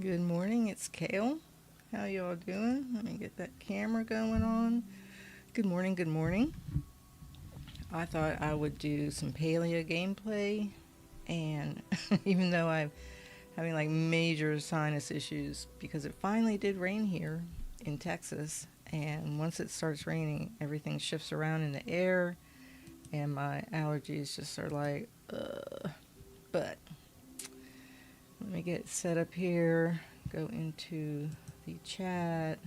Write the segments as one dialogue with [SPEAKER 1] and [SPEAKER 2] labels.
[SPEAKER 1] Good morning, it's Cail. How y'all doing? Let me get that camera going on. Good morning, good morning. I thought I would do some Palia gameplay, and even though I'm having like major sinus issues because it finally did rain here in Texas, and once it starts raining, everything shifts around in the air, and my allergies just are like, But let me get set up here, go into the chat.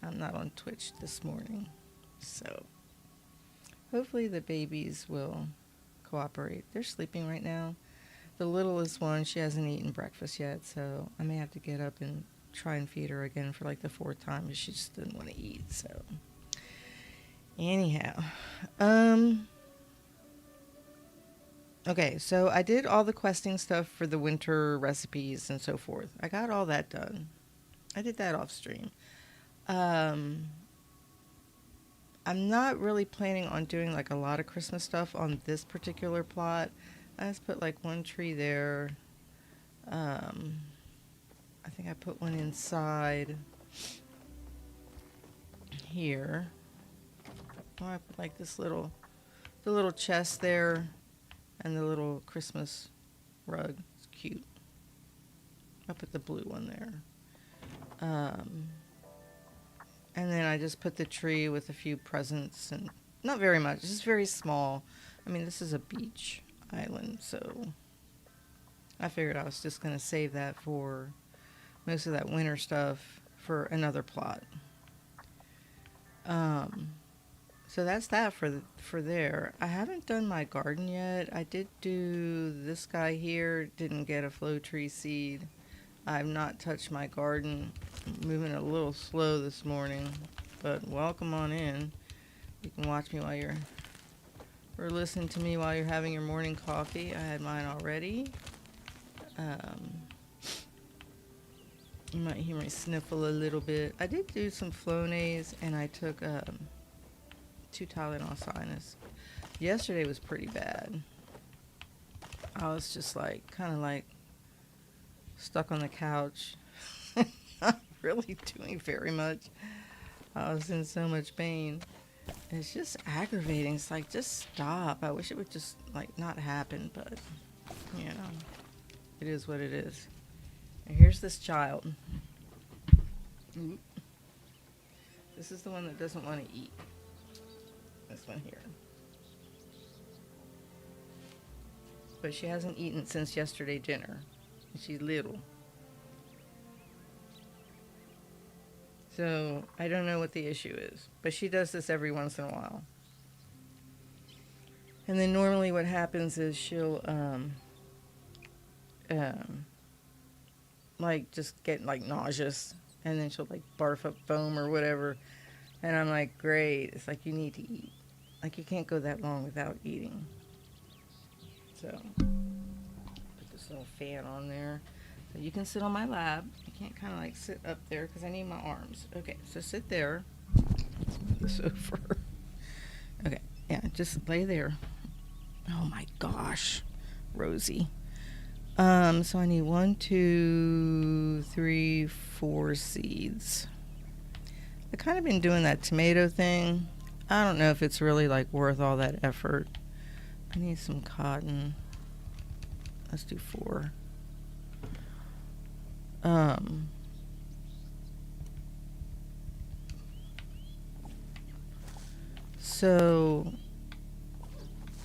[SPEAKER 1] I'm not on Twitch this morning, so hopefully the babies will cooperate. They're sleeping right now. The littlest one, she hasn't eaten breakfast yet, so I may have to get up and try and feed her again for like the fourth time because she just didn't want to eat. So anyhow, okay, so I did all the questing stuff for the winter recipes and so forth. I got all that done. I did that off stream. I'm not really planning on doing like a lot of Christmas stuff on this particular plot. I just put like one tree there. I think I put one inside here. Oh, I put like the little chest there, and the little Christmas rug. It's cute. I put the blue one there. And then I just put the tree with a few presents, and not very much. It's just very small. I mean, this is a beach island, so I figured I was just going to save that for most of that winter stuff for another plot. So that's that for there. I haven't done my garden yet. I did do this guy here. Didn't get a flow tree seed. I've not touched my garden. I'm moving a little slow this morning, but welcome on in. You can watch me or listen to me while you're having your morning coffee. I had mine already. You might hear me sniffle a little bit. I did do some Flonase, and I took 2 Tylenol sinus. Yesterday was pretty bad. I was just like, kind of like stuck on the couch. Not really doing very much. I was in so much pain. It's just aggravating. It's like, just stop. I wish it would just like not happen, but you know, it is what it is. And here's this child. Oop. This is the one that doesn't want to eat. This one here. But she hasn't eaten since yesterday dinner. She's little. So I don't know what the issue is. But she does this every once in a while. And then normally what happens is she'll like just get like nauseous, and then she'll like barf up foam or whatever. And I'm like, great. It's like, you need to eat. Like, you can't go that long without eating. So put this little fan on there. So you can sit on my lap. You can't kind of like sit up there because I need my arms. Okay, so sit there. This over. Okay, yeah, just lay there. Oh my gosh, Rosie. So I need 1, 2, 3, 4 seeds. I've kind of been doing that tomato thing. I don't know if it's really like worth all that effort. I need some cotton. Let's do 4. So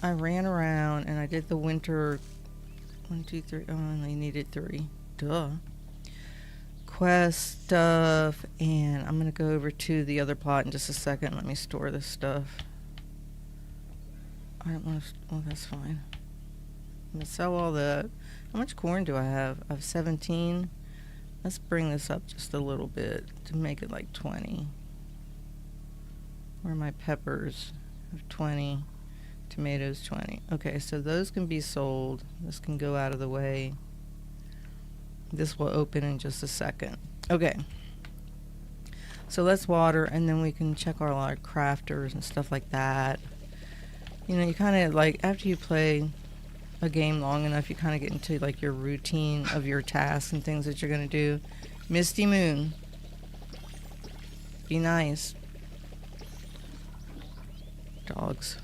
[SPEAKER 1] I ran around and I did the winter 1, 2, 3. Oh, I only needed 3. Duh. Quest stuff, and I'm gonna go over to the other plot in just a second. Let me store this stuff. I don't want to. Oh, that's fine. I'm gonna sell all that. How much corn do I have? I have 17. Let's bring this up just a little bit to make it like 20. Where are my peppers? I have 20. Tomatoes 20. Okay, so those can be sold. This can go out of the way. This will open in just a second. Okay. So let's water, and then we can check our crafters and stuff like that. You know, you kind of like, after you play a game long enough, you kind of get into like your routine of your tasks and things that you're going to do. Misty Moon. Be nice. Dogs.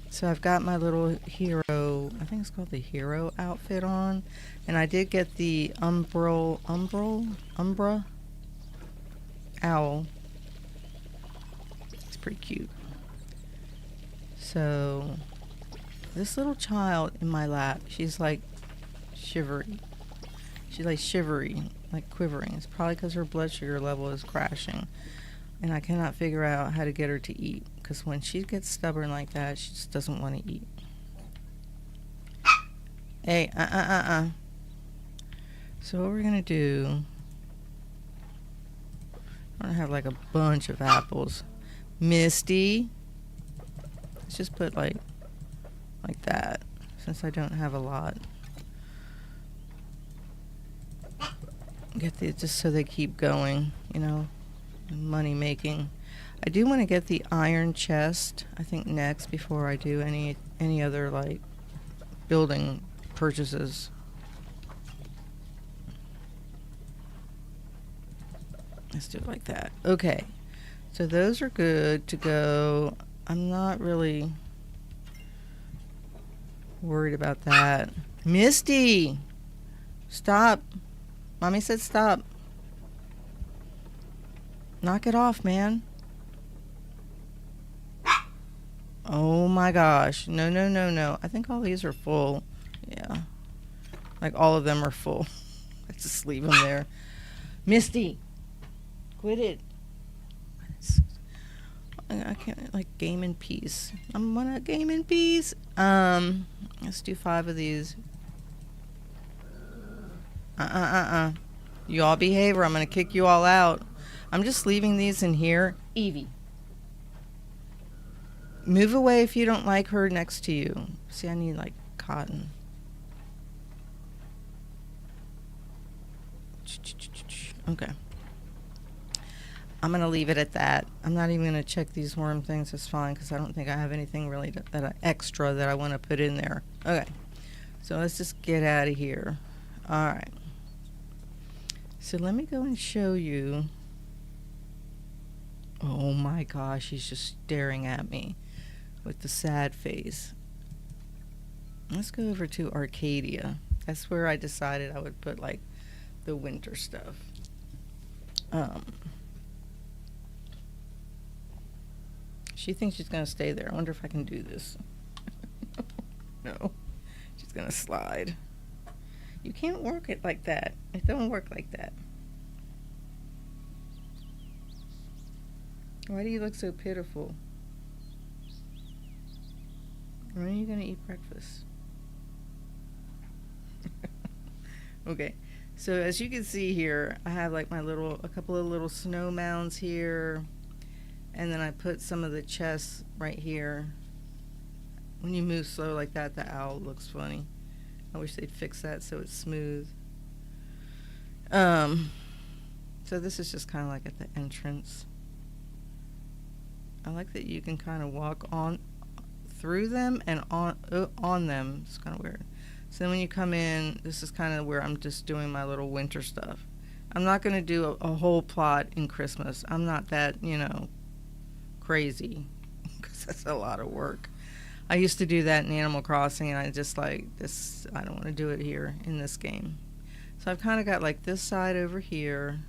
[SPEAKER 1] So I've got my little hero, I think it's called the hero outfit on. And I did get the Umbra owl. It's pretty cute. So this little child in my lap, she's like shivery. She's like shivery, like quivering. It's probably because her blood sugar level is crashing. And I cannot figure out how to get her to eat. Because when she gets stubborn like that, she just doesn't want to eat. Hey, So what we're going to do, I don't have like a bunch of apples. Misty. Let's just put like that, since I don't have a lot. Get the, just so they keep going, you know, money making. I do want to get the iron chest, I think, next before I do any other like building purchases. Let's do it like that. Okay, so those are good to go. I'm not really worried about that. Misty, stop. Mommy said stop. Knock it off, man. Oh my gosh. No, no, no, no. I think all these are full. Yeah. Like all of them are full. Let's just leave them there. Misty, quit it. I can't, like, game in peace. I'm gonna game in peace. Let's do 5 of these. You all behave or I'm gonna kick you all out. I'm just leaving these in here. Evie, move away if you don't like her next to you. See, I need like cotton. Okay. I'm going to leave it at that. I'm not even going to check these worm things. It's fine because I don't think I have anything really extra that I want to put in there. Okay. So let's just get out of here. All right. So let me go and show you. Oh my gosh, he's just staring at me with the sad face. Let's go over to Arcadia. That's where I decided I would put like the winter stuff. She thinks she's going to stay there. I wonder if I can do this. No. She's going to slide. You can't work it like that. It don't work like that. Why do you look so pitiful? When are you going to eat breakfast? Okay. So as you can see here, I have like a couple of little snow mounds here. And then I put some of the chests right here. When you move slow like that, the owl looks funny. I wish they'd fix that so it's smooth. So this is just kind of like at the entrance. I like that you can kind of walk on through them and on them. It's kind of weird. So then when you come in, this is kind of where I'm just doing my little winter stuff. I'm not going to do a whole plot in Christmas. I'm not that, crazy, because that's a lot of work. I used to do that in Animal Crossing, and I just like this. I don't want to do it here in this game. So I've kind of got like this side over here.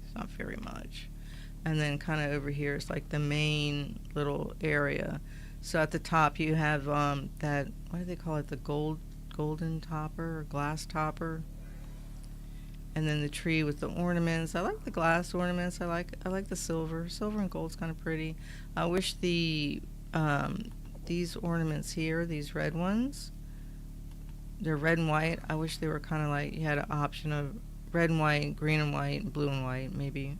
[SPEAKER 1] It's not very much. And then kind of over here is like the main little area. So at the top you have that, what do they call it, the golden topper or glass topper. And then the tree with the ornaments. I like the glass ornaments. I like the silver. Silver and gold's kind of pretty. I wish these ornaments here, these red ones, they're red and white. I wish they were kind of like you had an option of red and white, green and white, and blue and white, maybe.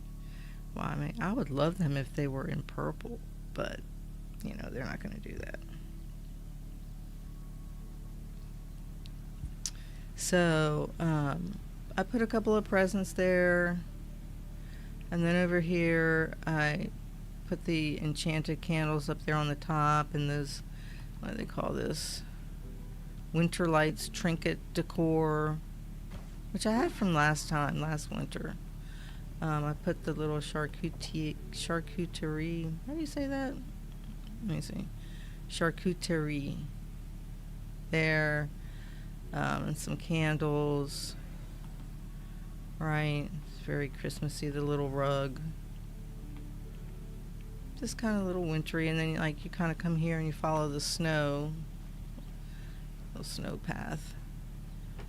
[SPEAKER 1] Well, I mean, I would love them if they were in purple, but they're not going to do that. So, I put a couple of presents there, and then over here I put the enchanted candles up there on the top, and those, what do they call this? Winter lights, trinket decor, which I had from last winter. I put the little charcuterie. How do you say that? Let me see. Charcuterie there, and some candles. Right, it's very Christmassy. The little rug, just kind of a little wintry, and then like you kind of come here and you follow the snow, little snow path.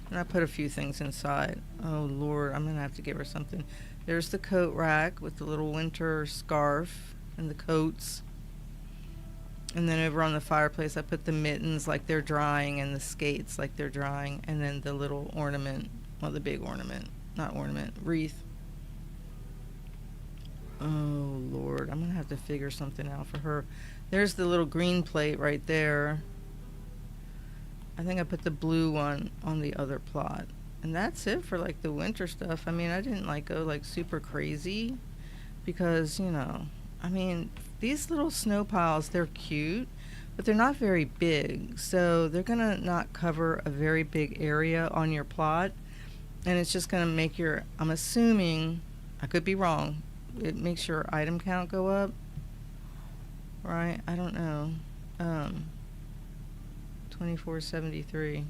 [SPEAKER 1] And I put a few things inside. Oh Lord, I'm gonna have to give her something. There's the coat rack with the little winter scarf and the coats. And then over on the fireplace, I put the mittens like they're drying and the skates like they're drying. And then the little ornament, well, the big ornament, not ornament, wreath. Oh, Lord, I'm going to have to figure something out for her. There's the little green plate right there. I think I put the blue one on the other plot. And that's it for like the winter stuff. I mean, I didn't like go like super crazy because, you know, I mean, these little snow piles, they're cute, but they're not very big. So they're going to not cover a very big area on your plot. And it's just going to make your, I'm assuming, I could be wrong, it makes your item count go up. Right? I don't know. 2473.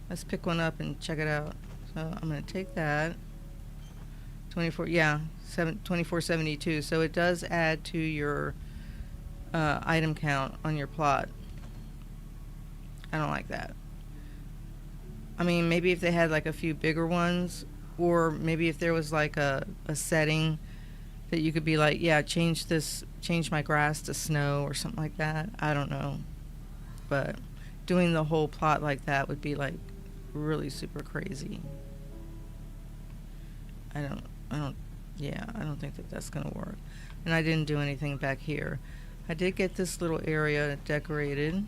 [SPEAKER 1] Let's pick one up and check it out. So I'm going to take that. 2472. So it does add to your item count on your plot. I don't like that. I mean, maybe if they had like a few bigger ones, or maybe if there was like a setting that you could be like, yeah, change my grass to snow or something like that. I don't know. But doing the whole plot like that would be like really super crazy. I don't think that that's going to work. And I didn't do anything back here. I did get this little area decorated.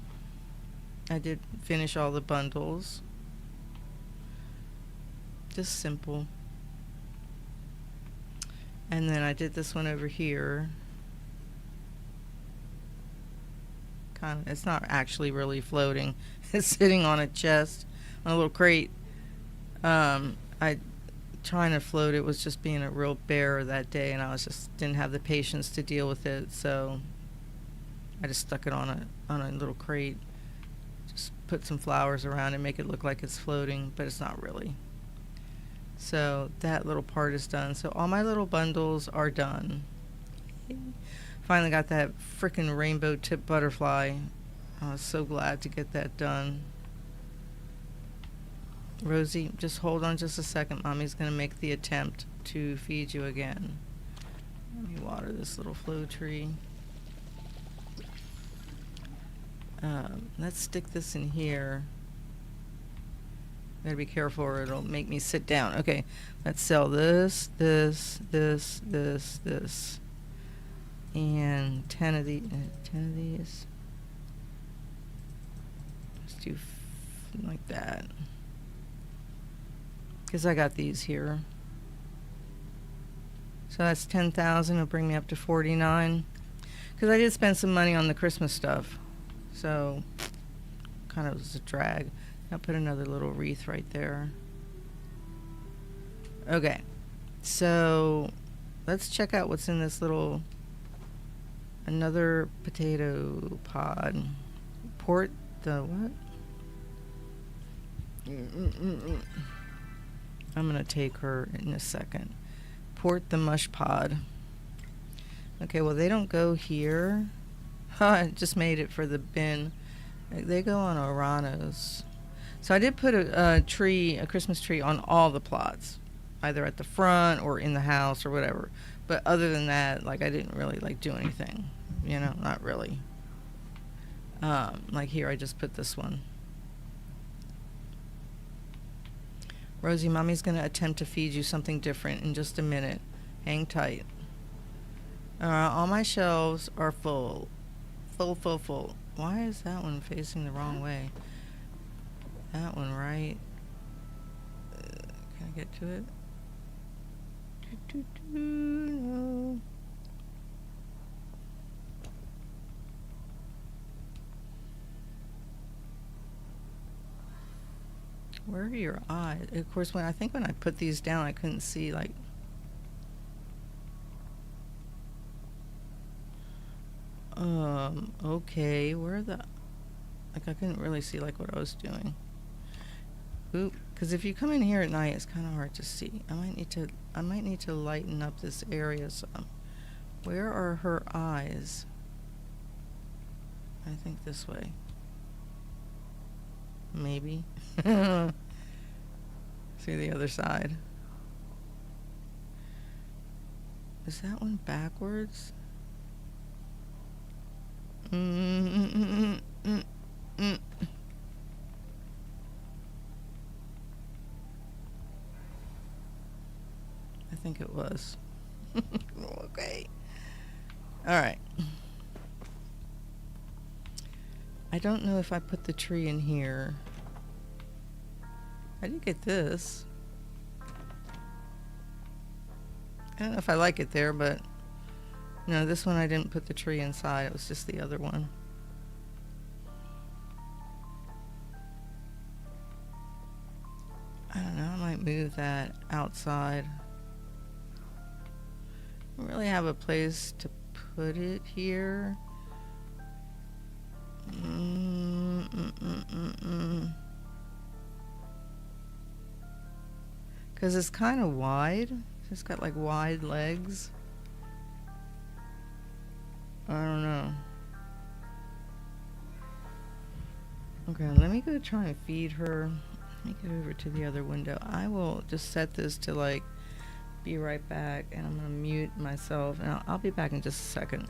[SPEAKER 1] I did finish all the bundles. Just simple. And then I did this one over here. It's not actually really floating. It's sitting on a chest, on a little crate. Trying to float it was just being a real bear that day, and I didn't have the patience to deal with it, so I just stuck it on a little crate. Just put some flowers around it, make it look like it's floating, but it's not really. So that little part is done. So all my little bundles are done. Finally got that frickin' rainbow tip butterfly. I was so glad to get that done. Rosie, just hold on just a second. Mommy's going to make the attempt to feed you again. Let me water this little flow tree. Let's stick this in here. Gotta be careful or it'll make me sit down. Okay, let's sell this, and 10 of these. Let's do like that. Because I got these here. So that's 10,000. It'll bring me up to 49. Because I did spend some money on the Christmas stuff. So, kind of was a drag. I'll put another little wreath right there. Okay. So, let's check out what's in this little... Another potato pod. Port the what? I'm going to take her in a second. Port the mush pod. Okay, well, they don't go here. I just made it for the bin. They go on Oranos. So I did put a Christmas tree on all the plots, either at the front or in the house or whatever. But other than that, like, I didn't really like do anything, you know, not really. Like here, I just put this one. Rosie, Mommy's going to attempt to feed you something different in just a minute. Hang tight. All my shelves are full. Full. Why is that one facing the wrong way? That one, right? Can I get to it? No. Where are your eyes? Of course, when I put these down, I couldn't see like. Okay, where are the? Like I couldn't really see like what I was doing. Oop, because if you come in here at night, it's kind of hard to see. I might need to lighten up this area some. Where are her eyes? I think this way. Maybe. See the other side. Is that one backwards? I think it was. Okay. All right. I don't know if I put the tree in here. I did get this. I don't know if I like it there, but no, this one I didn't put the tree inside. It was just the other one. I don't know. I might move that outside. I don't really have a place to put it here. Because it's kind of wide. It's got like wide legs. I don't know. Okay, let me go try and feed her. Let me get over to the other window. I will just set this to like be right back, and I'm gonna mute myself, and I'll be back in just a second.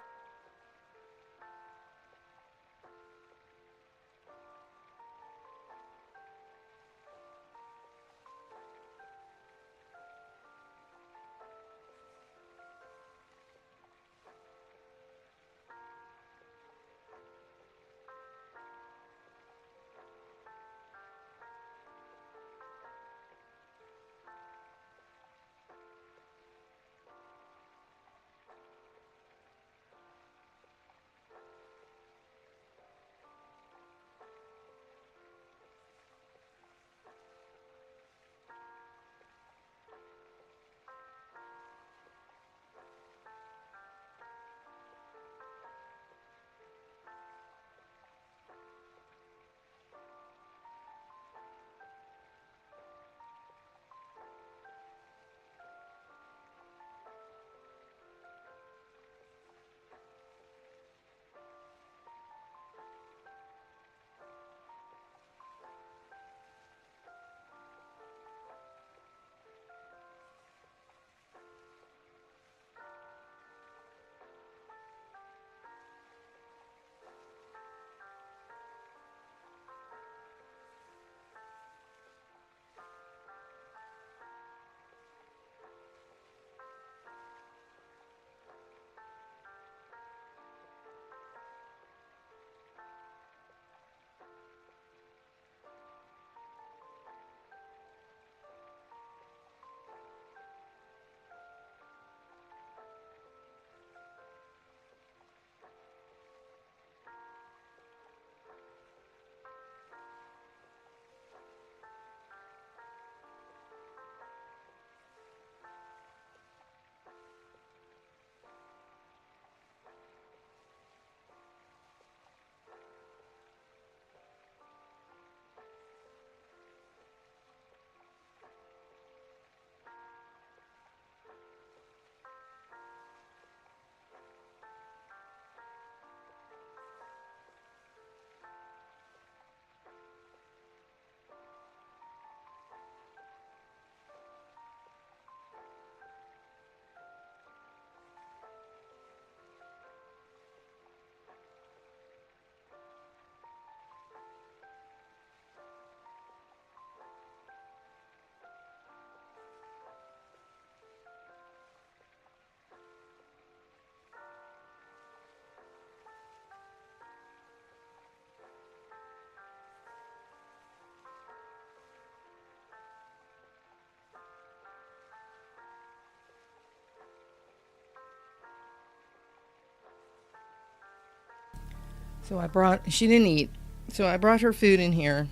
[SPEAKER 1] So she didn't eat. So I brought her food in here.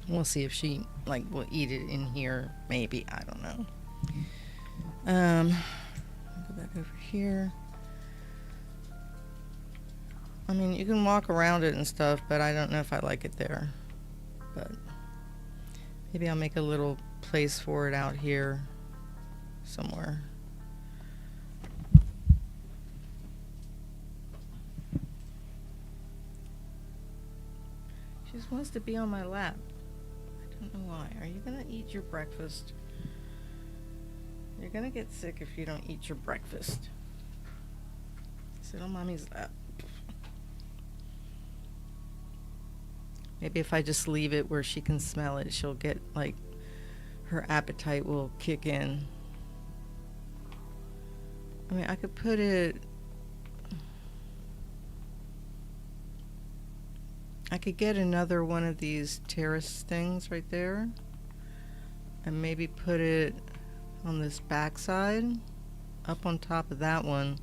[SPEAKER 1] We'll see if she will eat it in here. Maybe, I don't know. Go back over here. I mean, you can walk around it and stuff, but I don't know if I like it there. But maybe I'll make a little place for it out here somewhere. She just wants to be on my lap. I don't know why. Are you going to eat your breakfast? You're going to get sick if you don't eat your breakfast. Sit on mommy's lap. Maybe if I just leave it where she can smell it, she'll get, her appetite will kick in. I mean, I could put it... I could get another one of these terrace things right there. And maybe put it on this back side, up on top of that one.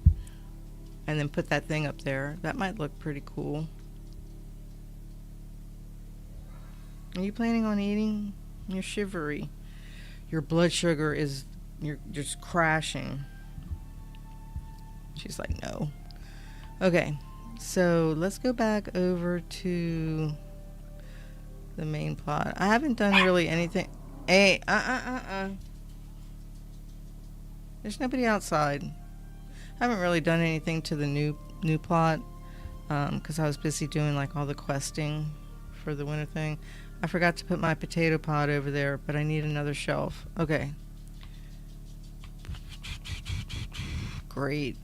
[SPEAKER 1] And then put that thing up there. That might look pretty cool. Are you planning on eating? You're shivery. Your blood sugar is... You're just crashing. She's like, no. Okay. So let's go back over to the main plot. I haven't done really anything. Hey, There's nobody outside. I haven't really done anything to the new plot because I was busy doing all the questing for the winter thing. I forgot to put my potato pod over there, but I need another shelf. Okay. Great.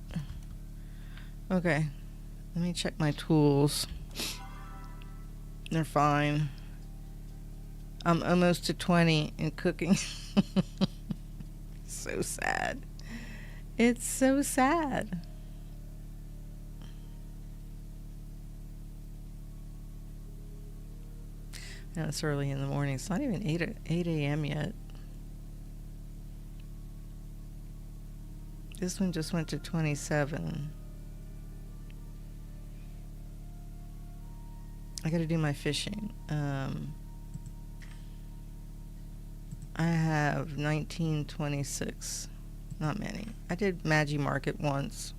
[SPEAKER 1] Okay. Let me check my tools. They're fine. I'm almost to 20 in cooking. So sad. It's so sad. Now it's early in the morning. It's not even 8 a.m. yet. This one just went to 27. I gotta do my fishing. I have 1926. Not many. I did Magi Market once.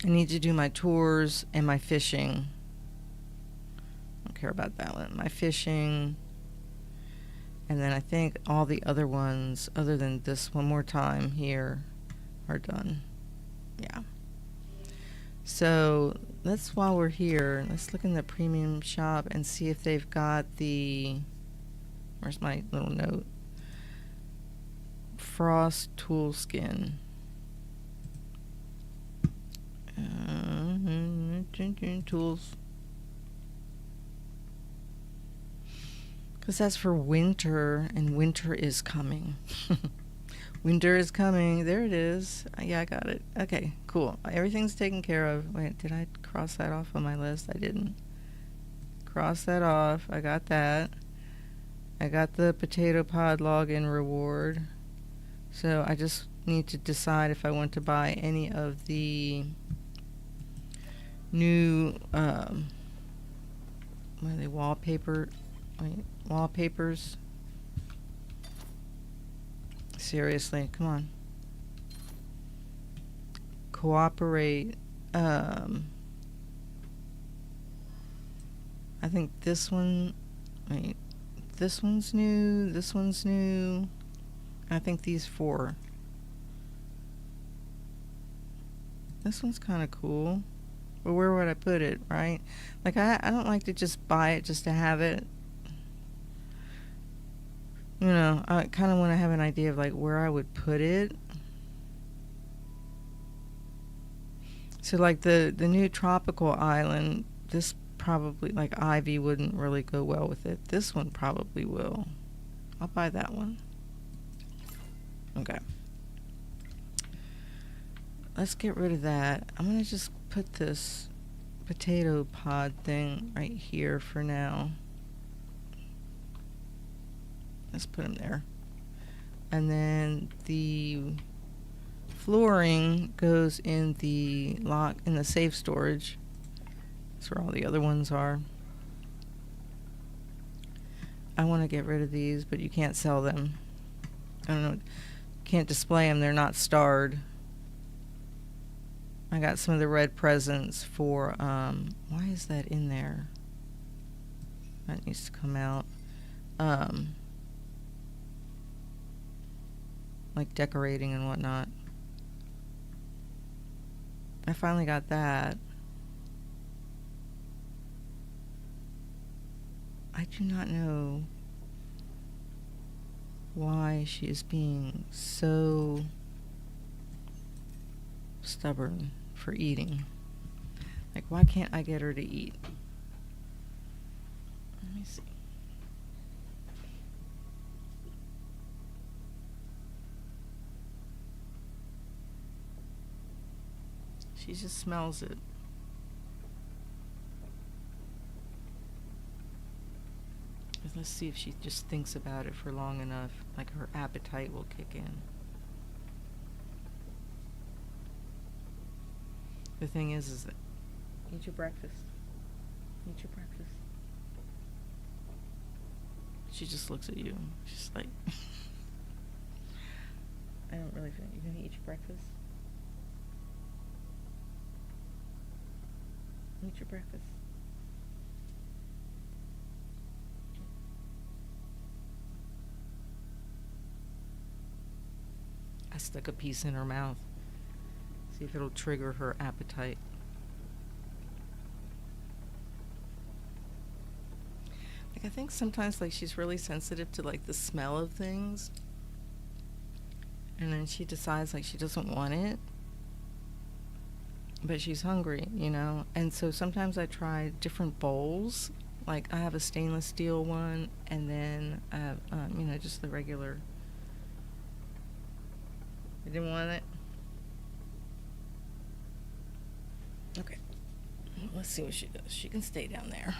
[SPEAKER 1] I need to do my tours and my fishing. I don't care about that one. My fishing. And then I think all the other ones, other than this one more time here, are done. Yeah. So while we're here, let's look in the premium shop and see if they've got the... Where's my little note? Frost tool skin. Tools. Because that's for winter, and winter is coming. Winter is coming. There it is. Yeah, I got it. Okay, cool. Everything's taken care of. Wait, did I cross that off on my list? I didn't. Cross that off. I got that. I got the potato pod login reward. So I just need to decide if I want to buy any of the new what are they, wallpapers. Seriously, come on. Cooperate. I think this one, this one's new, this one's new. I think these 4. This one's kind of cool. But where would I put it, right? I don't like to just buy it just to have it. I kind of want to have an idea of where I would put it. So the new tropical island, this probably, ivy wouldn't really go well with it. This one probably will. I'll buy that one. Okay. Let's get rid of that. I'm going to just put this potato pod thing right here for now. Let's put them there. And then the flooring goes in the safe storage. That's where all the other ones are. I want to get rid of these, but you can't sell them. I don't know. Can't display them. They're not starred. I got some of the red presents for, why is that in there? That needs to come out. Like decorating and whatnot. I finally got that. I do not know why she is being so stubborn for eating. Like, why can't I get her to eat? Let me see. She just smells it. Let's see if she just thinks about it for long enough. Like, her appetite will kick in. The thing is that eat your breakfast. Eat your breakfast. She just looks at you. She's like, I don't really feel you're gonna eat your breakfast. Eat your breakfast. I stuck a piece in her mouth. See if it'll trigger her appetite. Like, I think sometimes, like, she's really sensitive to, like, the smell of things. And then she decides, like, she doesn't want it. But she's hungry, you know? And so sometimes I try different bowls. Like, I have a stainless steel one, and then I have, you know, just the regular. I didn't want it. Okay. Let's see what she does. She can stay down there.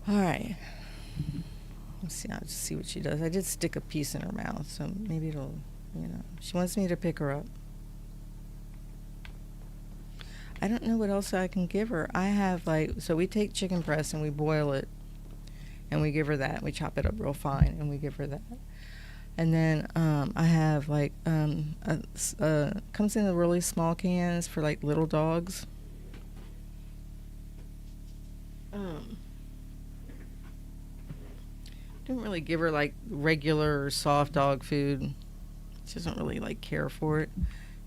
[SPEAKER 1] All right. Let's see. I'll just see what she does. I did stick a piece in her mouth, so maybe it'll, you know. She wants me to pick her up. I don't know what else I can give her. I have, like, so we take chicken breast and we boil it, and we give her that. We chop it up real fine, and we give her that. And then I have, like, comes in the really small cans for, like, little dogs. Didn't really give her, like, regular soft dog food. She doesn't really, like, care for it.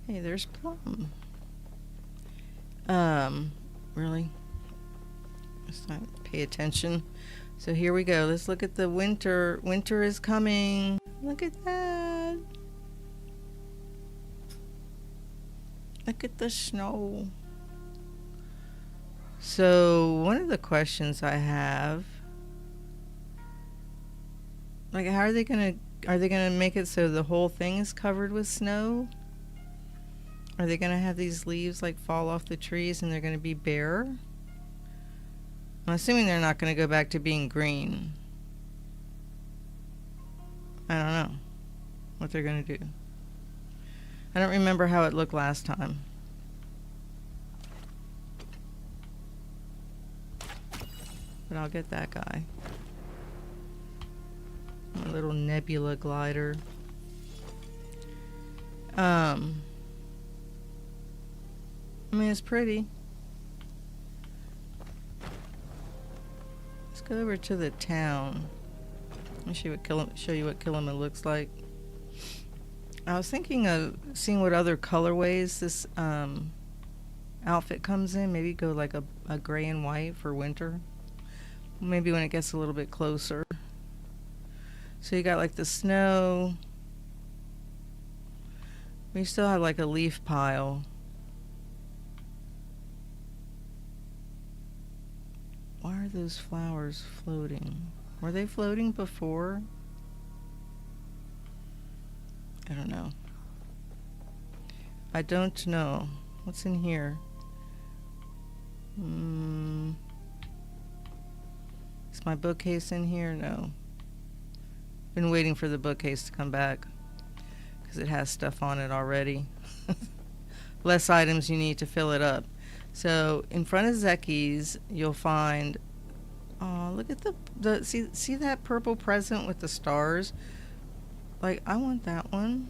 [SPEAKER 1] Hey, there's Plum. Really? Let's not pay attention. So here we go. Let's look at the winter. Winter is coming. Look at that. Look at the snow. So one of the questions I have, like, how are they gonna make it so the whole thing is covered with snow? Are they gonna have these leaves, like, fall off the trees and they're gonna be bare? I'm assuming they're not gonna go back to being green. I don't know what they're gonna do. I don't remember how it looked last time. But I'll get that guy. My little nebula glider. I mean, it's pretty. Let's go over to the town. Let me show you what Kilima looks like. I was thinking of seeing what other colorways this outfit comes in. Maybe go like a gray and white for winter. Maybe when it gets a little bit closer. So you got, like, the snow. We still have, like, a leaf pile. Why are those flowers floating? Were they floating before? I don't know. I don't know. What's in here? Is my bookcase in here? No. Been waiting for the bookcase to come back. because it has stuff on it already. Less items you need to fill it up. So in front of Zeki's, you'll find, oh, look at the see that purple present with the stars? Like, I want that one.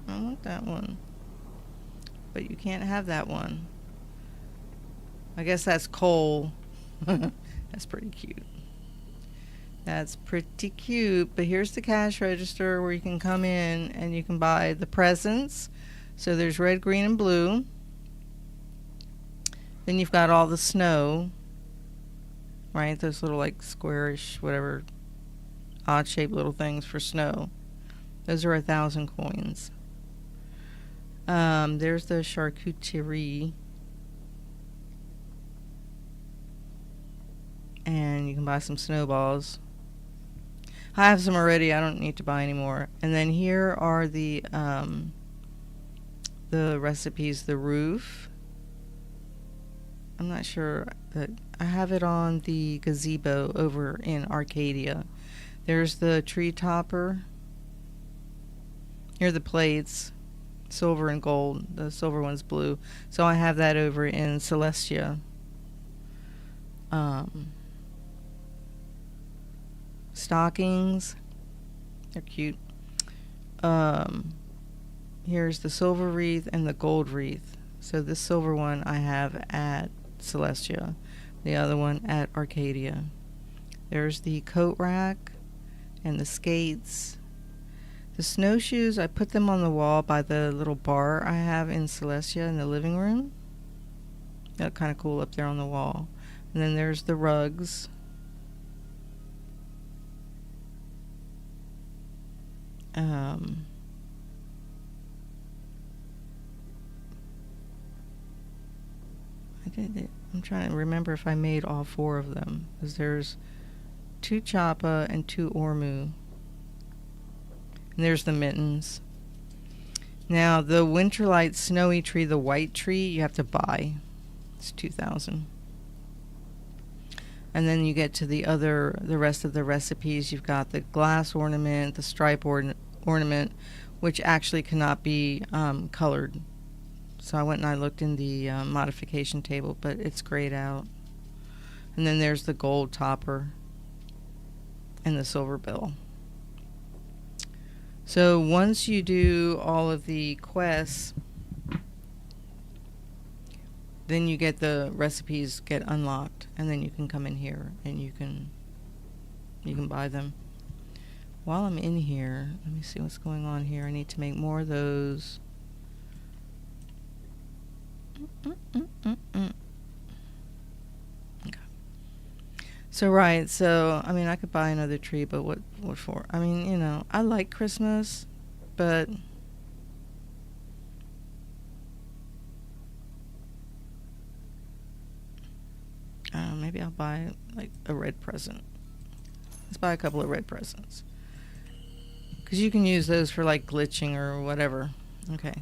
[SPEAKER 1] I want that one. But you can't have that one. I guess that's Cail. That's pretty cute. That's pretty cute. But here's the cash register where you can come in and you can buy the presents. So there's red, green, and blue. Then you've got all the snow, right? Those little like squarish, whatever, odd-shaped little things for snow. Those are 1,000 coins. There's the charcuterie. And you can buy some snowballs. I have some already. I don't need to buy any more. And then here are the recipes. The roof. I'm not sure that I have it on the gazebo over in Arcadia. There's the tree topper. Here are the plates, silver and gold. The silver one's blue. So I have that over in Celestia. Stockings. They're cute. Here's the silver wreath and the gold wreath. So this silver one I have at Celestia. The other one at Arcadia. There's the coat rack and the skates. The snowshoes, I put them on the wall by the little bar I have in Celestia in the living room. They look kind of cool up there on the wall. And then there's the rugs. I'm trying to remember if I made all 4 of them. Because there's 2 Chappa and 2 Ormu. And there's the mittens. Now, the Winterlight Snowy Tree, the white tree, you have to buy. It's 2,000. And then you get to the rest of the recipes. You've got the glass ornament, the stripe ornament, which actually cannot be colored. So I went and I looked in the modification table, but it's grayed out. And then there's the gold topper and the silver bill. So once you do all of the quests, then you get the recipes get unlocked, and then you can come in here and you can buy them. While I'm in here, let me see what's going on here. I need to make more of those. Okay. So right, so I mean I could buy another tree, but what for? I mean, you know, I like Christmas, but maybe I'll buy like a red present. Let's buy a couple of red presents. Because you can use those for like glitching or whatever. Okay.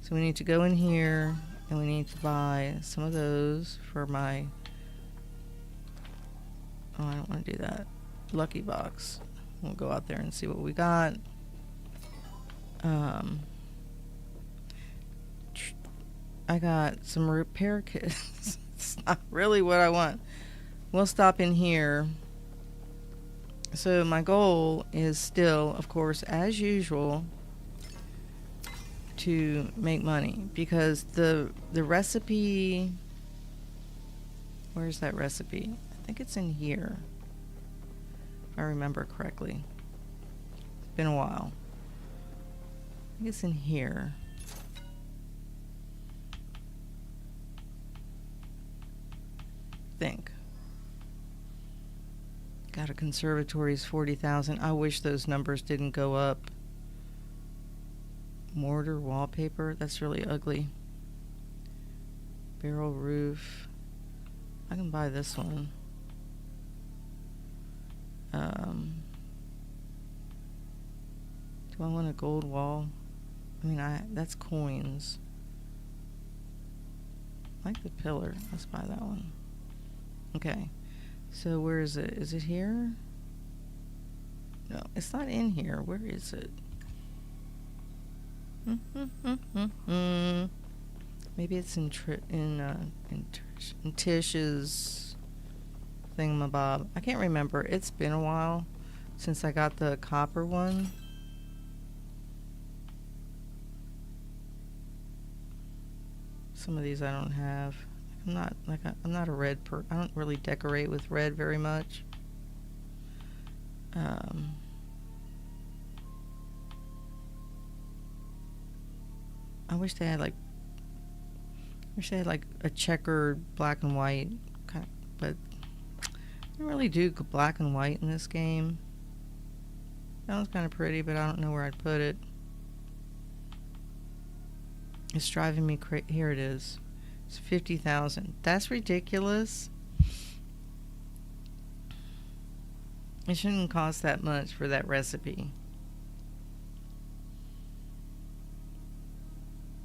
[SPEAKER 1] So we need to go in here and we need to buy some of those for my... Oh, I don't want to do that. Lucky box. We'll go out there and see what we got. I got some repair kits. It's not really what I want. We'll stop in here. So my goal is still, of course, as usual, to make money, because the recipe, where's that recipe? I think it's in here, if I remember correctly. It's been a while. I think it's in here. Think. Got a conservatory's 40,000. I wish those numbers didn't go up. Mortar wallpaper, that's really ugly. Barrel roof. I can buy this one. Do I want a gold wall? I mean, that's coins. I like the pillar. Let's buy that one. Okay. So where is it? Is it here? No, it's not in here. Where is it? Maybe it's in Tish's thingamabob. I can't remember. It's been a while since I got the copper one. Some of these I don't have. I'm not a red I don't really decorate with red very much. I wish they had like a checkered black and white kind of, but I don't really do black and white in this game. That was kind of pretty, but I don't know where I'd put it. It's driving me crazy. Here it is. It's 50,000. That's ridiculous. It shouldn't cost that much for that recipe.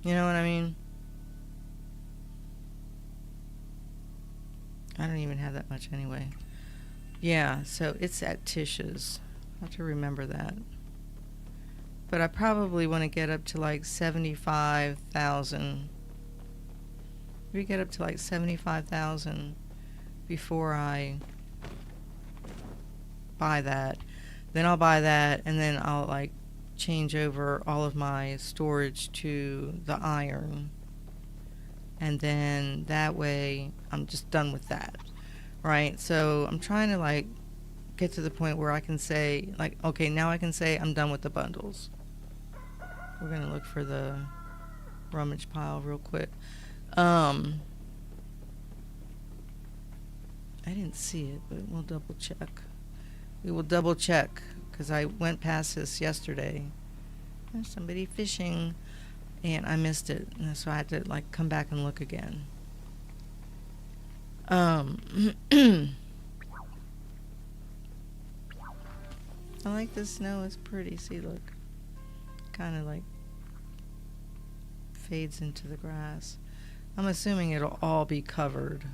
[SPEAKER 1] You know what I mean? I don't even have that much anyway. Yeah, so it's at Tish's. I have to remember that. But I probably want to get up to like 75,000. We get up to like 75,000 before I buy that. Then I'll buy that, and then I'll like change over all of my storage to the iron. And then that way I'm just done with that, right? So I'm trying to like get to the point where I can say like, okay, now I can say I'm done with the bundles. We're gonna look for the rummage pile real quick. I didn't see it, but we'll double check. We will double check because I went past this yesterday. There's somebody fishing. And I missed it, and so I had to like come back and look again. I like the snow. It's pretty. See, look, kind of like fades into the grass. I'm assuming it'll all be covered.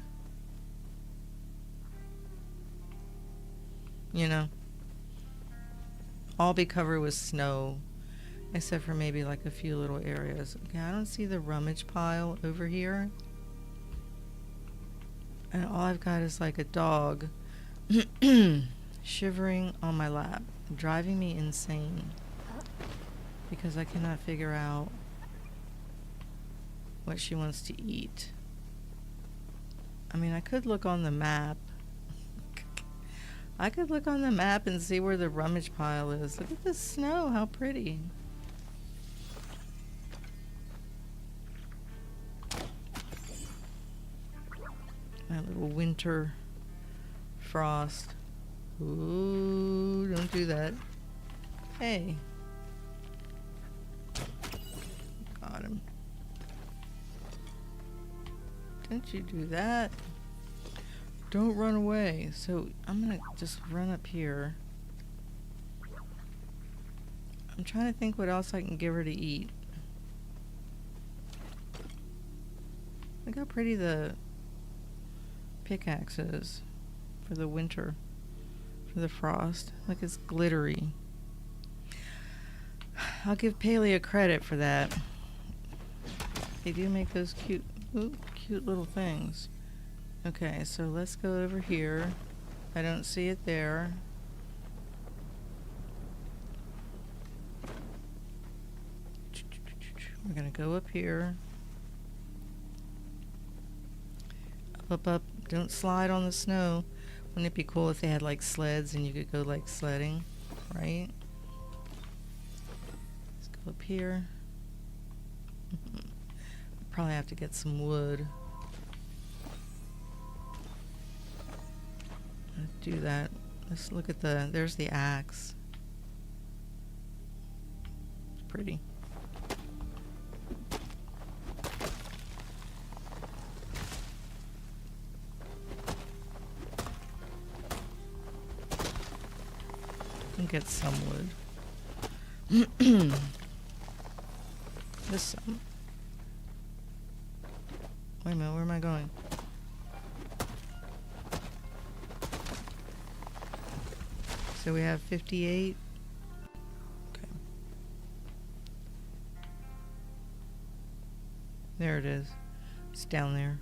[SPEAKER 1] You know, all be covered with snow. Except for maybe like a few little areas. Okay, I don't see the rummage pile over here. And all I've got is like a dog shivering on my lap, driving me insane. Because I cannot figure out what she wants to eat. I mean, I could look on the map. I could look on the map and see where the rummage pile is. Look at the snow, how pretty. My little winter frost. Ooh, don't do that. Hey. Got him. Don't you do that. Don't run away. So I'm gonna just run up here. I'm trying to think what else I can give her to eat. Look how pretty the pickaxes for the winter, for the frost. Like it's glittery. I'll give Palia credit for that. They do make those cute little things. Okay, so let's go over here. I don't see it there. We're gonna go up here. Up. Don't slide on the snow. Wouldn't it be cool if they had like sleds and you could go like sledding, right? Let's go up here. Probably have to get some wood. Let's do that. Let's look at there's the axe. It's pretty. Get some wood. This some. Wait a minute, where am I going? So we have 58. Okay. There it is. It's down there.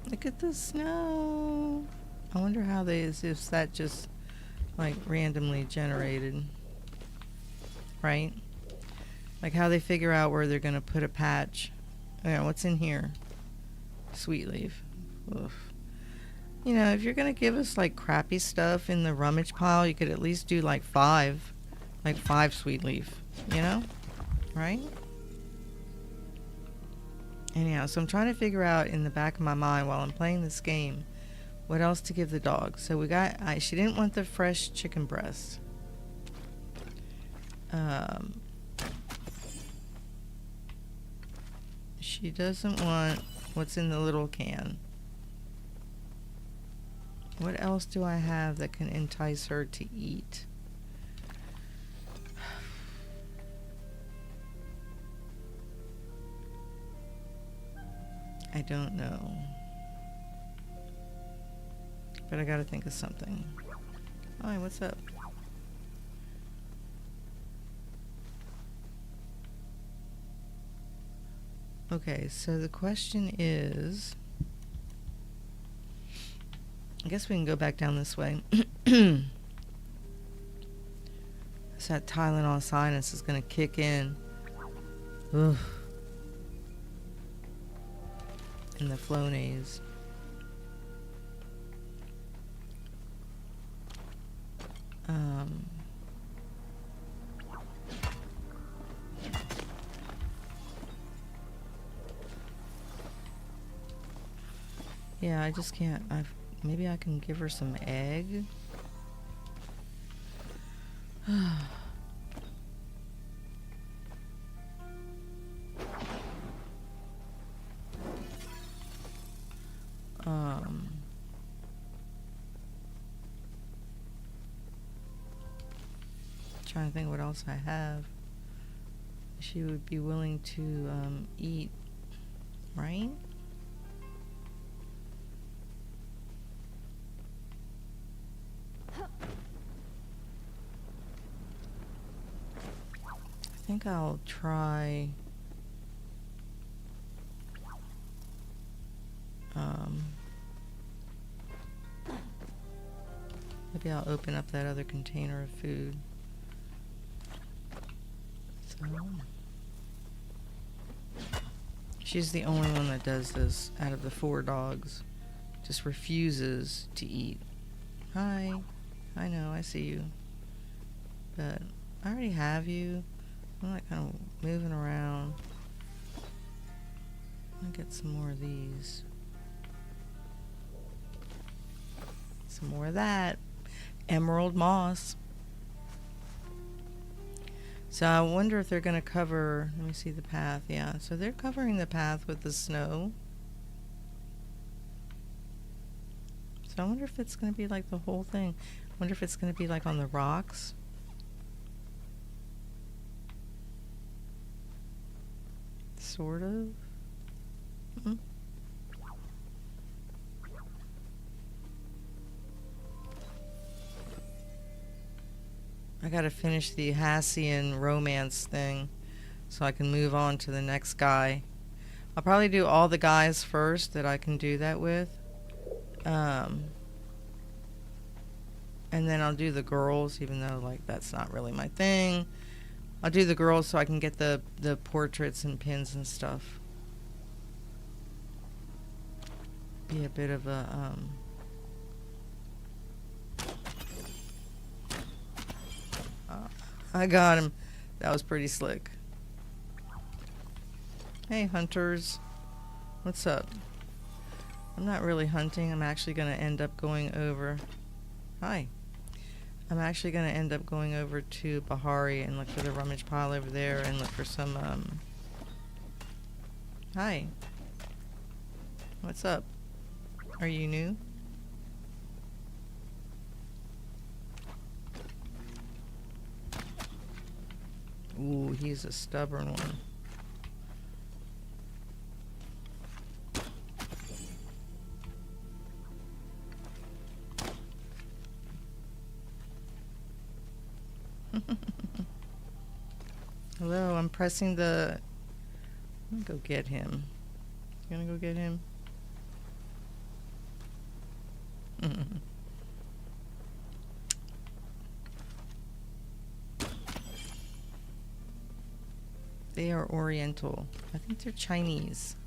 [SPEAKER 1] Look at the snow. I wonder how they, if that just like randomly generated, right? Like how they figure out where they're gonna put a patch. Yeah, what's in here? Sweet leaf. Oof. You know, if you're gonna give us like crappy stuff in the rummage pile, you could at least do like five sweet leaf, you know? Right? Anyhow, so I'm trying to figure out in the back of my mind while I'm playing this game what else to give the dog. So we got, she didn't want the fresh chicken breast. She doesn't want what's in the little can. What else do I have that can entice her to eat? I don't know. But I gotta think of something. Hi, what's up? Okay, so the question is, I guess we can go back down this way. It's that Tylenol sinus is gonna kick in. Ugh. And the Flonase. Yeah, I just can't. Maybe I can give her some egg. Trying to think what else I have. She would be willing to eat, right? I think I'll try maybe I'll open up that other container of food. So she's the only one that does this out of the 4 dogs. Just refuses to eat. Hi. I know, I see you. But I already have you. I'm like kind of moving around. I'll get some more of these. Some more of that. Emerald moss. So I wonder if they're going to cover, let me see the path. Yeah, so they're covering the path with the snow. So I wonder if it's going to be like the whole thing. I wonder if it's going to be like on the rocks. Sort of. Mm-hmm. I gotta finish the Hassian romance thing so I can move on to the next guy. I'll probably do all the guys first that I can do that with. And then I'll do the girls, even though like that's not really my thing. I'll do the girls so I can get the portraits and pins and stuff. Be a bit of a I got him. That was pretty slick. Hey, hunters. What's up? I'm not really hunting. I'm actually going to end up going over... Hi. I'm actually going to end up going over to Bahari and look for the rummage pile over there and look for some, Hi. What's up? Are you new? Ooh, he's a stubborn one. Hello, I'm pressing the... I'm gonna go get him. You gonna go get him? They are Oriental. I think they're Chinese.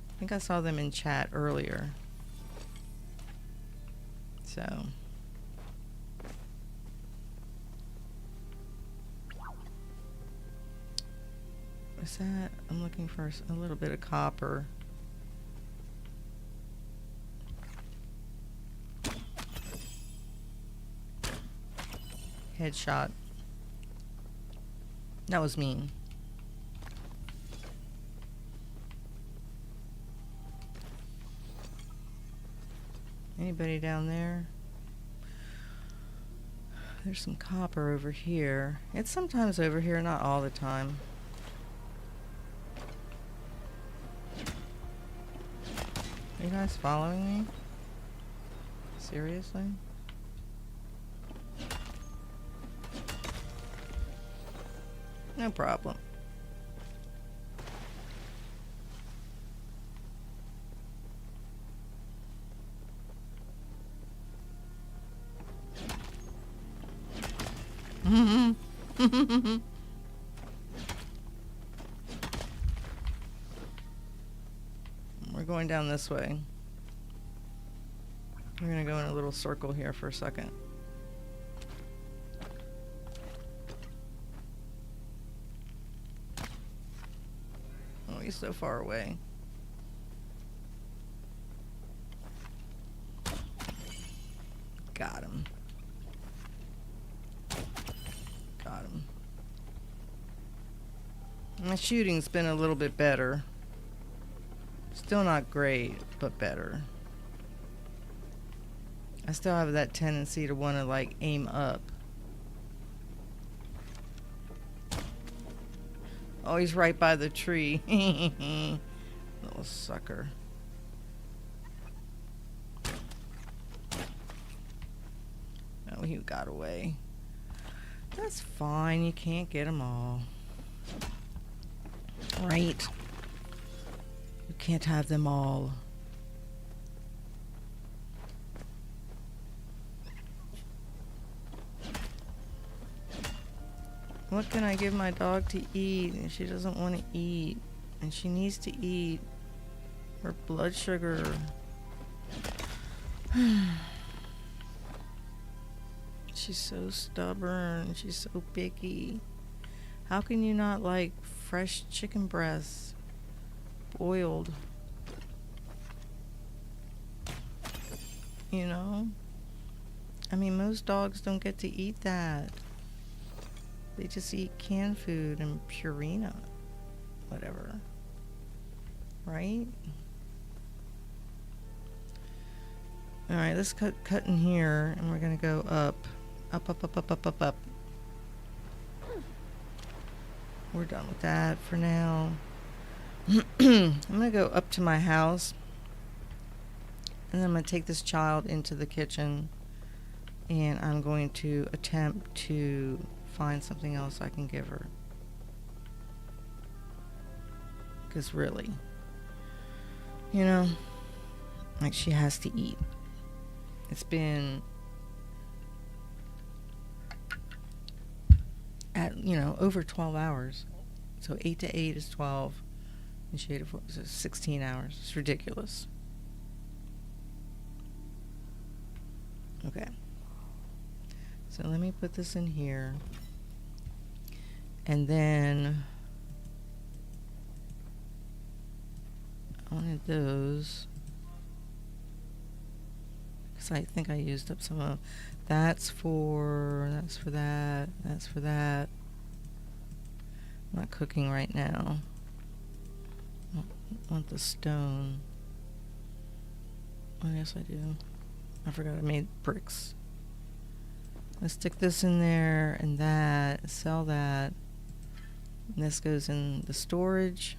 [SPEAKER 1] I think I saw them in chat earlier. So... what's that? I'm looking for a little bit of copper. Headshot. That was mean. Anybody down there? There's some copper over here. It's sometimes over here, not all the time. Are you guys following me? Seriously? No problem. We're going down this way. We're going to go in a little circle here for a second. Oh, he's so far away. Got him. Got him. My shooting's been a little bit better. Still not great, but better. I still have that tendency to want to, like, aim up. Oh, he's right by the tree. Little sucker. Oh, he got away. That's fine. You can't get them all. Right. You can't have them all. What can I give my dog to eat? And she doesn't want to eat. And she needs to eat. Her blood sugar. She's so stubborn. She's so picky. How can you not like fresh chicken breasts? Boiled. You know? I mean, most dogs don't get to eat that. They just eat canned food and Purina. Whatever. Right? Alright, let's cut in here, and we're going to go up. Up, up, up, up, up, up, up. We're done with that for now. I'm going to go up to my house. And then I'm going to take this child into the kitchen. And I'm going to attempt to find something else I can give her. Because really, you know, like, she has to eat. It's been at, you know, over 12 hours. So 8 to 8 is 12. And she ate it for 16 hours. It's ridiculous. Okay. So let me put this in here. And then I wanted those. Because I think I used up some of them. That's for that, that's for that. I'm not cooking right now. I want the stone. Oh, yes I do. I forgot I made bricks. Let's stick this in there and that, sell that. And this goes in the storage.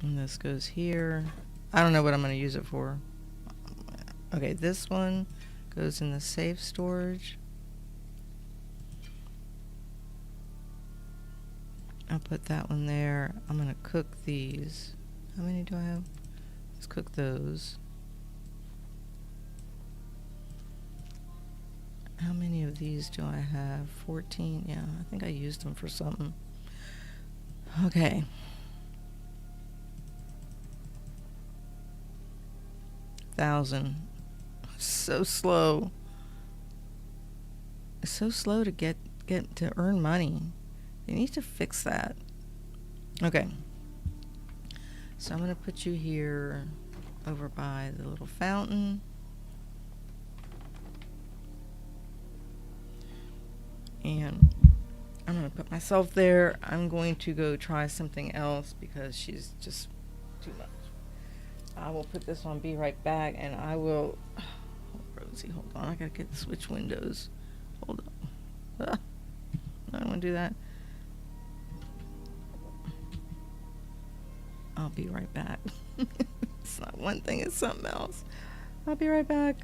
[SPEAKER 1] And this goes here. I don't know what I'm going to use it for. Okay, this one goes in the safe storage. I'll put that one there. I'm going to cook these. How many do I have? Let's cook those. How many of these do I have? 14. Yeah, I think I used them for something. Okay. $1,000. So slow. It's so slow to get to earn money. They need to fix that. Okay. So I'm going to put you here over by the little fountain. And I'm going to put myself there. I'm going to go try something else because she's just too much. I will put this on Be Right Back, and I will... Oh, Rosie, hold on. I got to switch windows. Hold on. I don't want to do that. I'll be right back. It's not one thing, it's something else. I'll be right back.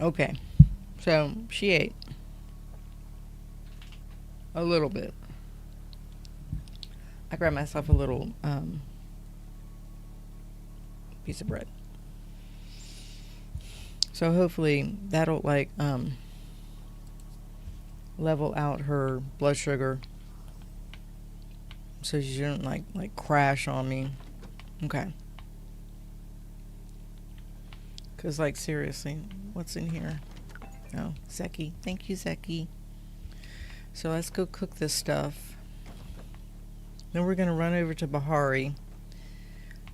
[SPEAKER 1] Okay, so she ate a little bit. I grabbed myself a little piece of bread. So hopefully that'll like level out her blood sugar so she shouldn't like crash on me. Okay. Cause like seriously, what's in here? Oh, Zeki. Thank you, Zeki. So let's go cook this stuff. Then we're gonna run over to Bahari.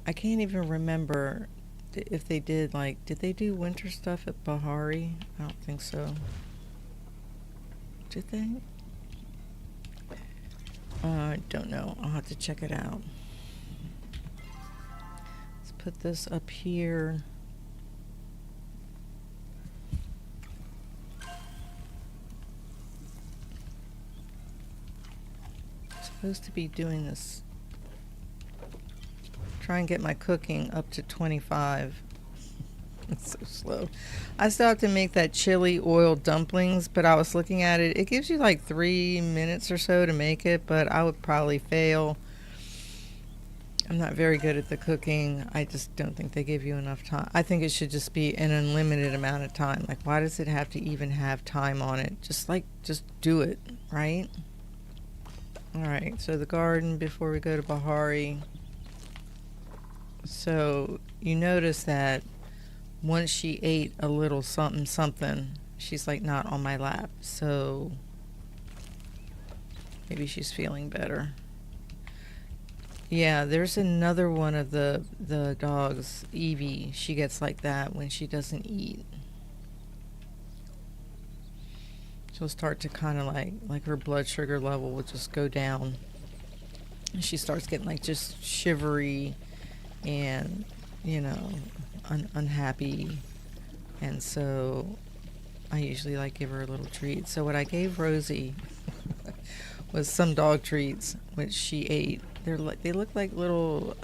[SPEAKER 1] I can't even remember if they did did they do winter stuff at Bahari? I don't think so. Did they? I don't know. I'll have to check it out. Let's put this up here. I'm supposed to be doing this. Try and get my cooking up to 25. It's so slow. I still have to make that chili oil dumplings, but I was looking at it. It gives you like 3 minutes or so to make it, but I would probably fail. I'm not very good at the cooking. I just don't think they give you enough time. I think it should just be an unlimited amount of time. Like, why does it have to even have time on it? Just do it, right? All right, so the garden before we go to Bahari. So you notice that once she ate a little something something, she's like not on my lap. So maybe she's feeling better. Yeah, there's another one of the dogs, Evie. She gets like that when she doesn't eat. She'll start to kind of like her blood sugar level will just go down. And she starts getting like just shivery and, you know, unhappy. And so I usually like give her a little treat. So what I gave Rosie was some dog treats, which she ate. They look like little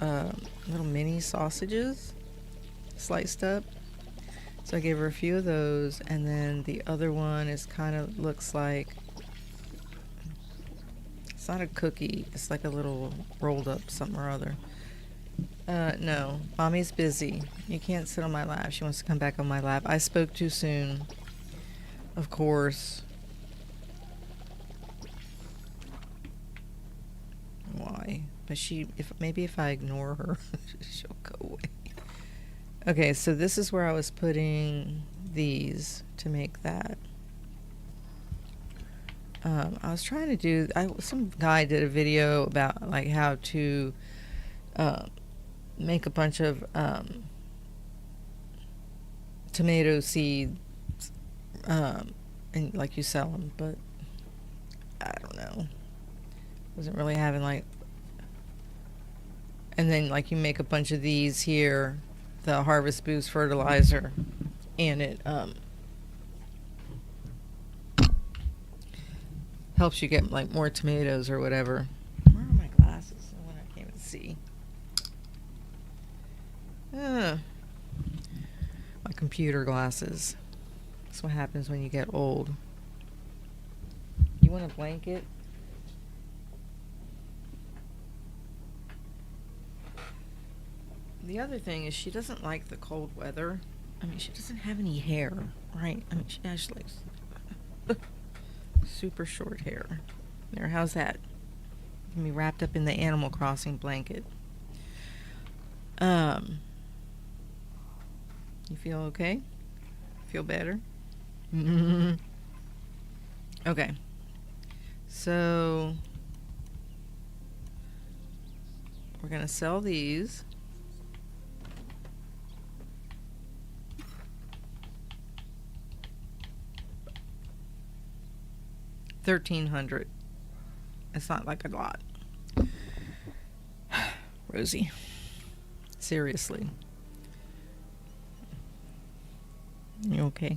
[SPEAKER 1] mini sausages sliced up. So I gave her a few of those, and then the other one is kind of looks like, it's not a cookie, it's like a little rolled up something or other. No, mommy's busy. You can't sit on my lap. She wants to come back on my lap. I spoke too soon, of course. Why? But maybe if I ignore her, she'll go away. Okay, so this is where I was putting these to make that. I was trying to do, some guy did a video about like how to make a bunch of tomato seeds and like you sell them, but I don't know. Wasn't really having and then like you make a bunch of these here, the Harvest Boost fertilizer, and it helps you get like more tomatoes or whatever. Where are my glasses? I can't even see. My computer glasses. That's what happens when you get old. You want a blanket? The other thing is she doesn't like the cold weather. I mean, she doesn't have any hair, right? I mean, she has like super short hair. There, how's that? Can be wrapped up in the Animal Crossing blanket. You feel okay? Feel better? Okay. So we're gonna sell these. $1,300. It's not like a lot. Rosie. Seriously. You okay?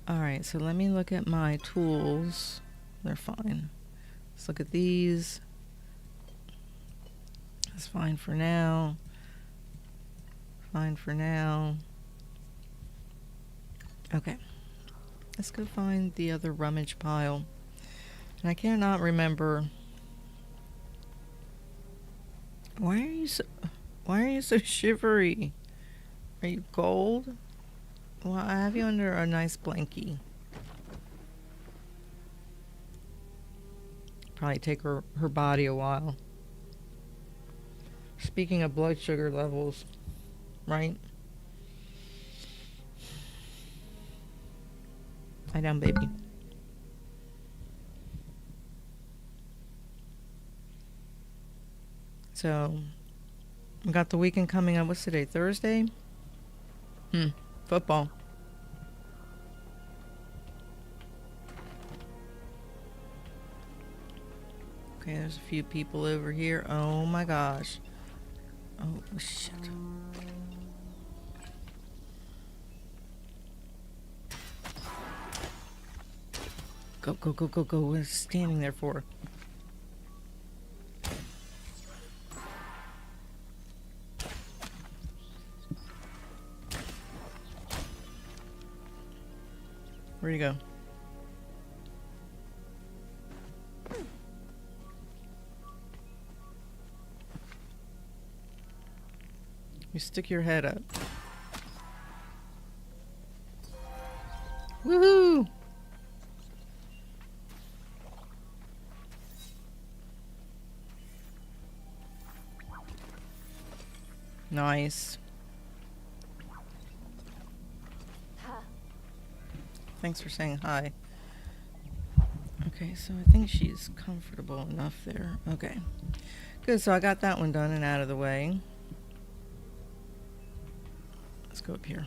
[SPEAKER 1] Alright, so let me look at my tools. They're fine. Let's look at these. That's fine for now. Fine for now. Okay. Let's go find the other rummage pile. And I cannot remember. Why are you so shivery? Are you cold? Well, I have you under a nice blankie. Probably take her body a while. Speaking of blood sugar levels, right? Lie down, baby. So, we got the weekend coming up. What's today? Thursday? Football. Okay, there's a few people over here. Oh my gosh. Oh, shit. Go, go, go, go, go. What is standing there for? Where'd you go? You stick your head up. Woohoo! Nice. Thanks for saying hi. Okay, so I think she's comfortable enough there. Okay. Good, so I got that one done and out of the way. Let's go up here.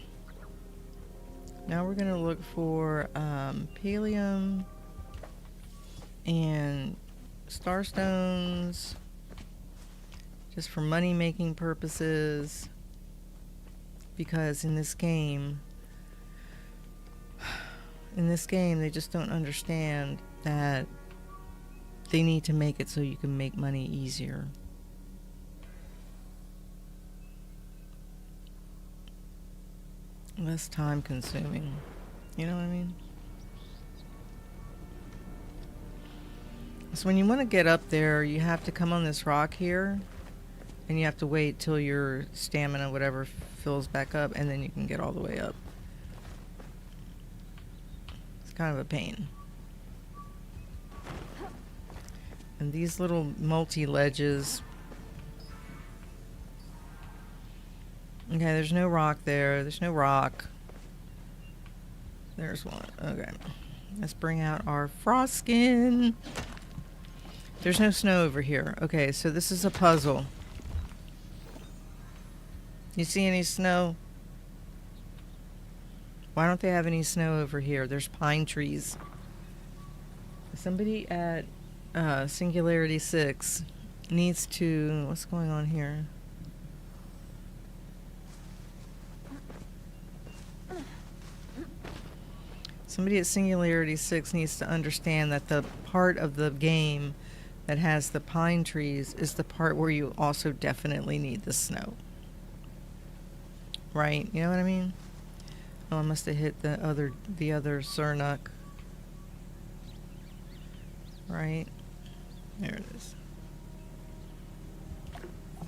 [SPEAKER 1] Now we're going to look for pallium and starstones just for money-making purposes, because in this game they just don't understand that they need to make it so you can make money easier. Less time consuming. You know what I mean? So when you want to get up there, you have to come on this rock here, and you have to wait till your stamina, whatever, fills back up, and then you can get all the way up. It's kind of a pain. And these little multi-ledges. Okay, there's no rock there. There's no rock. There's one. Okay. Let's bring out our frost skin. There's no snow over here. Okay, so this is a puzzle. You see any snow? Why don't they have any snow over here? There's pine trees. Somebody at Singularity 6 needs to... What's going on here? Somebody at Singularity 6 needs to understand that the part of the game that has the pine trees is the part where you also definitely need the snow. Right? You know what I mean? Oh, I must have hit the other Cernuk. Right? There it is.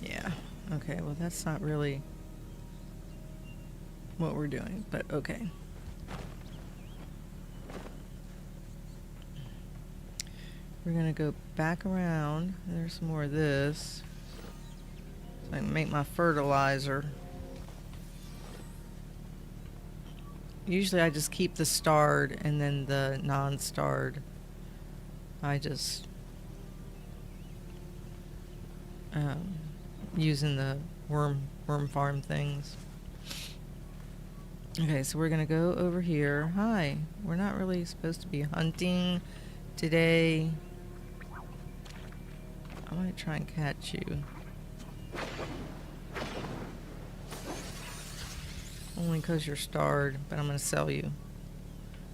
[SPEAKER 1] Yeah. Okay, well that's not really what we're doing, but okay. We're gonna go back around. There's some more of this. So I can make my fertilizer. Usually I just keep the starred, and then the non-starred I just using the worm farm things. Okay, so we're gonna go over here. Hi, we're not really supposed to be hunting today. I want to try and catch you. Only because you're starred, but I'm going to sell you.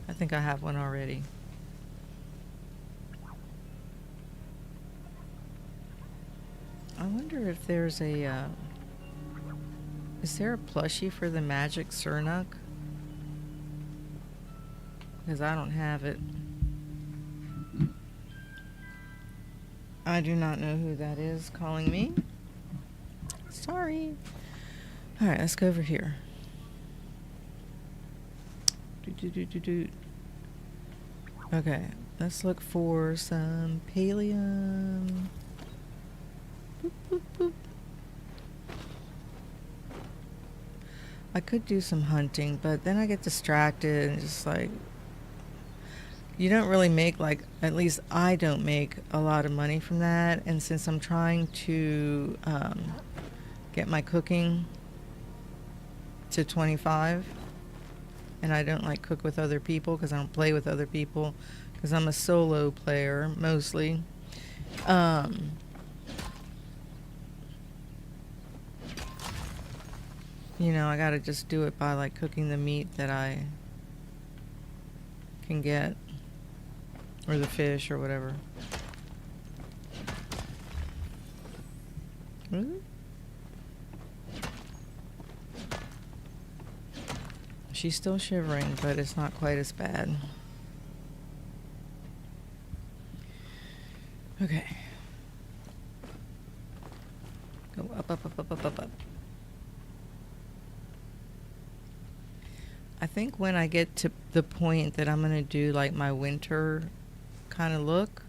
[SPEAKER 1] I think I have one already. I wonder if there's a... is there a plushie for the magic Cernuk? because I don't have it. I do not know who that is calling me. Sorry. All right, let's go over here. Okay, let's look for some pallium. Boop, boop, boop. I could do some hunting, but then I get distracted and just like, you don't really make, like, at least I don't make a lot of money from that. And since I'm trying to get my cooking to 25, and I don't like cook with other people because I don't play with other people because I'm a solo player mostly. You know, I gotta just do it by like cooking the meat that I can get, or the fish or whatever. Ooh. She's still shivering, but it's not quite as bad. Okay. Go up, up, up, up, up, up, up. I think when I get to the point that I'm going to do like my winter kind of look,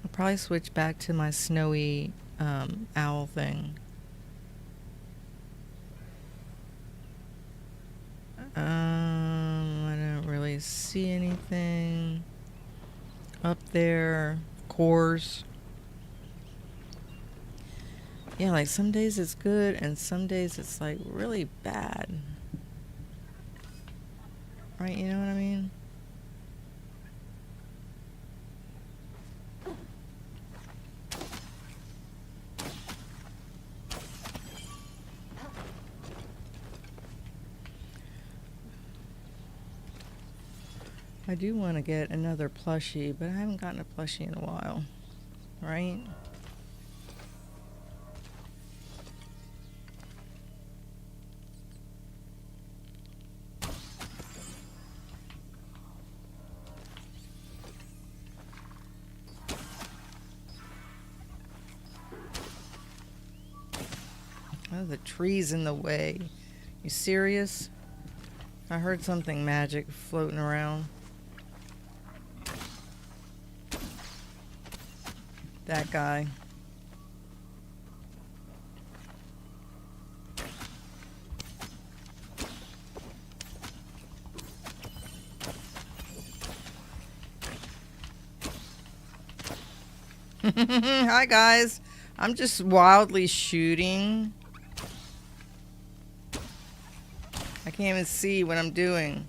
[SPEAKER 1] I'll probably switch back to my snowy owl thing. I don't really see anything up there. Of course. Yeah, like some days it's good and some days it's like really bad. Right, you know what I mean? I do want to get another plushie, but I haven't gotten a plushie in a while. Right? Oh, the tree's in the way. You serious? I heard something magic floating around. That guy. Hi guys. I'm just wildly shooting. I can't even see what I'm doing.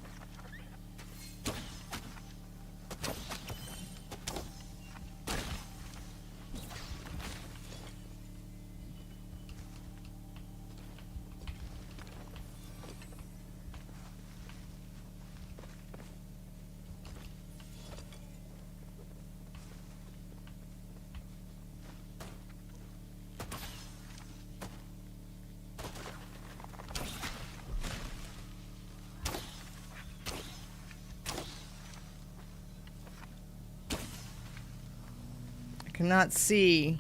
[SPEAKER 1] Cannot see.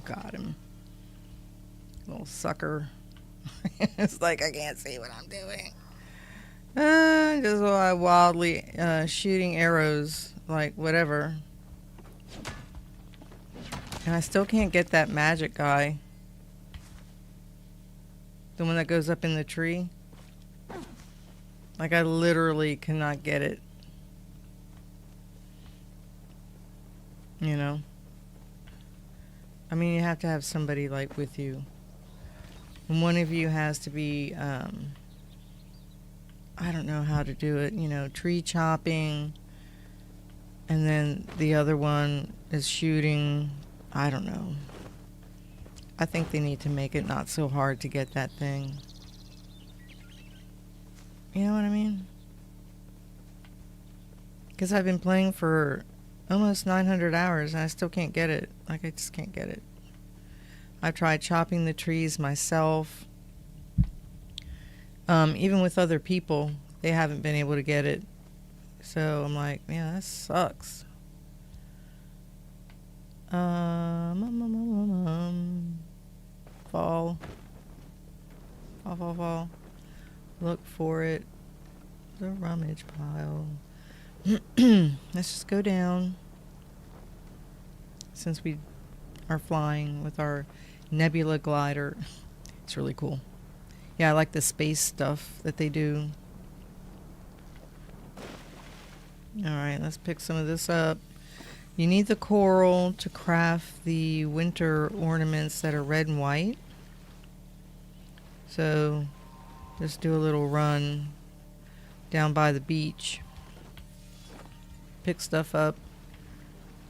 [SPEAKER 1] Got him. Little sucker. It's like I can't see what I'm doing. Just wildly shooting arrows, like whatever. And I still can't get that magic guy. The one that goes up in the tree. Like, I literally cannot get it. You know? I mean, you have to have somebody, like, with you. And one of you has to be, I don't know how to do it, you know, tree chopping. And then the other one is shooting. I don't know. I think they need to make it not so hard to get that thing. You know what I mean? Because I've been playing for almost 900 hours and I still can't get it. Like, I just can't get it. I've tried chopping the trees myself. Even with other people, they haven't been able to get it. So I'm like, man, that sucks. Fall. Fall, fall, fall. Look for it. The rummage pile. Let's just go down. Since we are flying with our nebula glider. It's really cool. Yeah, I like the space stuff that they do. Alright, let's pick some of this up. You need the coral to craft the winter ornaments that are red and white. So, just do a little run down by the beach. Pick stuff up.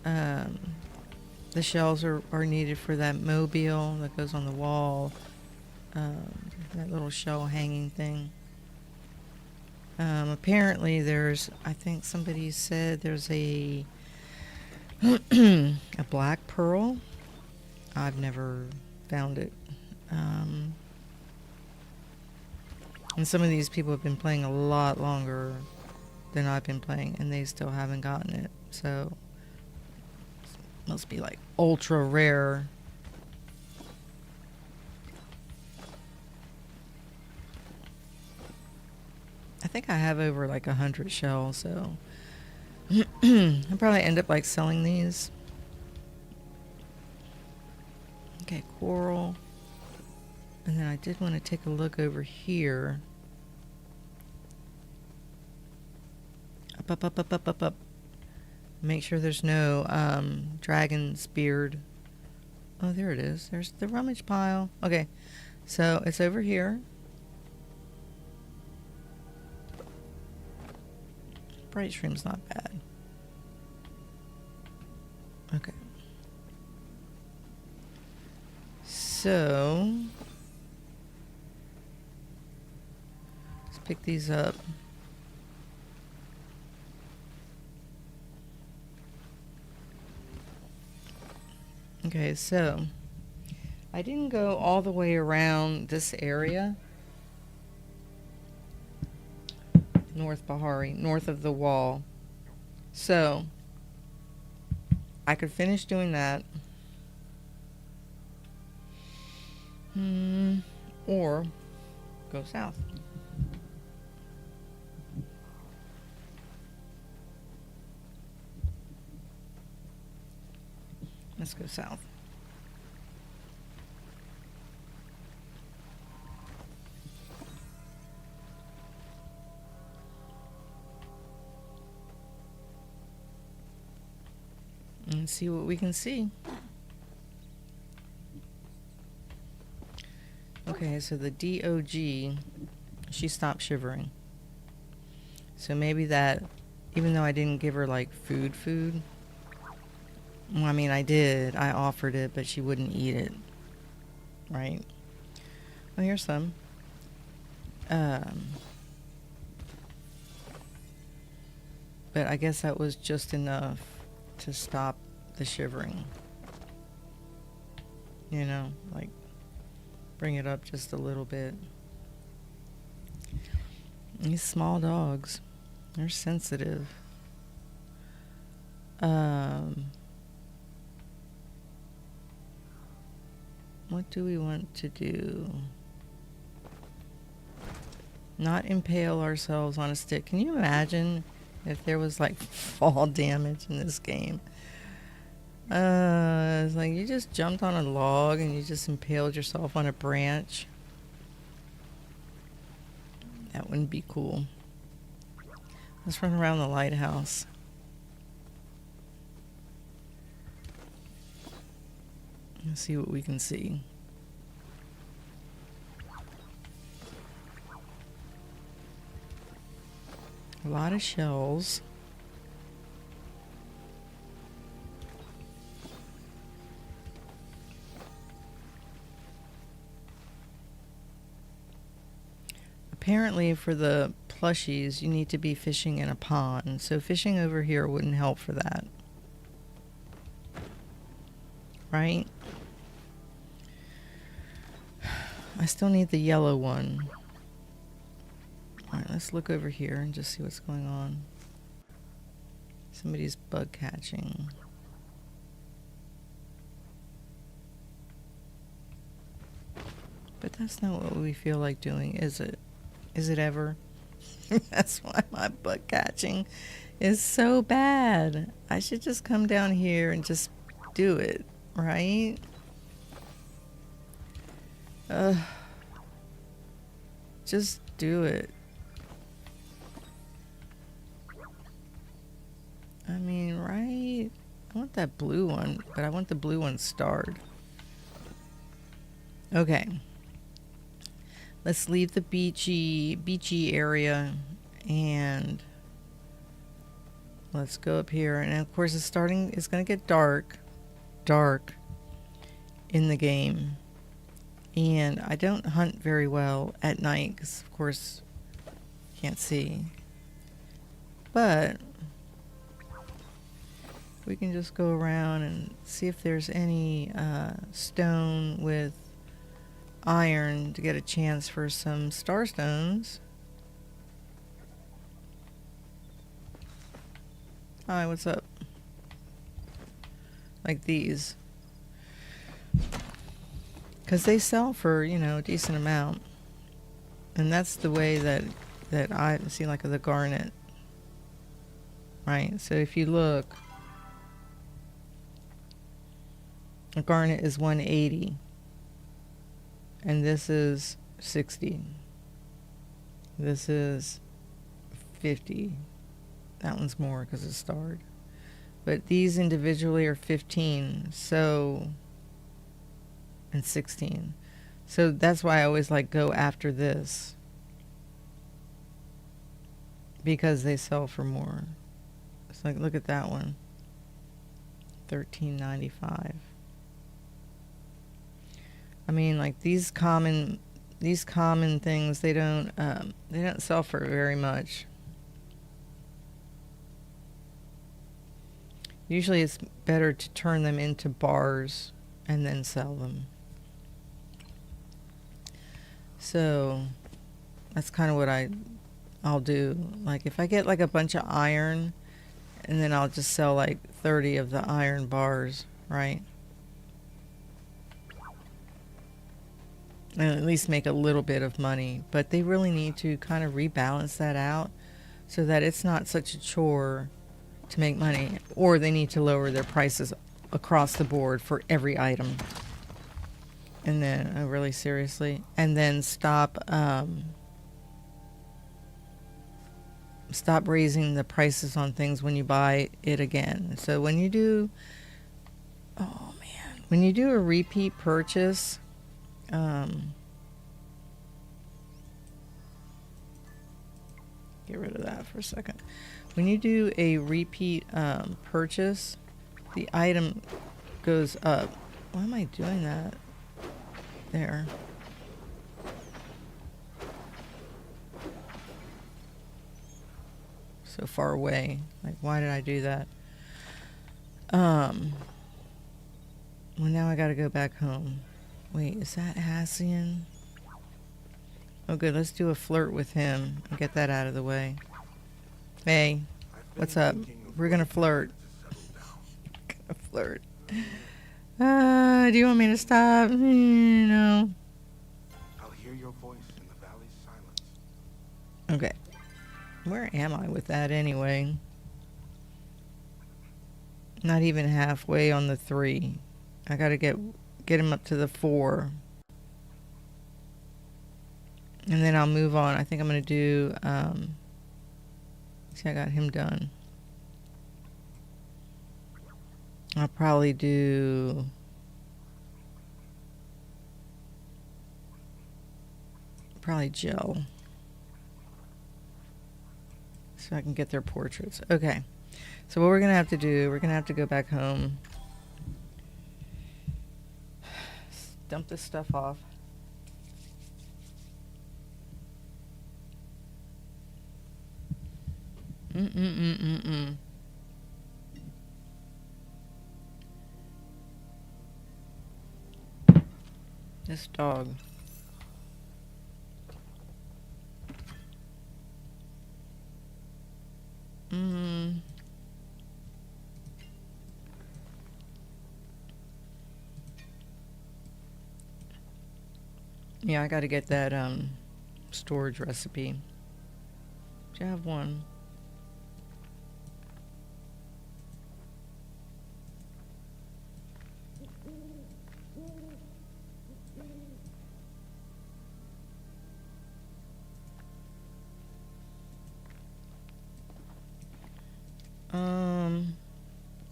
[SPEAKER 1] The shells are needed for that mobile that goes on the wall. That little shell hanging thing. Apparently there's, I think somebody said there's a a black pearl. I've never found it. And some of these people have been playing a lot longer than I've been playing, and they still haven't gotten it. So, must be like ultra rare. I think I have over like 100 shells, so I'll probably end up like selling these. Okay, coral. And then I did want to take a look over here. Up. Make sure there's no dragon's beard. Oh, there it is. There's the rummage pile. Okay, so it's over here. Bright shroom's not bad. Okay. So, let's pick these up. Okay, so I didn't go all the way around this area. North Bahari, north of the wall. So, I could finish doing that. Or go south. Let's go south. And see what we can see. Okay, so the DOG, she stopped shivering. So maybe that, even though I didn't give her like food. Well, I mean, I did. I offered it, but she wouldn't eat it. Right? Well, here's some. But I guess that was just enough to stop the shivering. You know, like bring it up just a little bit. These small dogs, they're sensitive. What do we want to do? Not impale ourselves on a stick. Can you imagine if there was like fall damage in this game? It's like you just jumped on a log and you just impaled yourself on a branch. That wouldn't be cool. Let's run around the lighthouse. Let's see what we can see. A lot of shells. Apparently for the plushies, you need to be fishing in a pond. So fishing over here wouldn't help for that. Right? I still need the yellow one. Alright, let's look over here and just see what's going on. Somebody's bug catching. But that's not what we feel like doing, is it? Is it ever? That's why my bug catching is so bad. I should just come down here and just do it, right? Just do it. I mean, right? I want that blue one, but I want the blue one starred. Okay. Let's leave the beachy area and let's go up here. And of course it's going to get dark in the game. And I don't hunt very well at night because of course you can't see. But we can just go around and see if there's any stone with iron to get a chance for some star stones. Hi, what's up? Like these. Because they sell for, you know, a decent amount. And that's the way that I see, like the garnet. Right? So if you look, a garnet is 180. And this is 60. This is 50. That one's more because it's starred. But these individually are 15. So, and 16. So that's why I always like go after this. Because they sell for more. It's like, look at that one. $13.95. I mean, like these common things, they don't sell for very much. Usually it's better to turn them into bars and then sell them. So that's kind of what I'll do. Like if I get like a bunch of iron, and then I'll just sell like 30 of the iron bars, right? And at least make a little bit of money. But they really need to kind of rebalance that out so that it's not such a chore to make money. Or they need to lower their prices across the board for every item. And then, oh, really seriously? And then stop raising the prices on things when you buy it again. So when you do, oh man, when you do a repeat purchase, get rid of that for a second. When you do a repeat purchase, the item goes up. Why am I doing that? There. So far away. Like, why did I do that? Well, now I gotta go back home. Wait, is that Hassian? Oh, good. Let's do a flirt with him and get that out of the way. Hey, what's up? We're gonna flirt. Gonna flirt. Do you want me to stop? No.
[SPEAKER 2] I'll hear your voice in the valley's silence.
[SPEAKER 1] Okay. Where am I with that anyway? Not even halfway on the 3. I gotta get him up to the 4. And then I'll move on. I think I'm gonna do see, I got him done. I'll probably do gel. So I can get their portraits. Okay. So what we're going to have to do, we're going to have to go back home. Dump this stuff off. This dog. Yeah, I gotta get that storage recipe. Do you have one?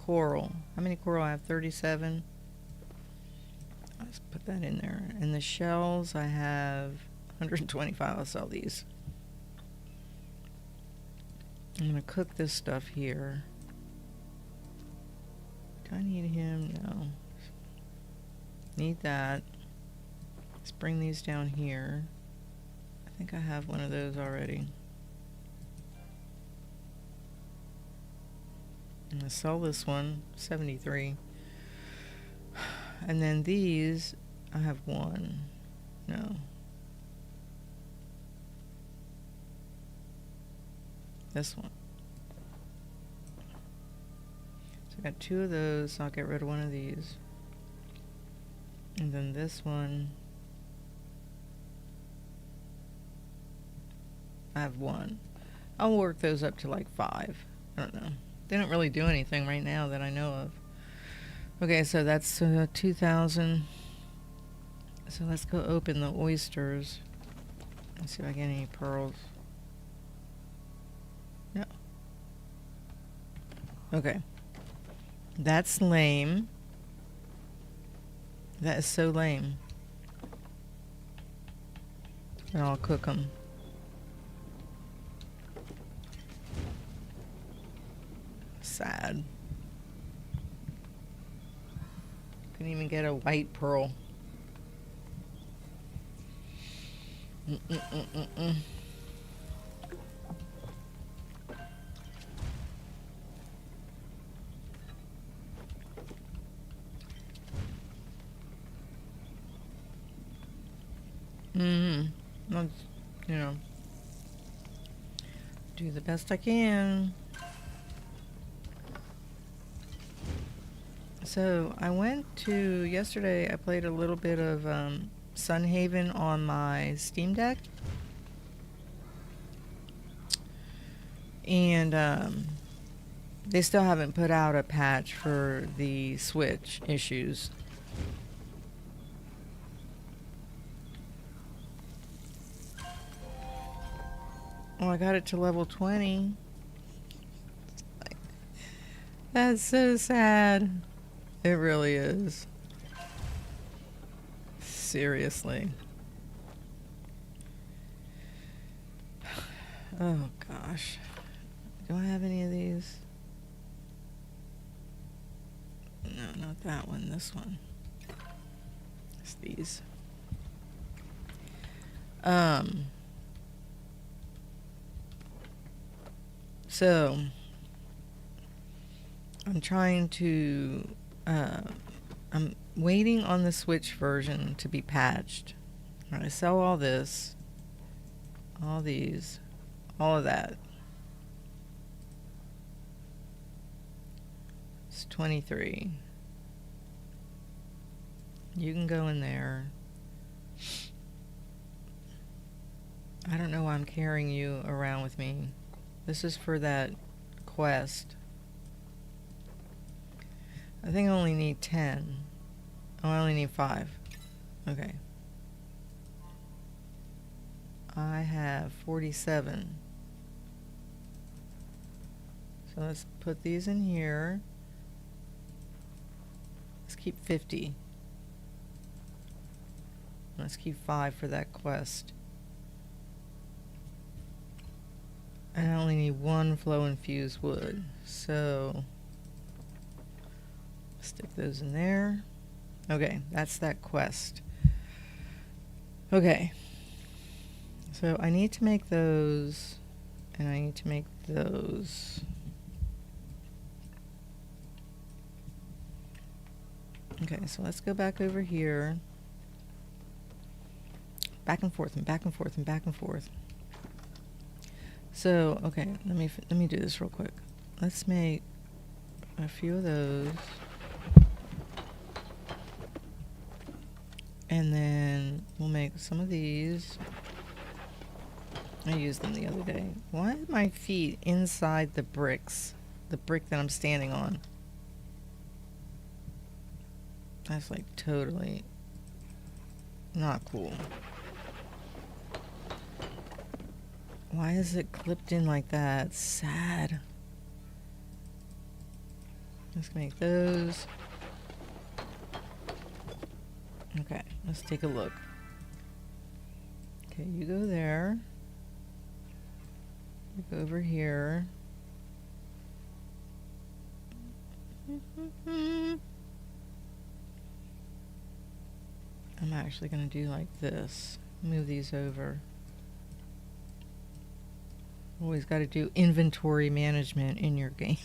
[SPEAKER 1] Coral. How many coral? I have 37. Let's put that in there. And the shells, I have 125. I'll sell these. I'm gonna cook this stuff here. Do I need him? No. Need that. Let's bring these down here. I think I have one of those already. I'm gonna sell this one, 73. And then these, I have one. No. This one. So I got 2 of those, so I'll get rid of one of these. And then this one, I have 1. I'll work those up to like 5. I don't know. They don't really do anything right now that I know of. Okay, so that's 2,000. So let's go open the oysters. Let's see if I get any pearls. No. Okay. That's lame. That is so lame. And I'll cook them. Sad. Couldn't even get a white pearl. Mm-mm-mm-mm-mm. I'll, you know, do the best I can. So I went to, yesterday I played a little bit of Sunhaven on my Steam Deck. And they still haven't put out a patch for the Switch issues. Oh, I got it to level 20. That's so sad. It really is. Seriously. Oh gosh. Do I have any of these? No, not that one. This one. It's these. So I'm trying to I'm waiting on the Switch version to be patched. I sell all this, all these, all of that. It's 23. You can go in there. I don't know why I'm carrying you around with me. This is for that quest. I think I only need 10. Oh, I only need 5. Okay. I have 47. So let's put these in here. Let's keep 50. Let's keep 5 for that quest. And I only need 1 flow infused wood. So stick those in there. Okay, that's that quest. Okay. So I need to make those, and I need to make those. Okay, so let's go back over here. Back and forth and back and forth and back and forth. So, okay, let me do this real quick. Let's make a few of those. And then we'll make some of these. I used them the other day. Why are my feet inside the bricks? The brick that I'm standing on. That's like totally not cool. Why is it clipped in like that? It's sad. Let's make those. Okay, let's take a look. Okay, you go there. You go over here. I'm actually going to do like this. Move these over. Always got to do inventory management in your game.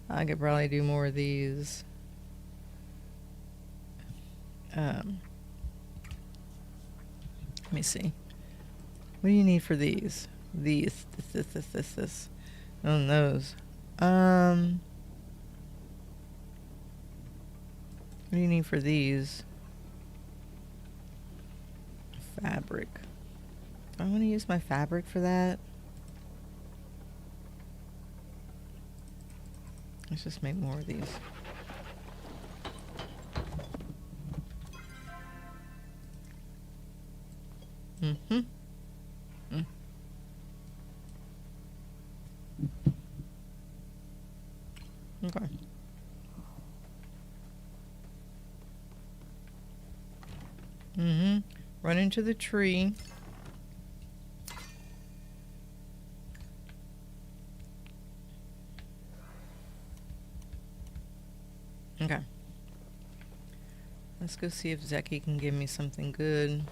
[SPEAKER 1] I could probably do more of these. Let me see. What do you need for these? These, this. On those. What do you need for these? Fabric. Do I want to use my fabric for that? Let's just make more of these. Mm-hmm. Mm. Okay. Mm-hmm. Run into the tree. Okay. Let's go see if Zeki can give me something good.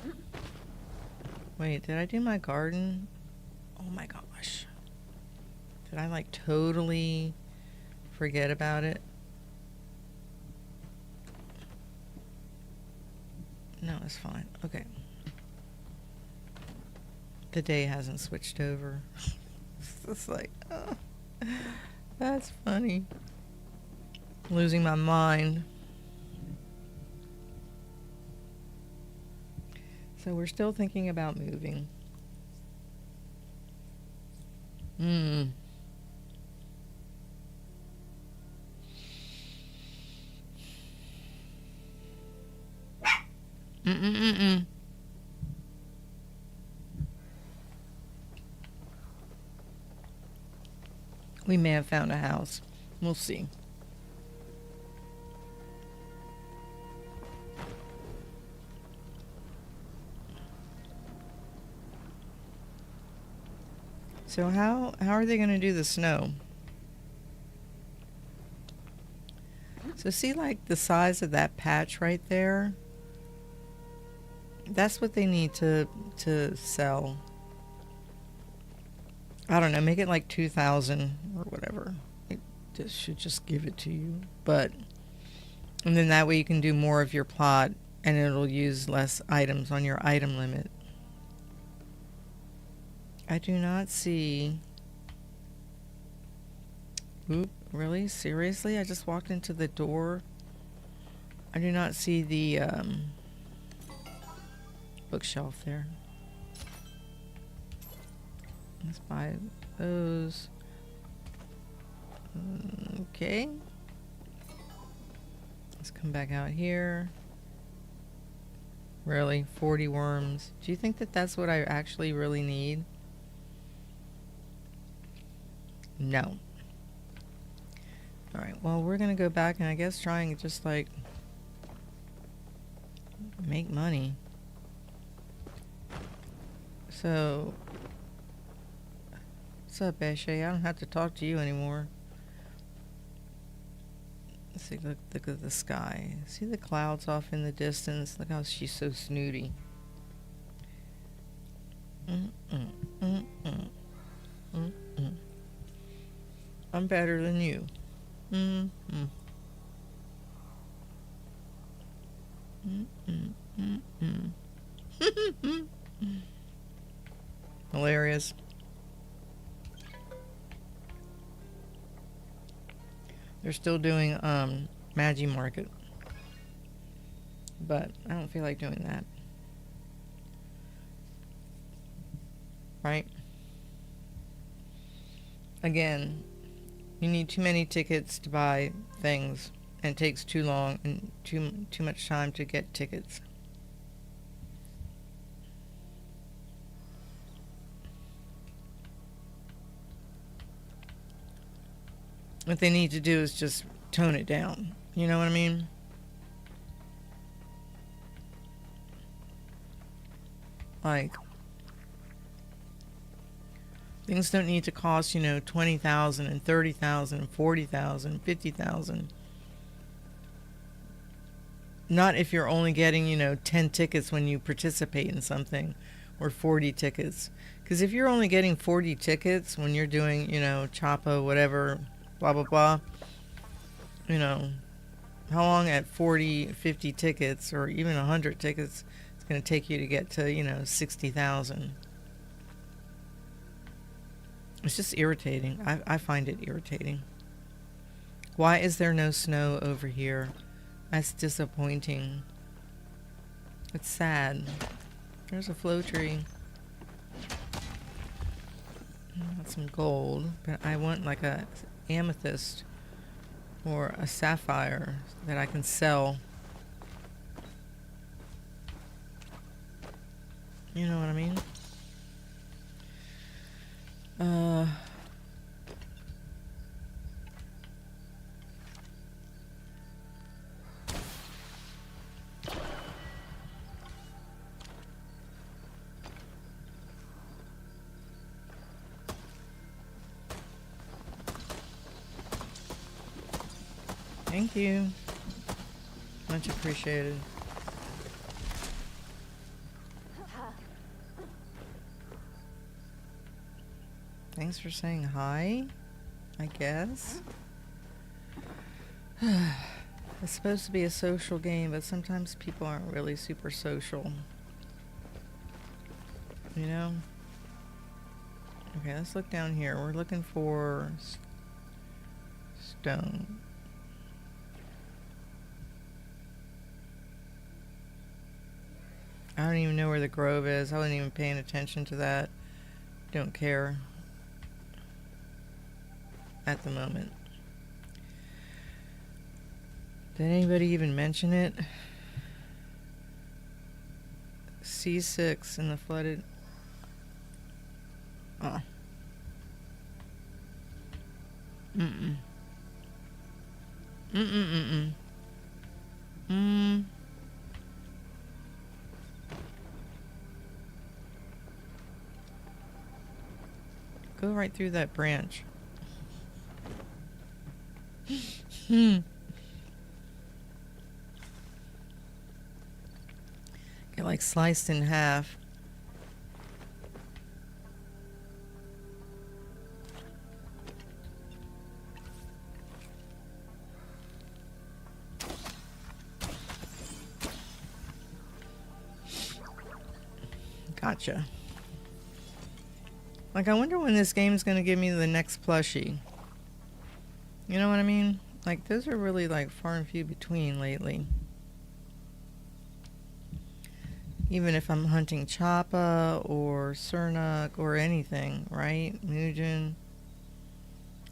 [SPEAKER 1] Wait, did I do my garden? Oh my gosh. Did I like totally forget about it? No, it's fine. Okay. The day hasn't switched over. It's like, oh, that's funny. Losing my mind. So we're still thinking about moving. Mm. Mm-mm-mm-mm. We may have found a house. We'll see. So how are they going to do the snow? So see like the size of that patch right there? That's what they need to sell. I don't know, make it like 2,000 or whatever. It just should just give it to you. But and then that way you can do more of your plot and it'll use less items on your item limit. I do not see. Oop, really? Seriously? I just walked into the door. I do not see the bookshelf there. Let's buy those. Okay. Let's come back out here. Really? 40 worms. Do you think that that's what I actually really need? No. Alright, well, we're going to go back and I guess try and just like make money. So, what's up, Ashay? I don't have to talk to you anymore. Let's see, look at the sky. See the clouds off in the distance? Look how she's so snooty. I'm better than you. Hilarious. They're still doing Magi Market. But I don't feel like doing that. Right? Again, you need too many tickets to buy things, and it takes too long and too much time to get tickets. What they need to do is just tone it down. You know what I mean? Like, things don't need to cost, 20,000 and 30,000 and 40,000, 50,000. Not if you're only getting, 10 tickets when you participate in something, or 40 tickets. Because if you're only getting 40 tickets when you're doing, Choppa, whatever, blah, blah, blah, how long at 40, 50 tickets, or even 100 tickets, it's going to take you to get to, 60,000. It's just irritating. I find it irritating. Why is there no snow over here? That's disappointing. It's sad. There's a flow tree. Got some gold, but I want like a amethyst or a sapphire that I can sell. You know what I mean? Thank you. Much appreciated. Thanks for saying hi, I guess. It's supposed to be a social game, but sometimes people aren't really super social. You know? Okay, let's look down here. We're looking for stone. I don't even know where the grove is. I wasn't even paying attention to that. Don't care at the moment. Did anybody even mention it? C6 in the flooded... Oh. Mm-mm. Mm-mm-mm-mm. Mm. Go right through that branch. Get like sliced in half. Gotcha. Like, I wonder when this game is going to give me the next plushie. You know what I mean? Like, those are really, like, far and few between lately. Even if I'm hunting Choppa or Sernuk or anything, right? Mugen.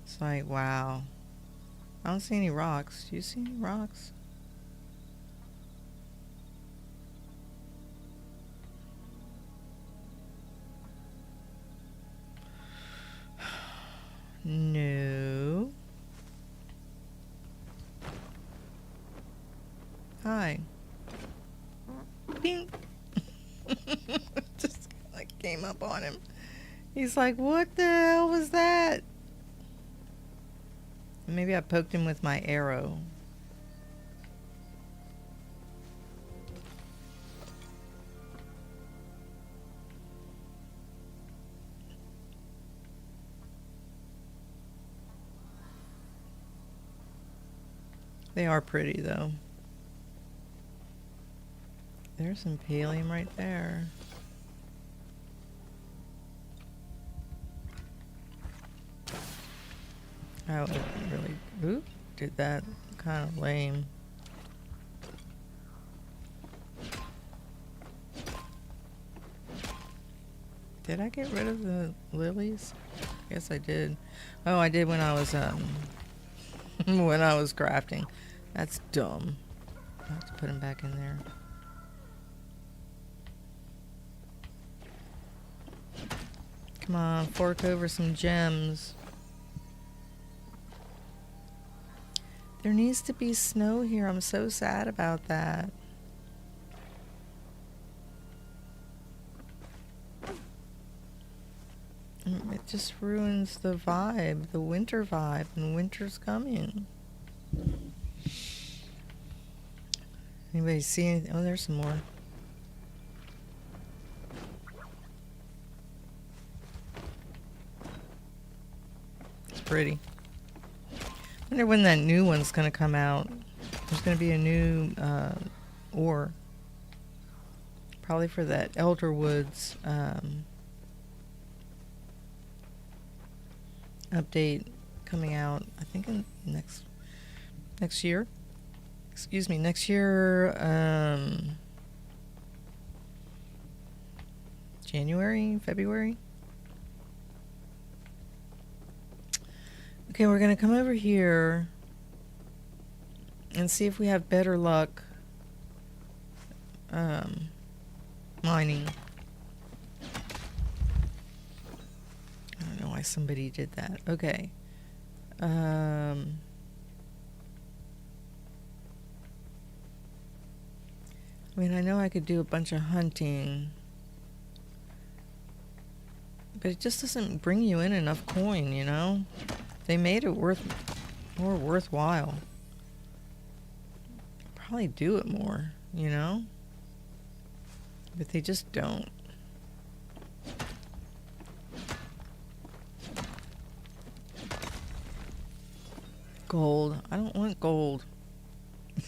[SPEAKER 1] It's like, wow. I don't see any rocks. Do you see any rocks? No. Hi. Bing. Just like came up on him. He's like, what the hell was that? Maybe I poked him with my arrow. They are pretty, though. There's some pallium right there. I wasn't really... Oop, did that kind of lame. Did I get rid of the lilies? Yes, I did. Oh, I did when I was when I was crafting. That's dumb. I have to put them back in there. Come on, fork over some gems. There needs to be snow here. I'm so sad about that. It just ruins the vibe, the winter vibe, and winter's coming. Anybody see anything? Oh, there's some more. It's pretty. I wonder when that new one's going to come out. There's going to be a new ore. Probably for that Elder Woods update coming out, I think in next year. Excuse me, next year, January, February. Okay, we're gonna come over here and see if we have better luck mining. I don't know why somebody did that. Okay. I mean, I know I could do a bunch of hunting, but it just doesn't bring you in enough coin, you know? They made it more worthwhile. Probably do it more, you know? But they just don't. Gold. I don't want gold.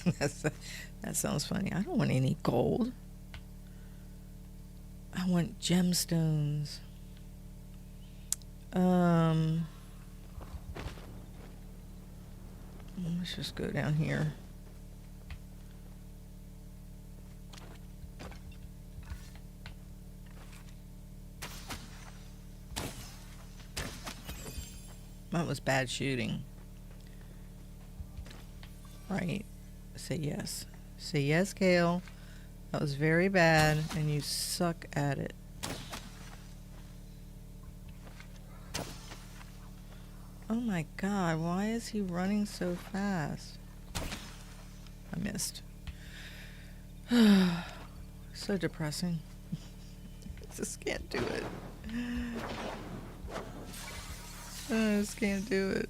[SPEAKER 1] That sounds funny. I don't want any gold. I want gemstones. Let's just go down here. That was bad shooting. Right. Say yes. Say yes, Cail. That was very bad, and you suck at it. Oh my god, why is he running so fast? I missed. So depressing. I just can't do it. I just can't do it.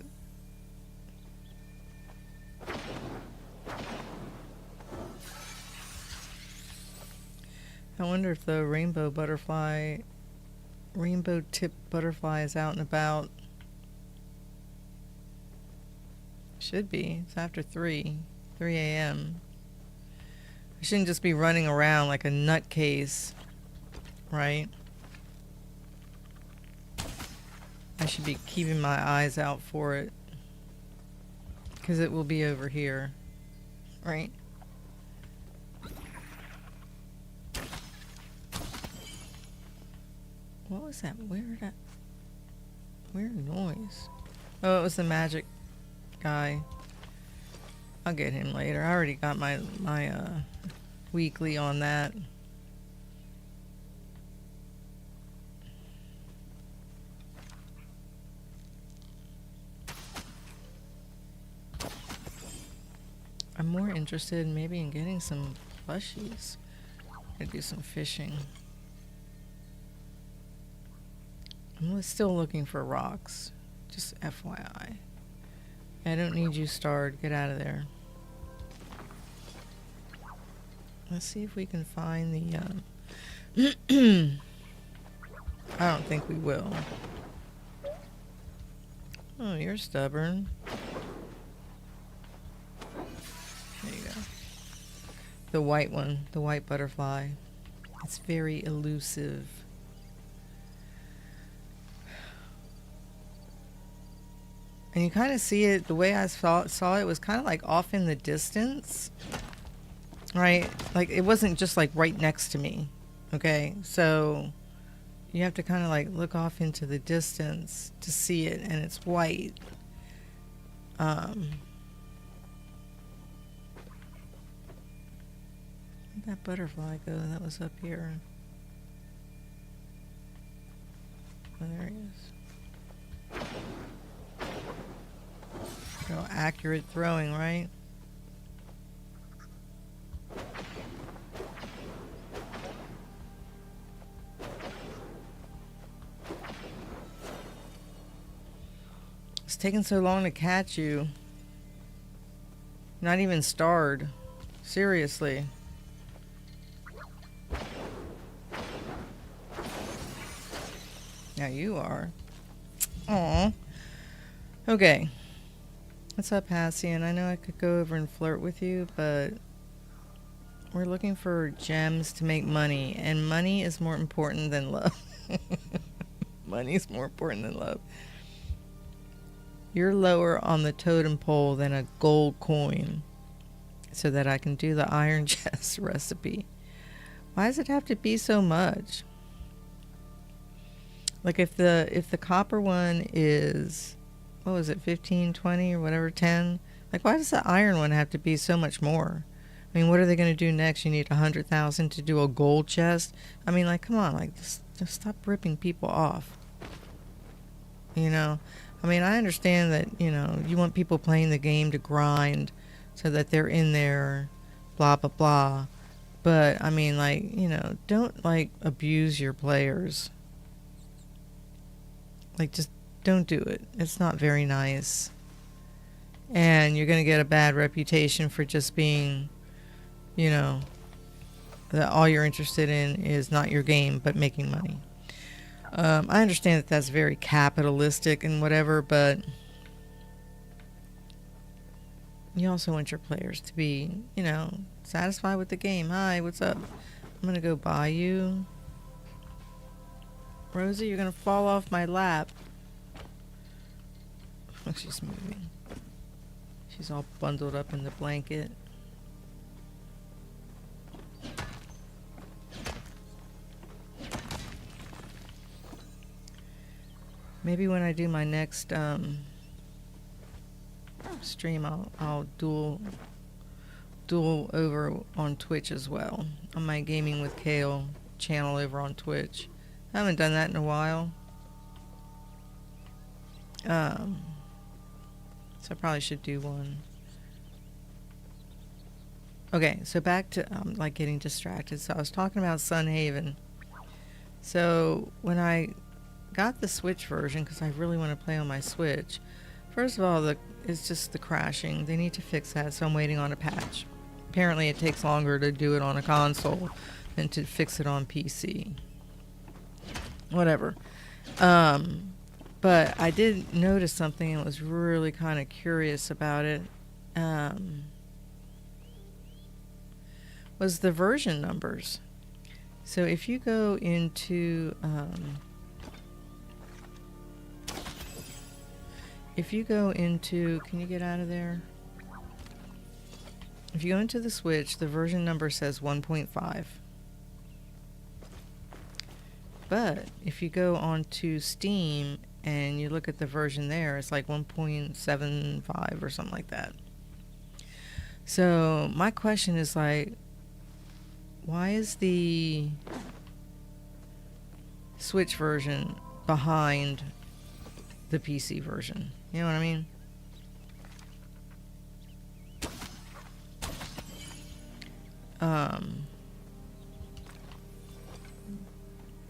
[SPEAKER 1] I wonder if the rainbow tip butterfly is out and about. Should be. It's after 3 a.m. I shouldn't just be running around like a nutcase, right? I should be keeping my eyes out for it, because it will be over here, right? What was that weird noise? Oh, it was the magic guy. I'll get him later. I already got my weekly on that. I'm more interested maybe in getting some plushies. I do some fishing. I'm still looking for rocks. Just FYI. I don't need you, Starred. Get out of there. Let's see if we can find the... I don't think we will. Oh, you're stubborn. There you go. The white one. The white butterfly. It's very elusive. And you kind of see it, the way I saw it was kind of like off in the distance, right? Like it wasn't just like right next to me, okay? So you have to kind of like look off into the distance to see it, and it's white. Where'd that butterfly go that was up here? Oh, there he is. So accurate throwing, right? It's taking so long to catch you. Not even starred. Seriously. Now you are. Aw. Okay. What's up, Hassian? I know I could go over and flirt with you, but we're looking for gems to make money, and money is more important than love. Money is more important than love. You're lower on the totem pole than a gold coin, so that I can do the iron chest recipe. Why does it have to be so much? Like if the copper one is, what was it, 15, 20 or whatever, 10? Like why does the iron one have to be so much more? I mean, what are they going to do next? You need 100,000 to do a gold chest? I mean, like, come on, like just stop ripping people off. You know? I mean, I understand that, you know, you want people playing the game to grind so that they're in there, blah, blah, blah. But, I mean, like, you know, don't, like, abuse your players. Like, just don't do it. It's not very nice. And you're going to get a bad reputation for just being, you know, that all you're interested in is not your game, but making money. I understand that that's very capitalistic and whatever, but you also want your players to be, you know, satisfied with the game. Hi, what's up? I'm going to go buy you. Rosie, you're going to fall off my lap. Oh, she's moving. She's all bundled up in the blanket. Maybe when I do my next stream, I'll duel over on Twitch as well, on my Gaming with Cail channel over on Twitch. I haven't done that in a while. So I probably should do one. Okay, so back to like getting distracted. So I was talking about Sunhaven. So when I got the Switch version, because I really want to play on my Switch, first of all, it's just the crashing. They need to fix that, so I'm waiting on a patch. Apparently it takes longer to do it on a console than to fix it on PC. Whatever. But I did notice something and was really kind of curious about it. Was the version numbers. So if you go into can you get out of there? If you go into the Switch, the version number says 1.5. But if you go onto Steam and you look at the version there, it's like 1.75 or something like that. So my question is like, why is the Switch version behind the PC version? You know what I mean?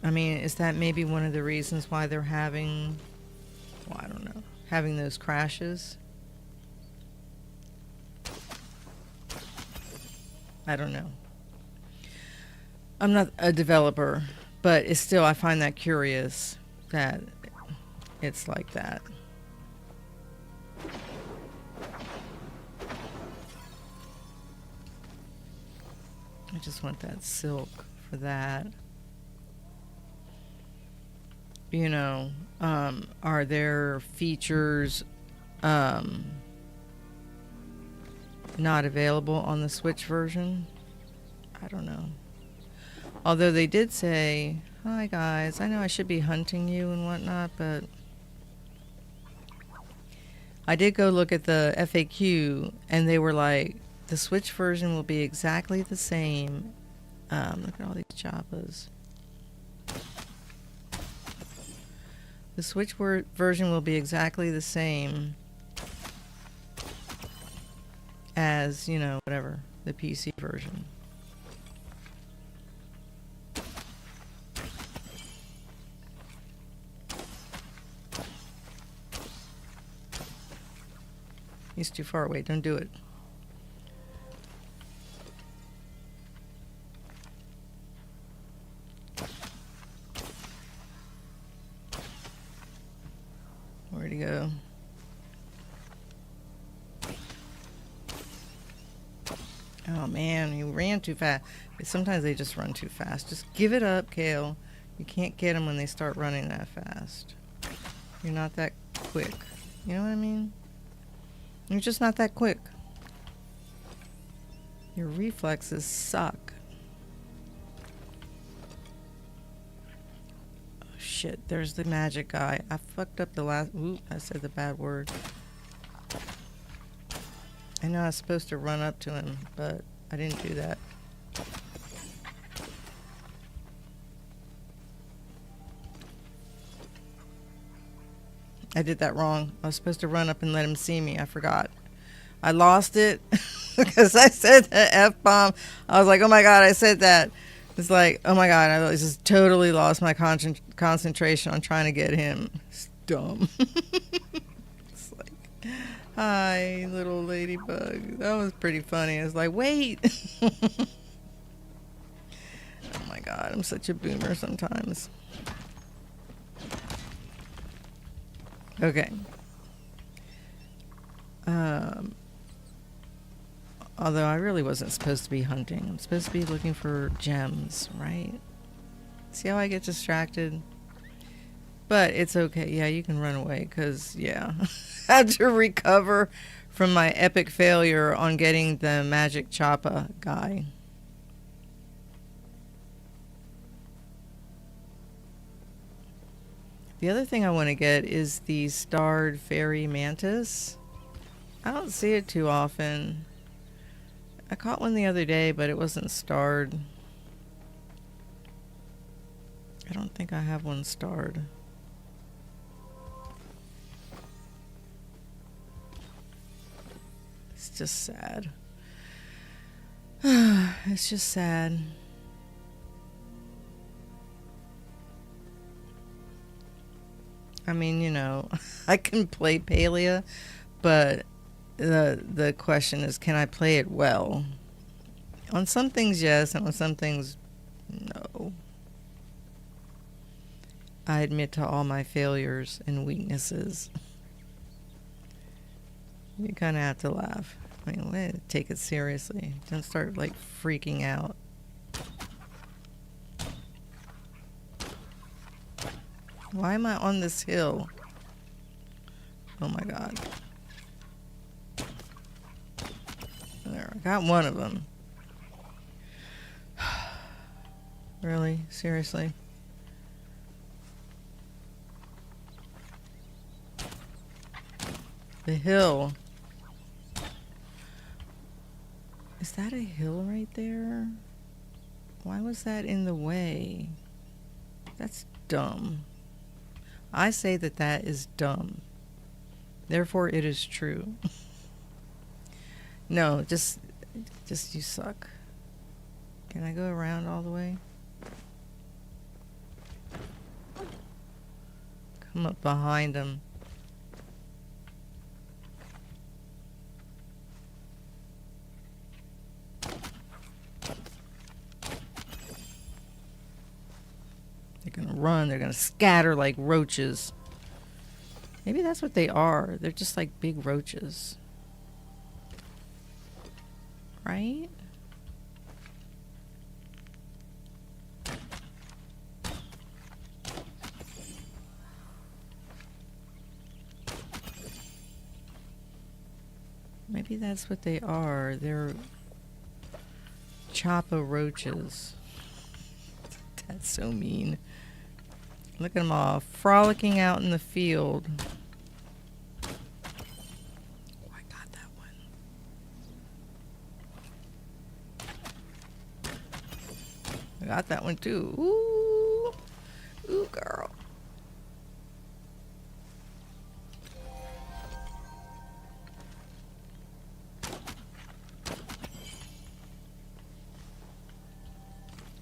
[SPEAKER 1] I mean, is that maybe one of the reasons why they're having, well, I don't know, having those crashes? I don't know. I'm not a developer, but it's still, I find that curious that it's like that. I just want that silk for that. You know, are there features not available on the Switch version? I don't know. Although they did say, Hi guys, I know I should be hunting you and whatnot, but I did go look at the FAQ and they were like, the Switch version will be exactly the same. Look at all these Jabas. The Switch version will be exactly the same as, you know, whatever, the PC version. He's too far away. Don't do it. Where'd he go? Oh man, he ran too fast. Sometimes they just run too fast. Just give it up, Cail. You can't get them when they start running that fast. You're not that quick. You know what I mean? You're just not that quick. Your reflexes suck. Oh, shit, there's the magic guy. I fucked up the last... Oop, I said the bad word. I know I was supposed to run up to him, but I didn't do that. I did that wrong. I was supposed to run up and let him see me. I forgot. I lost it because I said the F-bomb. I was like, oh my God, I said that. It's like, oh my God, I just totally lost my concentration on trying to get him. It's dumb. It's like, hi, little ladybug. That was pretty funny. I was like, wait. Oh my God, I'm such a boomer sometimes. Okay. Although I really wasn't supposed to be hunting. I'm supposed to be looking for gems, right? See how I get distracted? But it's okay. Yeah, you can run away because, yeah. I had to recover from my epic failure on getting the magic choppa guy. The other thing I want to get is the starred fairy mantis. I don't see it too often. I caught one the other day, but it wasn't starred. I don't think I have one starred. It's just sad. It's just sad. I mean, you know, I can play Palia, but the question is, can I play it well? On some things, yes, and on some things, no. I admit to all my failures and weaknesses. You kind of have to laugh. I mean, take it seriously. Don't start, like, freaking out. Why am I on this hill? Oh my God. There, I got one of them. Really? Seriously? The hill. Is that a hill right there? Why was that in the way? That's dumb. I say that that is dumb. Therefore, it is true. No, just you suck. Can I go around all the way? Come up behind him. They're gonna run. They're gonna scatter like roaches. Maybe that's what they are. They're just like big roaches. Right? Maybe that's what they are. They're choppa roaches. That's so mean. Look at them all frolicking out in the field. Oh, I got that one. I got that one too. Ooh. Ooh, girl.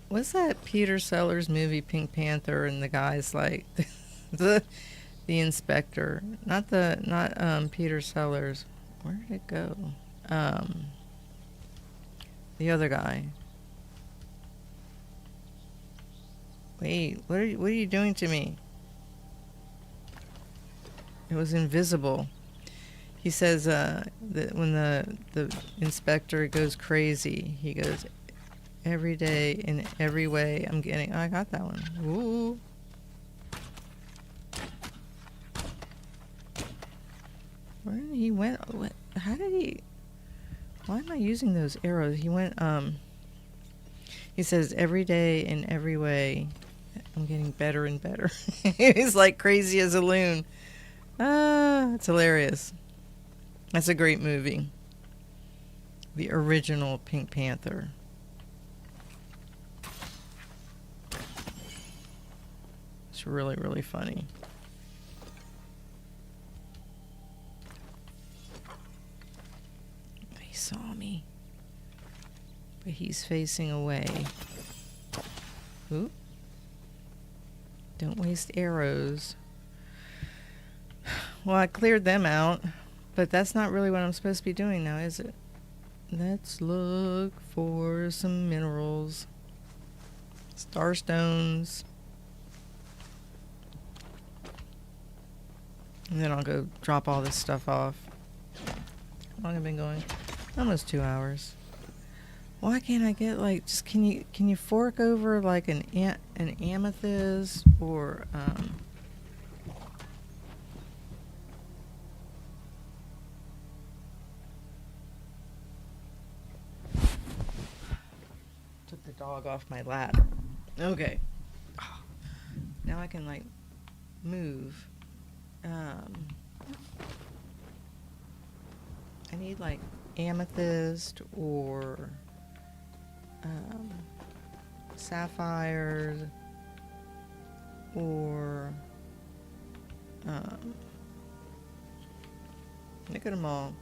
[SPEAKER 1] What's that Peter Sellers movie, Pink Panther, and the guy's like the inspector? Not Peter Sellers. Where did it go? The other guy. Wait, what are you doing to me? It was invisible. He says that when the inspector goes crazy, he goes, every day in every way I'm getting. Oh, I got that one. Ooh. Where did he went? What? How did he? Why am I using those arrows? He went. He says every day in every way I'm getting better and better. He's like crazy as a loon. Ah, it's hilarious. That's a great movie. The original Pink Panther. It's really, really funny. He saw me. But he's facing away. Ooh. Don't waste arrows. Well, I cleared them out. But that's not really what I'm supposed to be doing now, is it? Let's look for some minerals. Starstones. And then I'll go drop all this stuff off. How long have I been going? Almost 2 hours. Why can't I get like just can you fork over like an amethyst or took the dog off my lap. Okay. Now I can like move. I need like amethyst or sapphires or look at them all.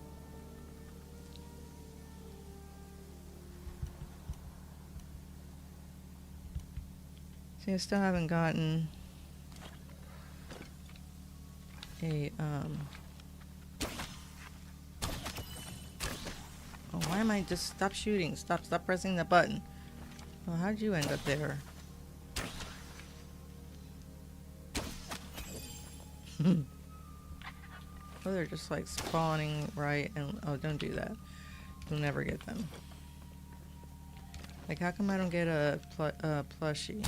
[SPEAKER 1] See, I still haven't gotten a oh, why am I just stop shooting? Stop pressing the button. Well, how'd you end up there? Oh, they're just like spawning right and oh, don't do that. You'll never get them. Like, how come I don't get a plushie?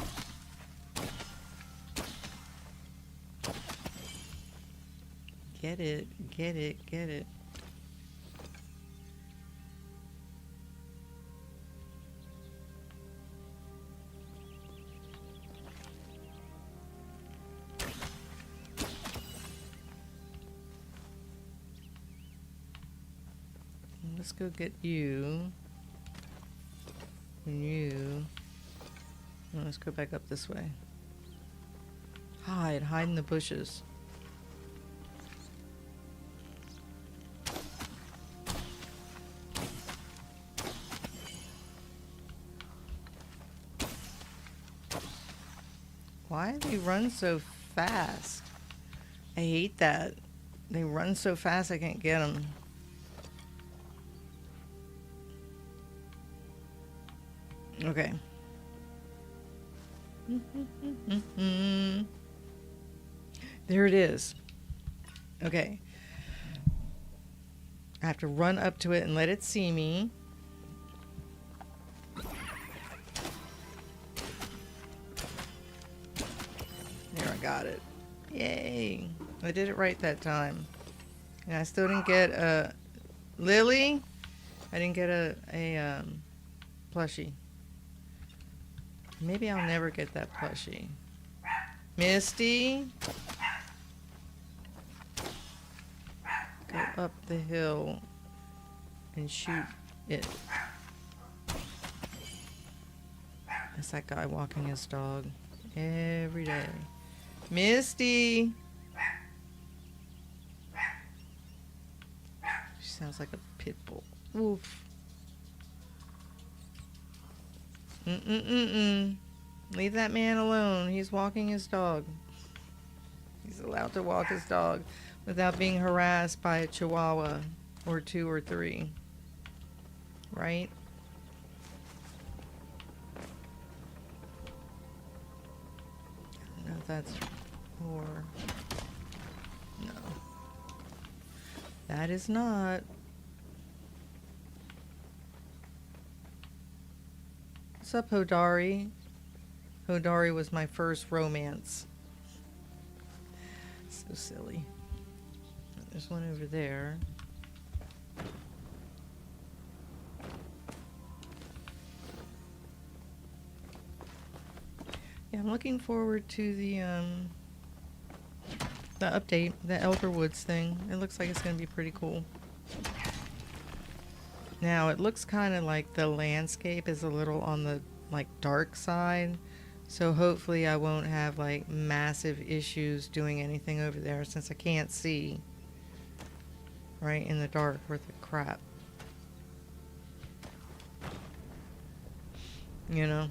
[SPEAKER 1] Get it, get it, get it. Let's go get you. And you. Well, let's go back up this way. Hide in the bushes. Why do they run so fast? I hate that. They run so fast I can't get them. Okay. There it is. Okay. I have to run up to it and let it see me. There, I got it. Yay. I did it right that time. And I still didn't get a Lily. I didn't get a plushie. Maybe I'll never get that plushie. Misty? Go up the hill and shoot it. That's that guy walking his dog every day. Misty! She sounds like a pit bull. Oof. Mm-mm-mm-mm. Leave that man alone. He's walking his dog. He's allowed to walk his dog without being harassed by a chihuahua or 2 or 3. Right? I don't know if that's or... No. That is not. What's up, Hodari? Hodari was my first romance. So silly. There's one over there. Yeah, I'm looking forward to the update, the Elder Woods thing. It looks like it's going to be pretty cool. Now, it looks kind of like the landscape is a little on the, like, dark side. So hopefully I won't have, like, massive issues doing anything over there since I can't see right in the dark worth of crap. You know?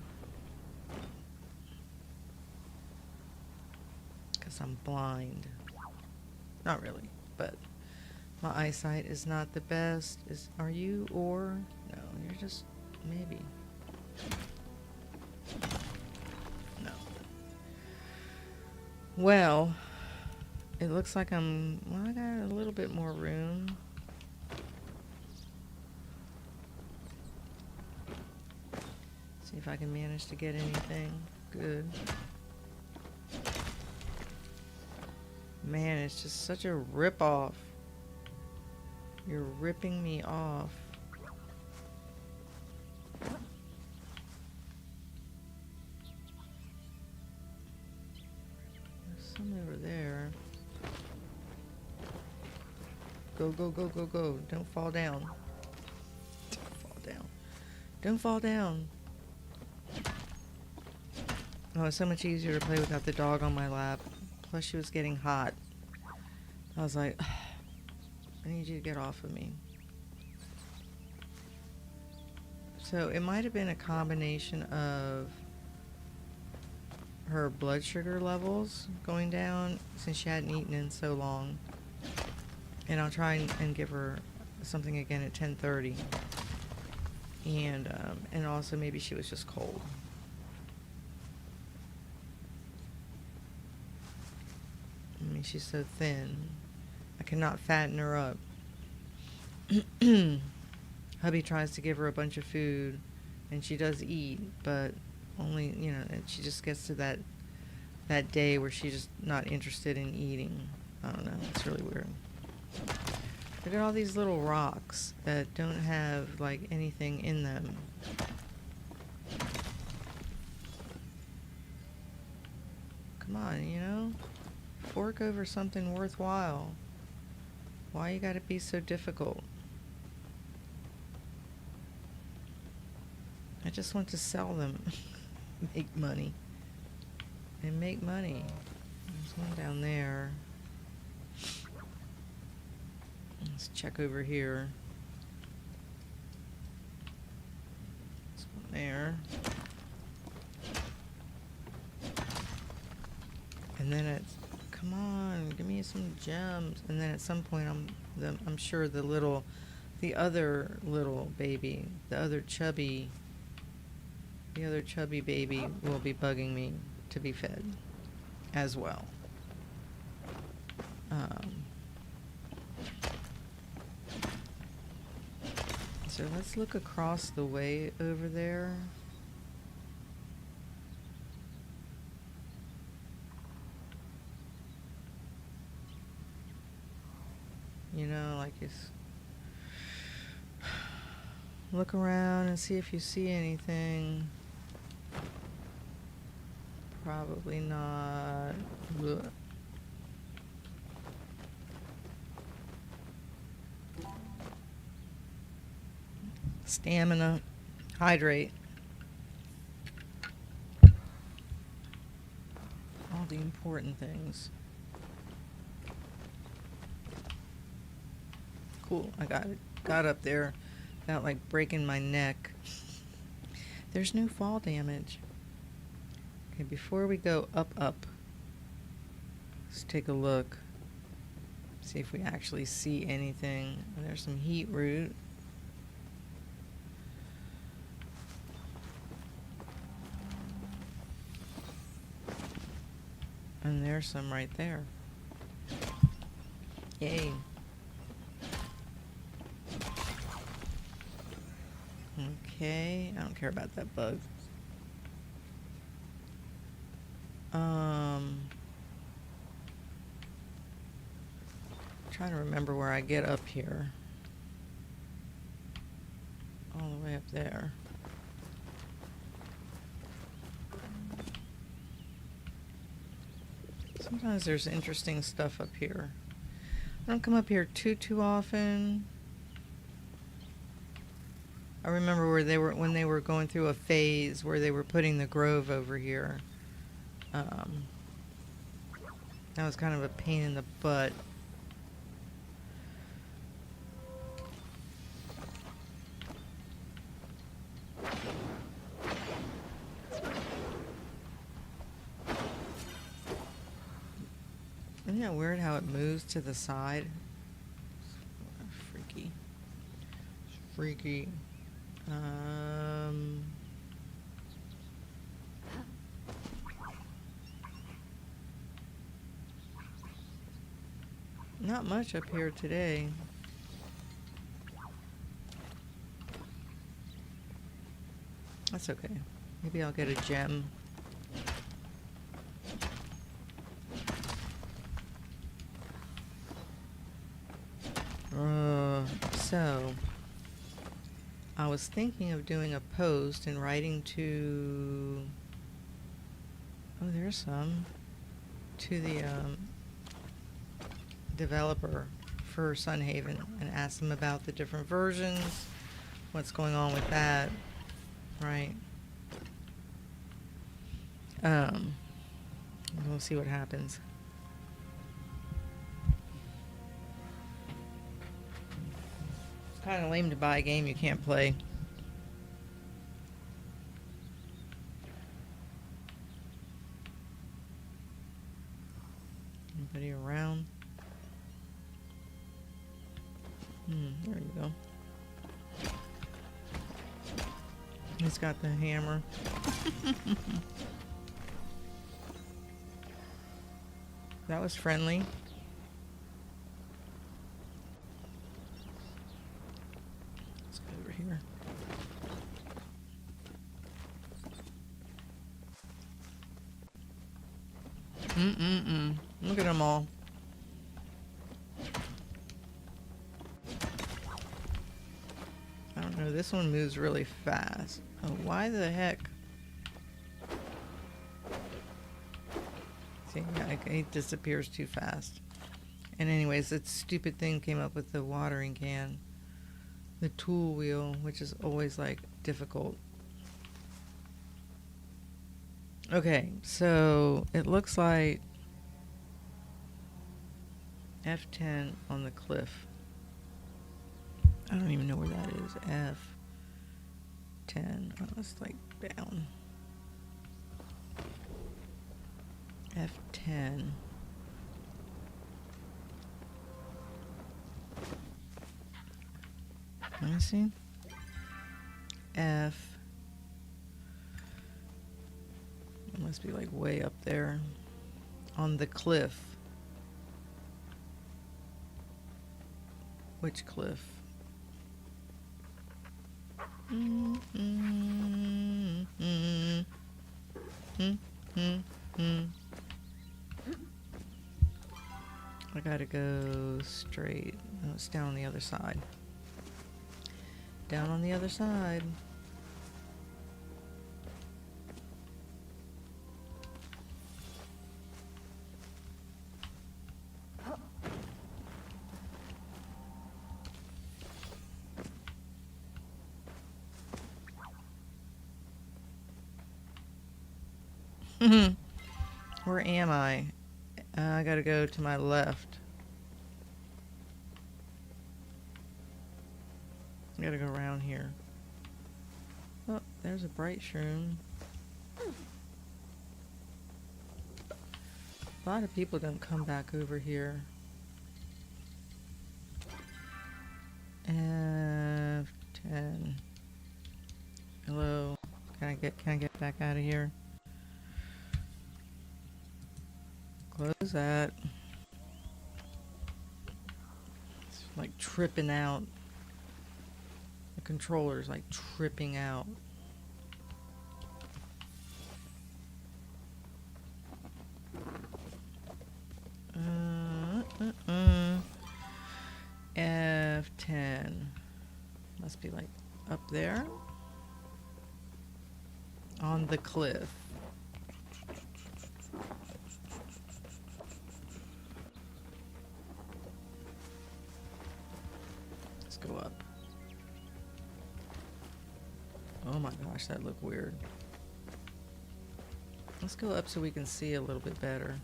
[SPEAKER 1] Because I'm blind. Not really, but my eyesight is not the best. Are you or? No, you're just maybe. No. Well, it looks like I got a little bit more room. See if I can manage to get anything good. Man, it's just such a rip-off. You're ripping me off. There's some over there. Go, go, go, go, go. Don't fall down. Don't fall down. Don't fall down. Oh, it's so much easier to play without the dog on my lap. Plus, she was getting hot. I was like, I need you to get off of me. So it might have been a combination of her blood sugar levels going down since she hadn't eaten in so long. And I'll try and give her something again at 10:30. And also maybe she was just cold. I mean, she's so thin. I cannot fatten her up. Hubby tries to give her a bunch of food, and she does eat, but only, you know, and she just gets to that day where she's just not interested in eating. I don't know. It's really weird. Look at all these little rocks that don't have, like, anything in them. Come on, you know? Fork over something worthwhile. Why you gotta be so difficult? I just want to sell them. Make money. And make money. There's one down there. Let's check over here. There's one there. And then it's, come on, give me some gems. And then at some point, I'm sure the other little baby, the other chubby baby will be bugging me to be fed as well. So let's look across the way over there. You know, like it's look around and see if you see anything. Probably not. Ugh. Stamina. Hydrate. All the important things. Cool. I got it. Got up there without like breaking my neck. There's no fall damage. Okay, before we go up, let's take a look. See if we actually see anything. There's some heat root. And there's some right there. Yay. Okay, I don't care about that bug. Trying to remember where I get up here. All the way up there. Sometimes there's interesting stuff up here. I don't come up here too often. I remember where they were when they were going through a phase where they were putting the grove over here. That was kind of a pain in the butt. Isn't that weird how it moves to the side? Freaky. It's freaky. Not much up here today. That's okay. Maybe I'll get a gem. So, I was thinking of doing a post and writing to... Oh, there's some. To the developer for Sunhaven and ask them about the different versions, what's going on with that, right? We'll see what happens. It's kind of lame to buy a game you can't play. Anybody around? There you go. He's got the hammer. That was friendly. Let's go over here. Look at them all. I don't know, this one moves really fast. Oh, why the heck? See, it disappears too fast. And anyways, that stupid thing came up with the watering can. The tool wheel, which is always like difficult. Okay, so it looks like F10 on the cliff. I don't even know where that is. F10. Oh, it's like down. F10. Let me see. F. It must be like way up there on the cliff. Which cliff? I gotta go straight. No, it's down on the other side. Down on the other side. Where am I? I gotta go to my left. I gotta go around here. Oh, there's a bright shroom. A lot of people don't come back over here. F10. Hello. Can I get back out of here? Close that. It's like tripping out. The controller's like tripping out. F10. Must be like up there. On the cliff. Let's go up. Oh my gosh, that looked weird. Let's go up so we can see a little bit better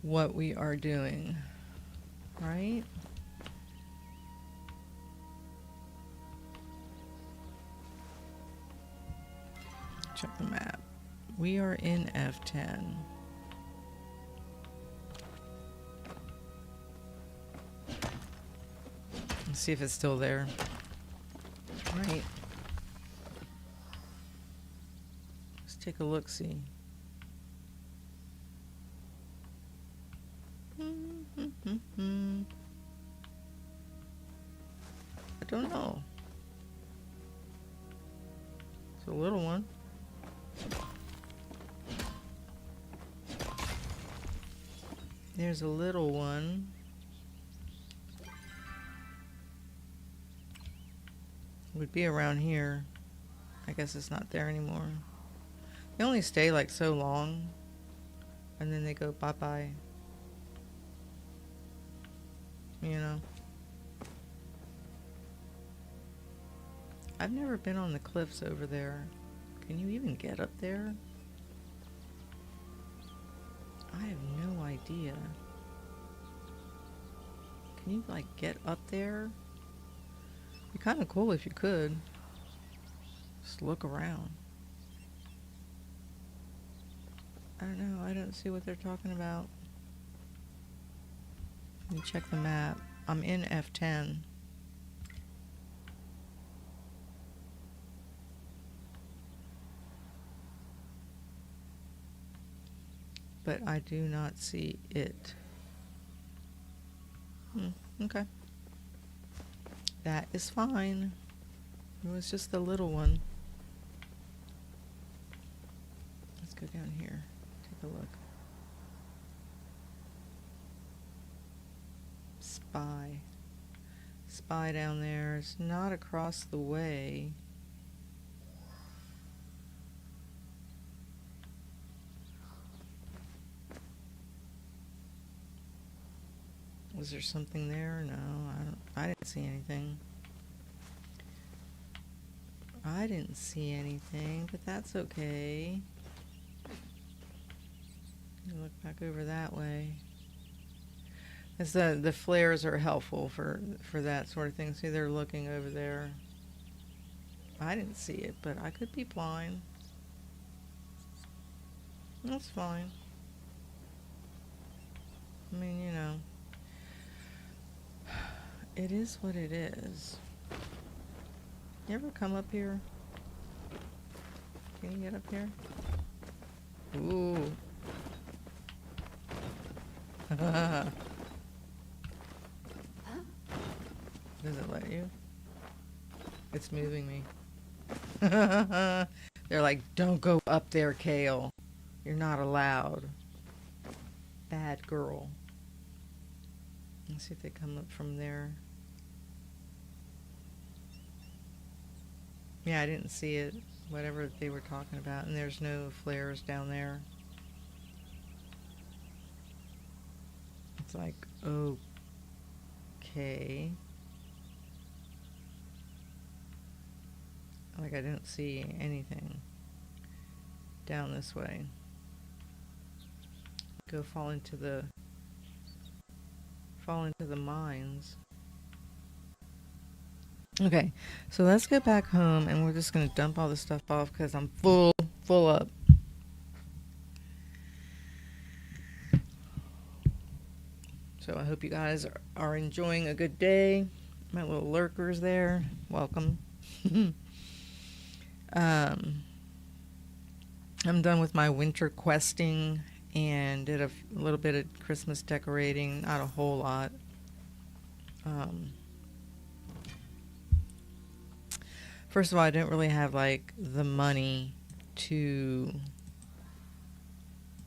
[SPEAKER 1] what we are doing, right? Check the map. We are in F10. Let's see if it's still there. Right. Let's take a look-see. I don't know. It's a little one. There's a little one. Would be around here. I guess it's not there anymore. They only stay like so long and then they go bye-bye. You know. I've never been on the cliffs over there. Can you even get up there? I have no idea. Can you like get up there? It'd be kind of cool if you could. Just look around. I don't know. I don't see what they're talking about. Let me check the map. I'm in F10. But I do not see it. Okay. That is fine. It was just the little one. Let's go down here. Take a look. Spy. Spy down there. It's not across the way. Was there something there? No, I didn't see anything. I didn't see anything, but that's okay. Look back over that way. As the flares are helpful for that sort of thing. See, they're looking over there. I didn't see it, but I could be blind. That's fine. I mean, you know. It is what it is. You ever come up here? Can you get up here? Ooh. Does it let you? It's moving me. They're like, don't go up there, Cail. You're not allowed. Bad girl. Let's see if they come up from there. Yeah, I didn't see it. Whatever they were talking about. And there's no flares down there. It's like, okay. Like I didn't see anything. down this way. Go fall into the mines. Okay, so let's get back home and we're just gonna dump all this stuff off because I'm full up. So I hope you guys are enjoying a good day. My little lurkers there, welcome. I'm done with my winter questing and did a little bit of Christmas decorating, not a whole lot. First of all, I didn't really have like the money to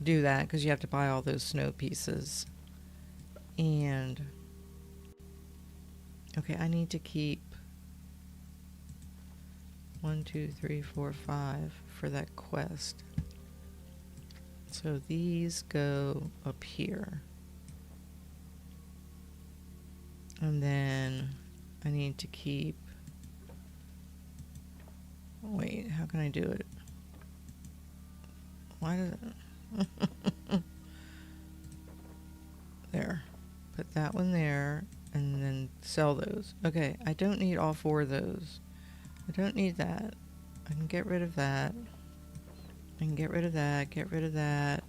[SPEAKER 1] do that because you have to buy all those snow pieces. And okay, I need to keep 1, 2, 3, 4, 5 for that quest. So these go up here. And then I need to keep... Wait, how can I do it? Why does it... There. Put that one there and then sell those. Okay, I don't need all 4 of those. I don't need that. I can get rid of that. I can get rid of that, get rid of that,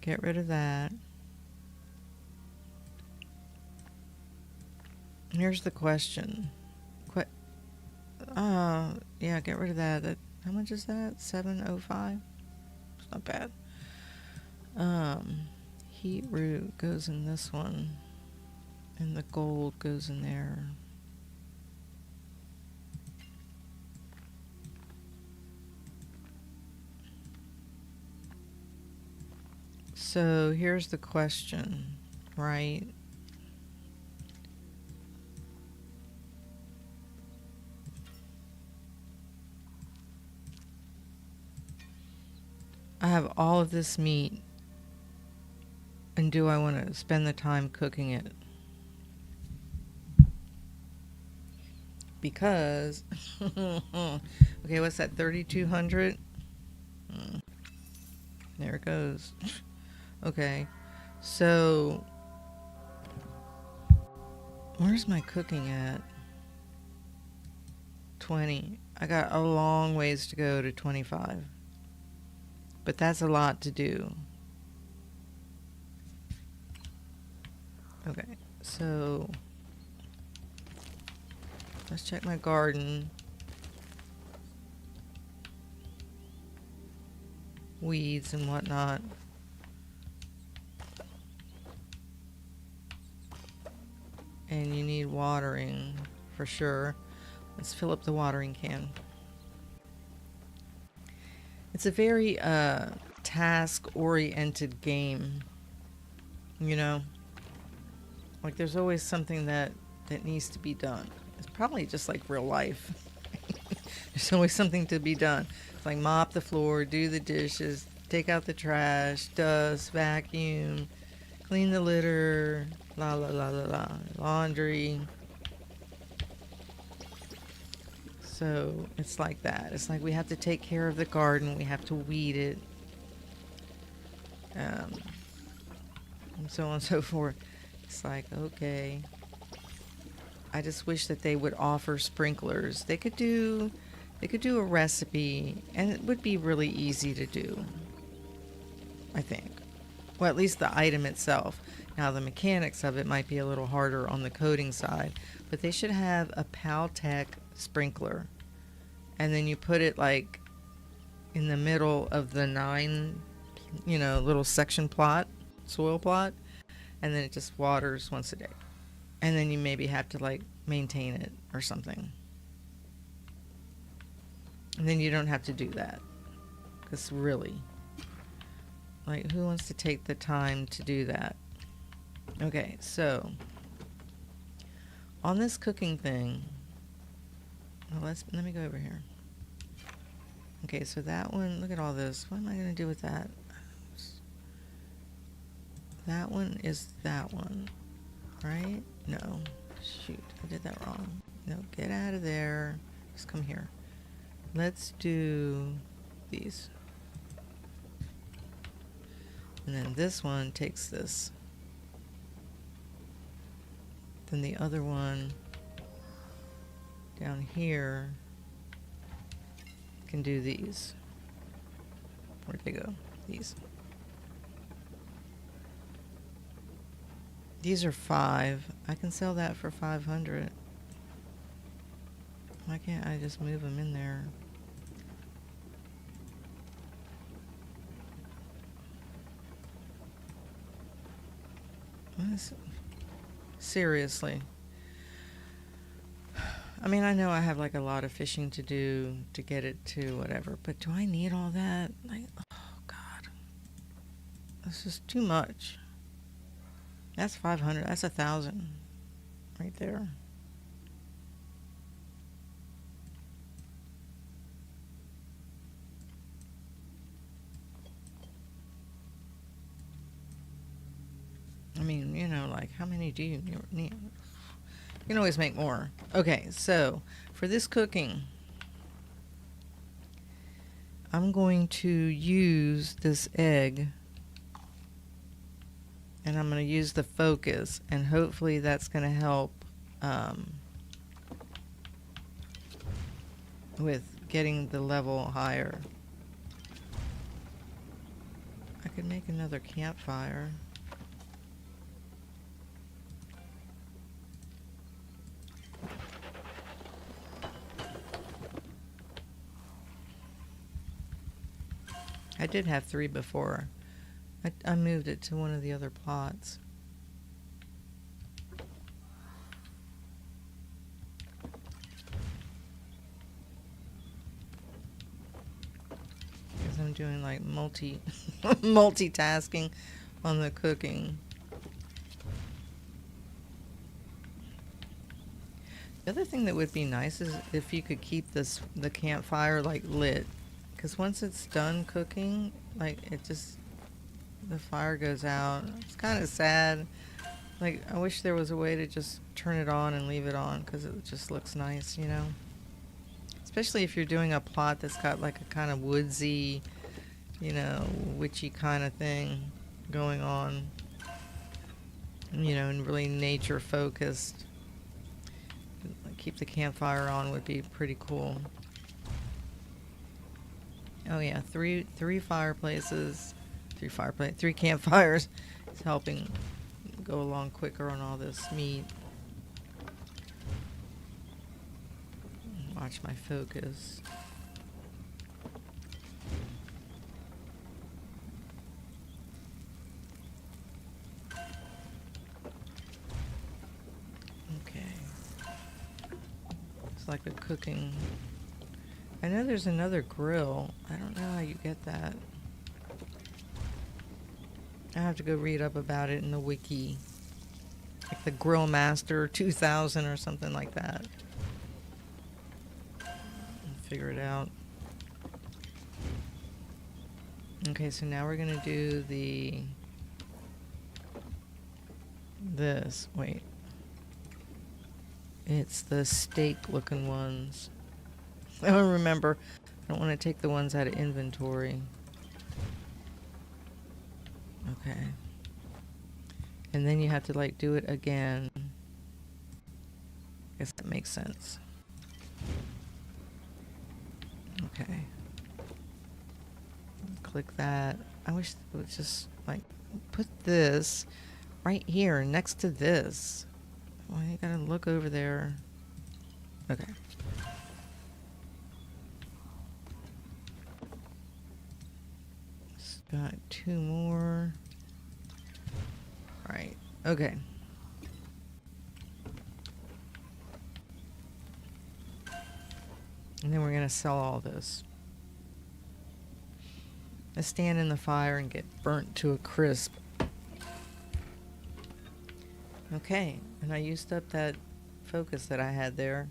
[SPEAKER 1] get rid of that. Here's the question. Yeah, get rid of that. How much is that? 705? It's not bad. Heat root goes in this one. And the gold goes in there. So here's the question, right? I have all of this meat, and do I want to spend the time cooking it? Because, okay, what's that, 3,200? There it goes. Okay, so where's my cooking at? 20. I got a long ways to go to 25. But that's a lot to do. Okay, so let's check my garden. Weeds and whatnot. And you need watering for sure. Let's fill up the watering can. It's a very task-oriented game, you know? Like there's always something that needs to be done. It's probably just like real life. There's always something to be done. It's like mop the floor, do the dishes, take out the trash, dust, vacuum, clean the litter, la la la la la, laundry. So it's like that. It's like we have to take care of the garden. We have to weed it. And so on and so forth. It's like, okay. I just wish that they would offer sprinklers. They could do a recipe, and it would be really easy to do, I think. Well, at least the item itself. Now, the mechanics of it might be a little harder on the coding side, but they should have a Paltech sprinkler. And then you put it like in the middle of the 9, little section plot, soil plot, and then it just waters once a day. And then you maybe have to like maintain it or something. And then you don't have to do that. Because really, like, who wants to take the time to do that? Okay, so on this cooking thing, well, let me go over here. Okay, so that one, look at all this. What am I going to do with that? That one is that one, right? No, shoot, I did that wrong. No, get out of there. Just come here. Let's do these. And then this one takes this. Then the other one down here can do these. Where'd they go? These. These are 5. I can sell that for 500. Why can't I just move them in there? Seriously. I mean, I know I have like a lot of fishing to do to get it to whatever, but do I need all that? Like, oh God. This is too much. That's 500. That's 1,000 right there. I mean, you know, like how many do you need? You can always make more. Okay, so for this cooking, I'm going to use this egg, and I'm going to use the focus, and hopefully that's going to help with getting the level higher. I could make another campfire. I did have 3 before. I moved it to one of the other plots. Because I'm doing like multitasking on the cooking. The other thing that would be nice is if you could keep the campfire like lit. Because once it's done cooking, like the fire goes out. It's kind of sad. Like, I wish there was a way to just turn it on and leave it on because it just looks nice, you know? Especially if you're doing a plot that's got like a kind of woodsy, you know, witchy kind of thing going on. You know, and really nature focused. Keep the campfire on would be pretty cool. Oh yeah, three fireplaces, 3 campfires is helping go along quicker on all this meat. Watch my focus. Okay. It's like a cooking. I know there's another grill. I don't know how you get that. I have to go read up about it in the wiki. Like the Grill Master 2000 or something like that. And figure it out. Okay, so now we're gonna do this. Wait. It's the steak looking ones. I don't remember. I don't want to take the ones out of inventory. Okay. And then you have to like do it again. Guess that makes sense. Okay. Click that. I wish it would just like put this right here next to this. Well, you gotta look over there. Okay. Got 2 more. Right. Okay. And then we're going to sell all this. I stand in the fire and get burnt to a crisp. Okay. And I used up that focus that I had there.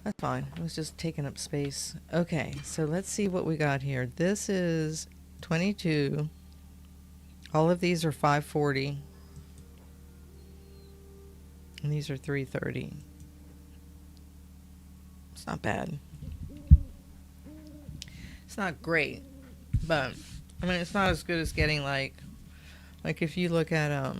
[SPEAKER 1] That's fine. It was just taking up space. Okay, so let's see what we got here. This is 22. All of these are 540. And these are 330. It's not bad. It's not great, but I mean, it's not as good as getting like if you look at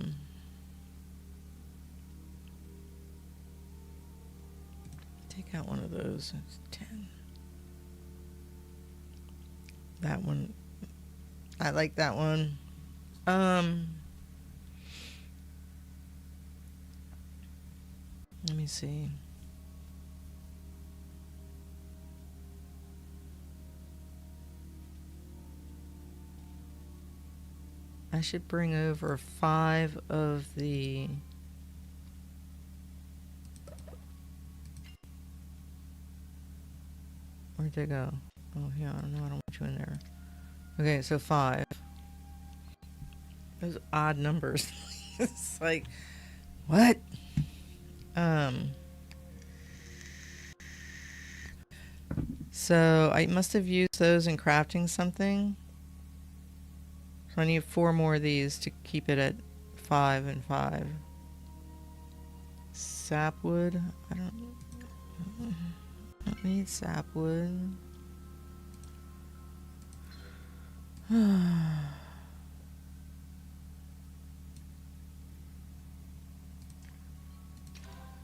[SPEAKER 1] take out one of those. It's 10. That one, I like that one. Let me see. I should bring over 5 of the... Where'd they go? Oh, yeah, I don't want you in there. Okay, so 5. Those odd numbers. It's like, what? So I must have used those in crafting something. So I need 4 more of these to keep it at 5 and 5. Sapwood. I don't need sapwood.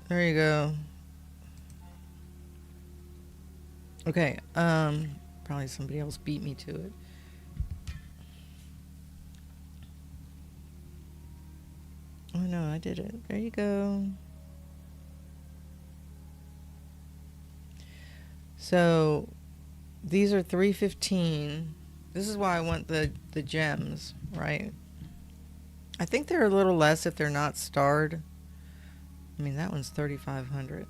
[SPEAKER 1] There you go. Okay, probably somebody else beat me to it. Oh no, I did it. There you go. So these are 315. This is why I want the gems, right? I think they're a little less if they're not starred. I mean, that one's 3,500.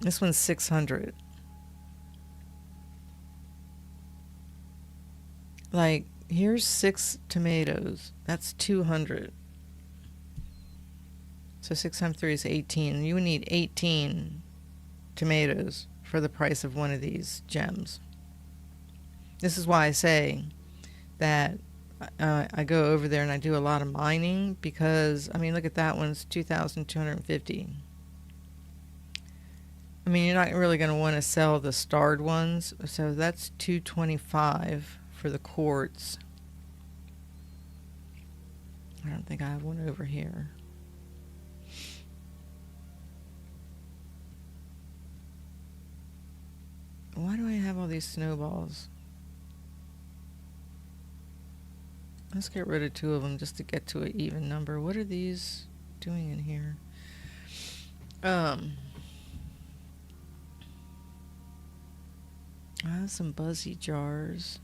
[SPEAKER 1] This one's 600. Like, here's 6 tomatoes. That's 200. So 6 times 3 is 18. You would need 18 tomatoes for the price of one of these gems. This is why I say that I go over there and I do a lot of mining because, I mean, look at that one's 2,250. I mean, you're not really going to want to sell the starred ones. So that's 225 for the quartz. I don't think I have one over here. Why do I have all these snowballs? Let's get rid of 2 of them just to get to an even number. What are these doing in here? I have some buzzy jars.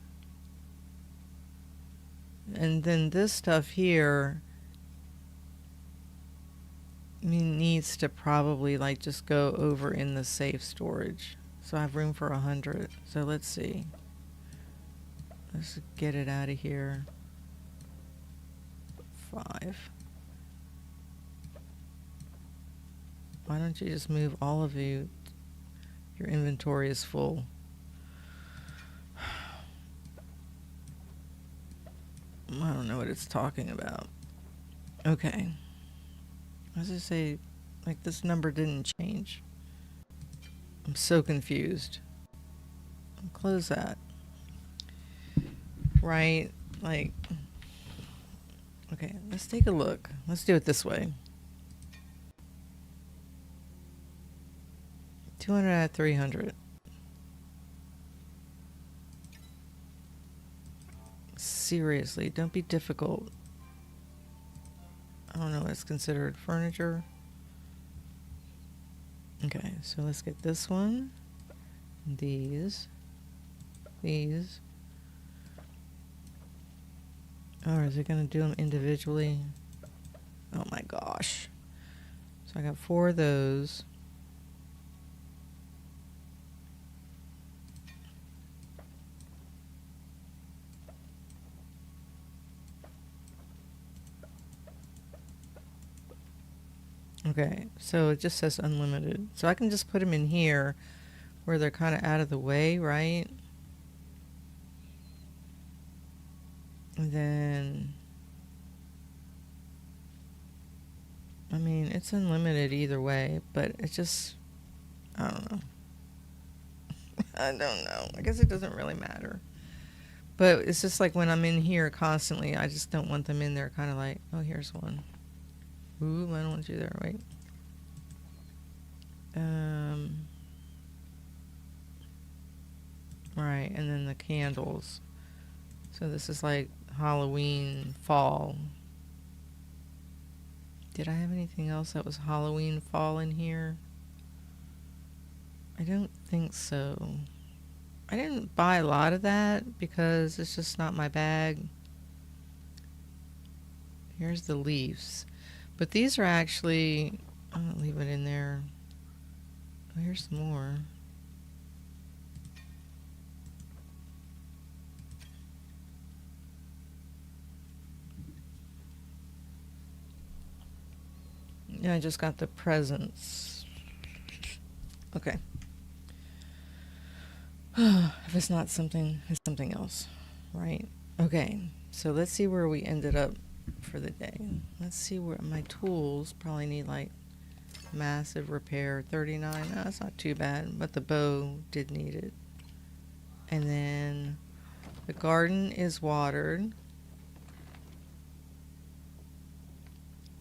[SPEAKER 1] And then this stuff here, I mean, needs to probably like just go over in the safe storage. So I have room for 100. So let's see. Let's get it out of here. 5. Why don't you just move all of you? Your inventory is full. I don't know what it's talking about. Okay. As I say, like this number didn't change. I'm so confused. I'll close that. Right? Like, okay, let's take a look. Let's do it this way. 200 out of 300. Seriously, don't be difficult. I don't know what's considered furniture. Okay, so let's get this one. These. Or is it going to do them individually? Oh my gosh. So I got 4 of those. Okay, so it just says unlimited. So I can just put them in here where they're kind of out of the way, right? And then, I mean, it's unlimited either way, but it's just, I don't know. I don't know. I guess it doesn't really matter. But it's just like when I'm in here constantly, I just don't want them in there kind of like, oh, here's one. Ooh, I don't want you there. Wait. Right, and then the candles. So this is like Halloween fall. Did I have anything else that was Halloween fall in here? I don't think so. I didn't buy a lot of that because it's just not my bag. Here's the leaves. But these are actually, I'll leave it in there. Oh, here's some more. Yeah, I just got the presents. Okay. If it's not something, it's something else, right? Okay, so let's see where we ended up for the day. Let's see where my tools probably need like massive repair, 39. No, that's not too bad, but the bow did need it. And then the garden is watered.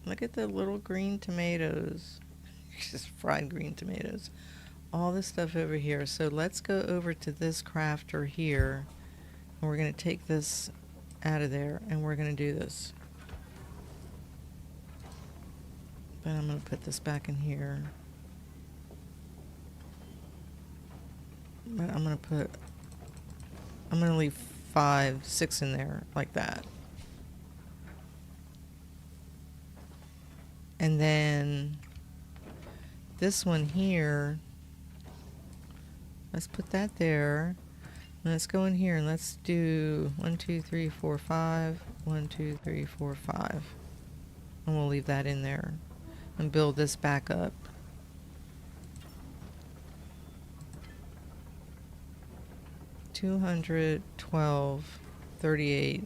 [SPEAKER 1] Look at the little green tomatoes. Just fried green tomatoes. All this stuff over here. So let's go over to this crafter here. And we're going to take this out of there and we're going to do this. But I'm going to put this back in here. But I'm going to leave 5, 6 in there like that. And then this one here, let's put that there. Let's go in here and let's do 1, 2, 3, 4, 5. 1, 2, 3, 4, 5. And we'll leave that in there and build this back up. $212.38.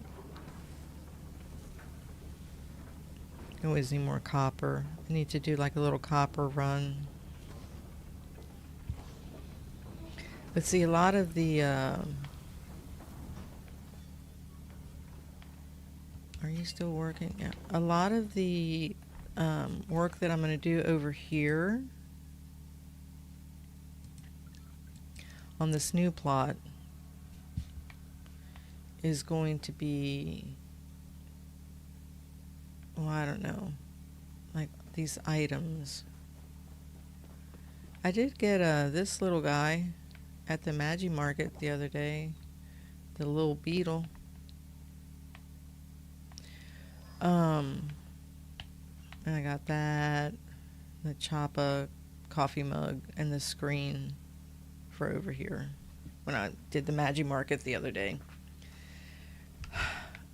[SPEAKER 1] I always need more copper. I need to do like a little copper run. But see, a lot of the are you still working? Yeah. A lot of the work that I'm going to do over here on this new plot is going to be, well, I don't know, like these items. I did get this little guy at the Magi Market the other day, the little beetle. And I got that, the Choppa coffee mug, and the screen for over here when I did the Magi Market the other day.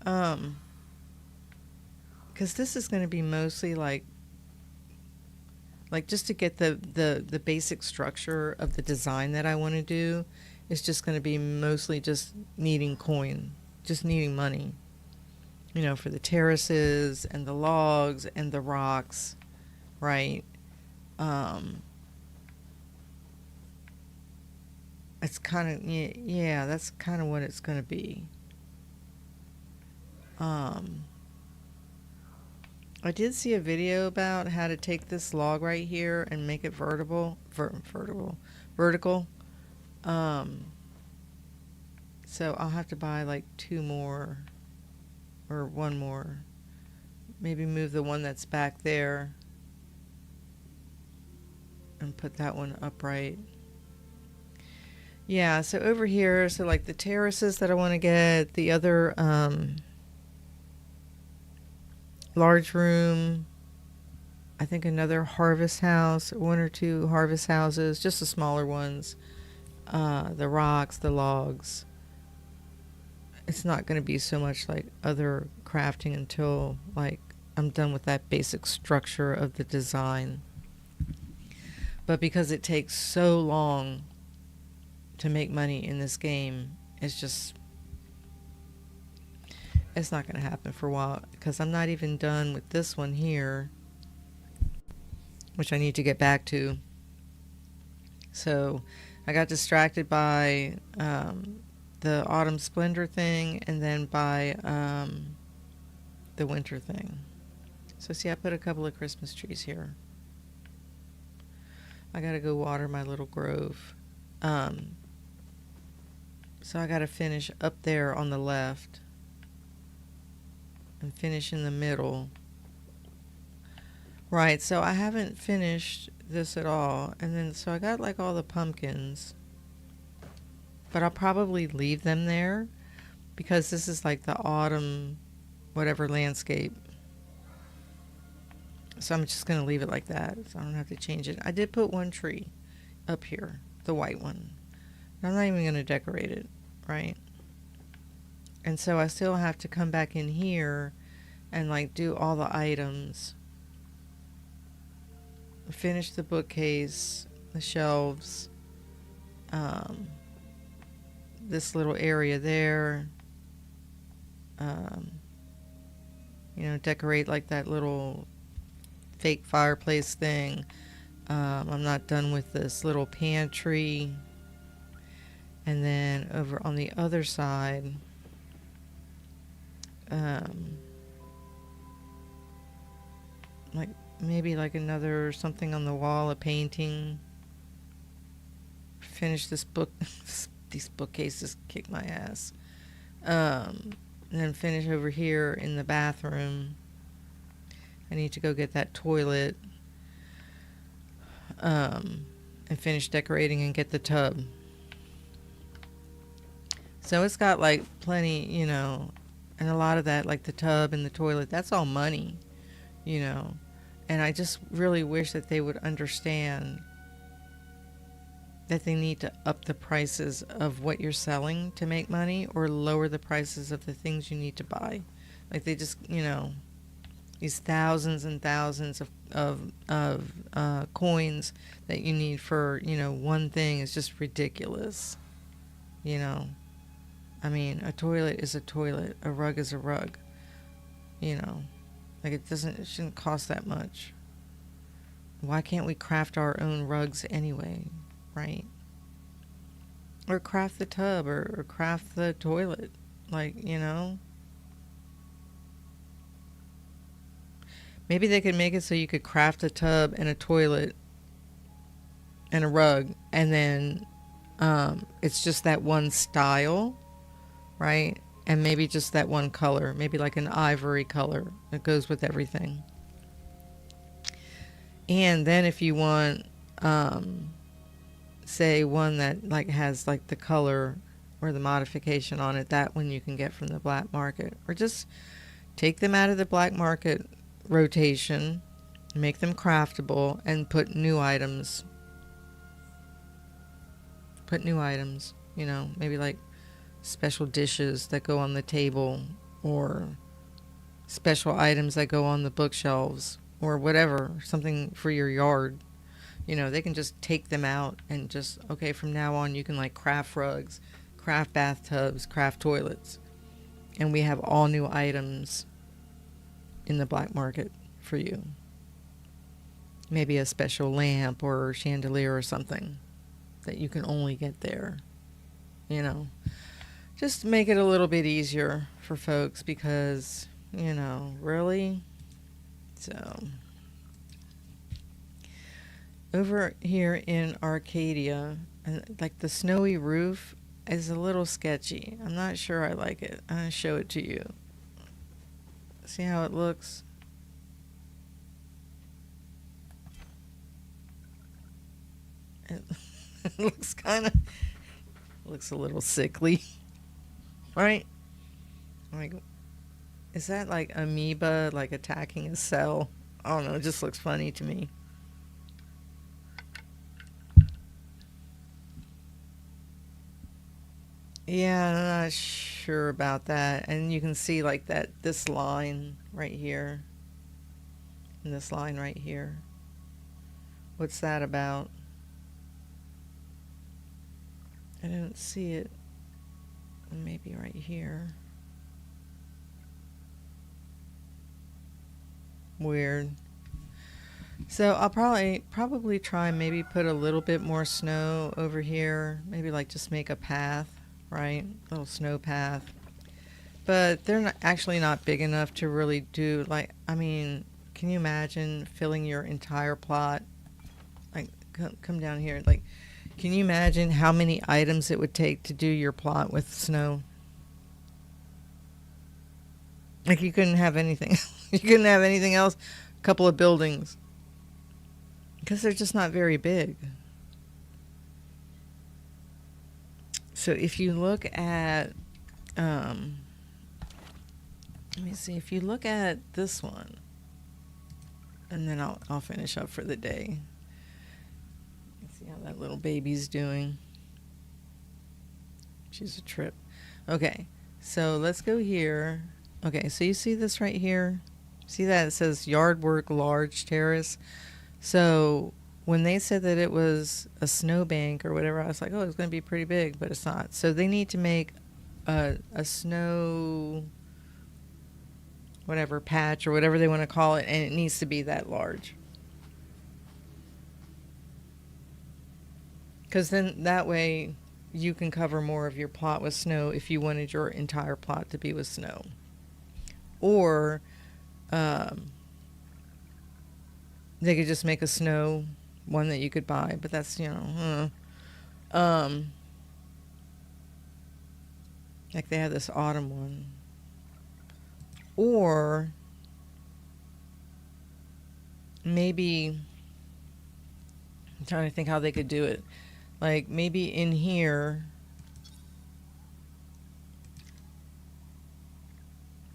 [SPEAKER 1] Because this is going to be mostly like just to get the basic structure of the design that I want to do, is just going to be mostly just needing coin, just needing money, you know, for the terraces and the logs and the rocks, right? It's kind of, yeah, that's kind of what it's going to be. I did see a video about how to take this log right here and make it vertical. So I'll have to buy like 2 more or 1 more. Maybe move the one that's back there and put that one upright. Yeah, so over here, so like the terraces that I want to get, the other large room, I think another harvest house, 1 or 2 harvest houses, just the smaller ones, the rocks, the logs. It's not going to be so much like other crafting until like I'm done with that basic structure of the design. But because it takes so long to make money in this game, it's not going to happen for a while, because I'm not even done with this one here, which I need to get back to. So I got distracted by the autumn splendor thing and then by the winter thing. So see, I put a couple of Christmas trees here. I gotta go water my little grove. So I gotta finish up there on the left and finish in the middle. Right, so I haven't finished this at all. And then, so I got like all the pumpkins. But I'll probably leave them there because this is like the autumn whatever landscape. So I'm just going to leave it like that, so I don't have to change it. I did put one tree up here, the white one. I'm not even going to decorate it, right? And so I still have to come back in here and like do all the items. Finish the bookcase, the shelves, this little area there. You know, decorate like that little fake fireplace thing. I'm not done with this little pantry. And then over on the other side, like maybe like another something on the wall, a painting. Finish this book. These bookcases kick my ass. And then finish over here in the bathroom. I need to go get that toilet. And finish decorating and get the tub. So it's got like plenty, you know, and a lot of that, like the tub and the toilet, that's all money, you know. And I just really wish that they would understand that they need to up the prices of what you're selling to make money or lower the prices of the things you need to buy. Like they just, you know, these thousands and thousands of coins that you need for, you know, one thing is just ridiculous, you know. I mean, a toilet is a toilet, a rug is a rug, you know. Like it shouldn't cost that much. Why can't we craft our own rugs anyway, right? Or craft the tub or craft the toilet, like, you know. Maybe they could make it so you could craft a tub and a toilet and a rug, and then it's just that one style, right? And maybe just that one color, maybe like an ivory color that goes with everything. And then if you want, say one that like has like the color or the modification on it, that one you can get from the black market, or just take them out of the black market rotation, make them craftable, and put new items, you know, maybe like special dishes that go on the table or special items that go on the bookshelves or whatever, something for your yard. You know, they can just take them out and just, okay, from now on you can like craft rugs, craft bathtubs, craft toilets. And we have all new items in the black market for you. Maybe a special lamp or chandelier or something that you can only get there. You know, just make it a little bit easier for folks because, you know, really. So over here in Arcadia, like the snowy roof is a little sketchy. I'm not sure I like it. I'm going to show it to you. See how it looks? It looks looks a little sickly, right? Like, is that like amoeba like attacking a cell? I don't know. It just looks funny to me. Yeah, I'm not sure about that. And you can see like this line right here, and this line right here. What's that about? I don't see it. Maybe right here. Weird. So I'll probably try and maybe put a little bit more snow over here. Maybe like just make a path, right? Little snow path. But they're not, actually not big enough to really do like, I mean, can you imagine filling your entire plot? Like come down here. Like can you imagine how many items it would take to do your plot with snow? Like you couldn't have anything. You couldn't have anything else. A couple of buildings. Because they're just not very big. So if you look at, let me see, if you look at this one, and then I'll finish up for the day. Let's see how that little baby's doing. She's a trip. Okay, so let's go here. Okay, so you see this right here? See that? It says yard work large terrace. So when they said that it was a snowbank or whatever, I was like, oh, it's going to be pretty big, but it's not. So they need to make a snow, whatever, patch or whatever they want to call it, and it needs to be that large. Because then that way you can cover more of your plot with snow if you wanted your entire plot to be with snow. Or they could just make a snow one that you could buy, but that's, like they have this autumn one. Or maybe, I'm trying to think how they could do it. Like maybe in here,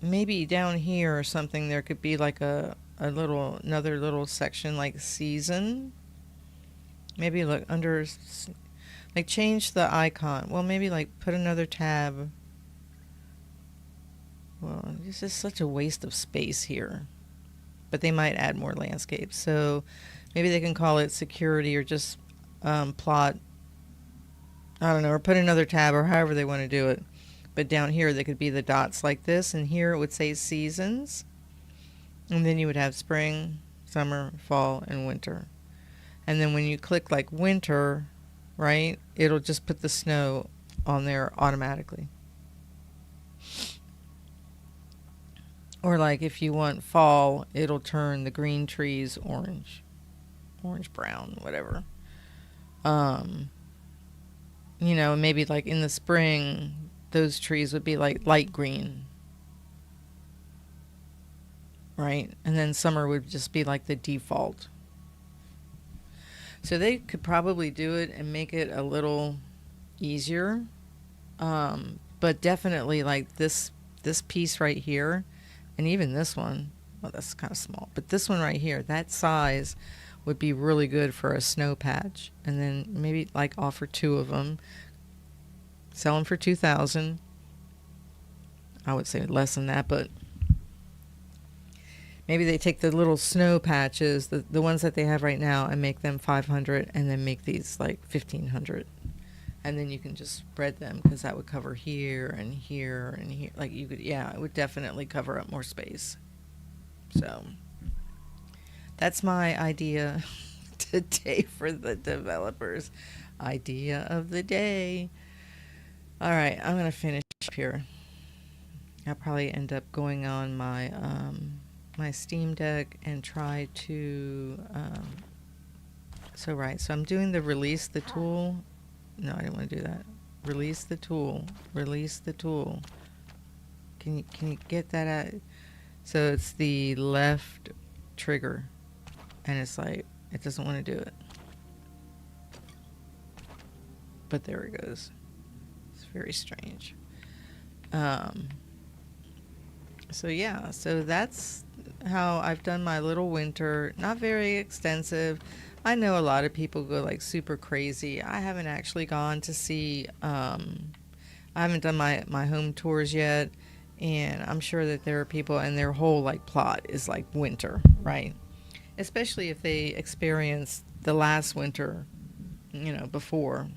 [SPEAKER 1] maybe down here or something, there could be like another little section like season. Maybe look under, like change the icon. Well, maybe like put another tab. Well, this is such a waste of space here. But they might add more landscapes. So maybe they can call it security or just plot. I don't know, or put another tab or however they want to do it. But down here, they could be the dots like this. And here it would say seasons. And then you would have spring, summer, fall, and winter. And then when you click like winter, right, it'll just put the snow on there automatically. Or like if you want fall, it'll turn the green trees orange, brown, whatever. Maybe like in the spring, those trees would be like light green. Right? And then summer would just be like the default. So they could probably do it and make it a little easier. But definitely like this piece right here, and even this one, well, that's kind of small, but this one right here, that size would be really good for a snow patch. And then maybe like offer 2 of them, sell them for $2,000. I would say less than that, but maybe they take the little snow patches, the ones that they have right now, and make them $500, and then make these like $1,500. And then you can just spread them, because that would cover here and here and here. Like you could, yeah, it would definitely cover up more space. So that's my idea today for the developers. Idea of the day. All right, I'm going to finish up here. I'll probably end up going on my my Steam Deck and try to so I'm doing the release the tool. No, I didn't want to do that. Release the tool. Can you get that out? So it's the left trigger, and it's like it doesn't want to do it. But there it goes. It's very strange. So yeah, so that's how I've done my little winter. Not very extensive. I know a lot of people go like super crazy. I haven't actually gone to see, I haven't done my home tours yet. And I'm sure that there are people and their whole like plot is like winter, right? Especially if they experienced the last winter, before.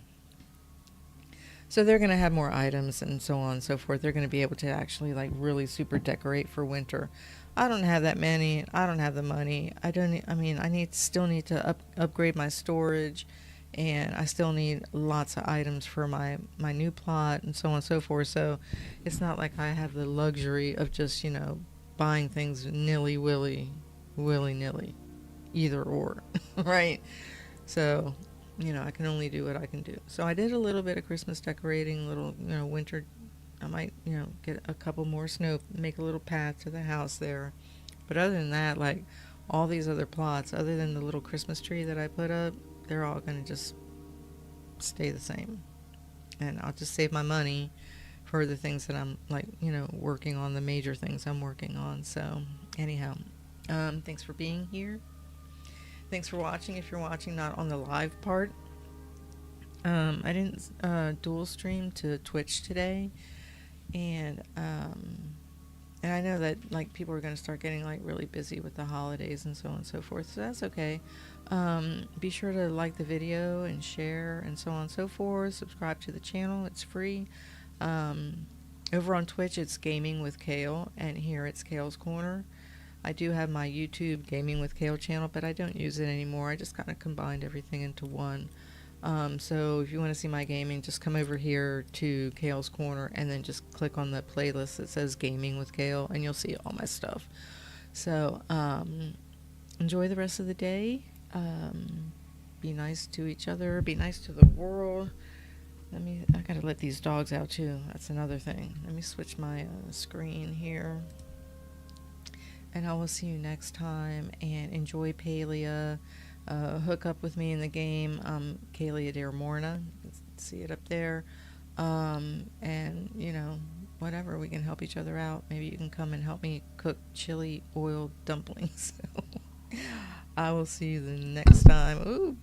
[SPEAKER 1] So they're going to have more items and so on and so forth. They're going to be able to actually like really super decorate for winter. I don't have that many. I don't have the money. I don't. I mean, I still need to upgrade my storage, and I still need lots of items for my new plot and so on and so forth. So, it's not like I have the luxury of just buying things willy nilly, either or, right? So, I can only do what I can do. So I did a little bit of Christmas decorating, little winter. I might, get a couple more snow, make a little path to the house there. But other than that, like all these other plots, other than the little Christmas tree that I put up, they're all going to just stay the same. And I'll just save my money for the things that I'm like, working on, the major things I'm working on. So anyhow, thanks for being here. Thanks for watching. If you're watching not on the live part, I didn't dual stream to Twitch today. And I know that like people are going to start getting like really busy with the holidays and so on and so forth, so that's okay. Be sure to like the video and share and so on and so forth. Subscribe to the channel, it's free. Over on Twitch it's Gaming with Cail, and here it's Cail's Corner. I do have my YouTube Gaming with Cail channel, but I don't use it anymore. I just kind of combined everything into one. So if you want to see my gaming, just come over here to Cail's Corner and then just click on the playlist that says Gaming with Cail, and you'll see all my stuff. So enjoy the rest of the day. Be nice to each other. Be nice to the world. I gotta let these dogs out too. That's another thing. Let me switch my screen here. And I will see you next time, and enjoy Palia. Hook up with me in the game. Cail Dear Morna. See it up there. And, whatever. We can help each other out. Maybe you can come and help me cook chili oil dumplings. I will see you the next time. Ooh.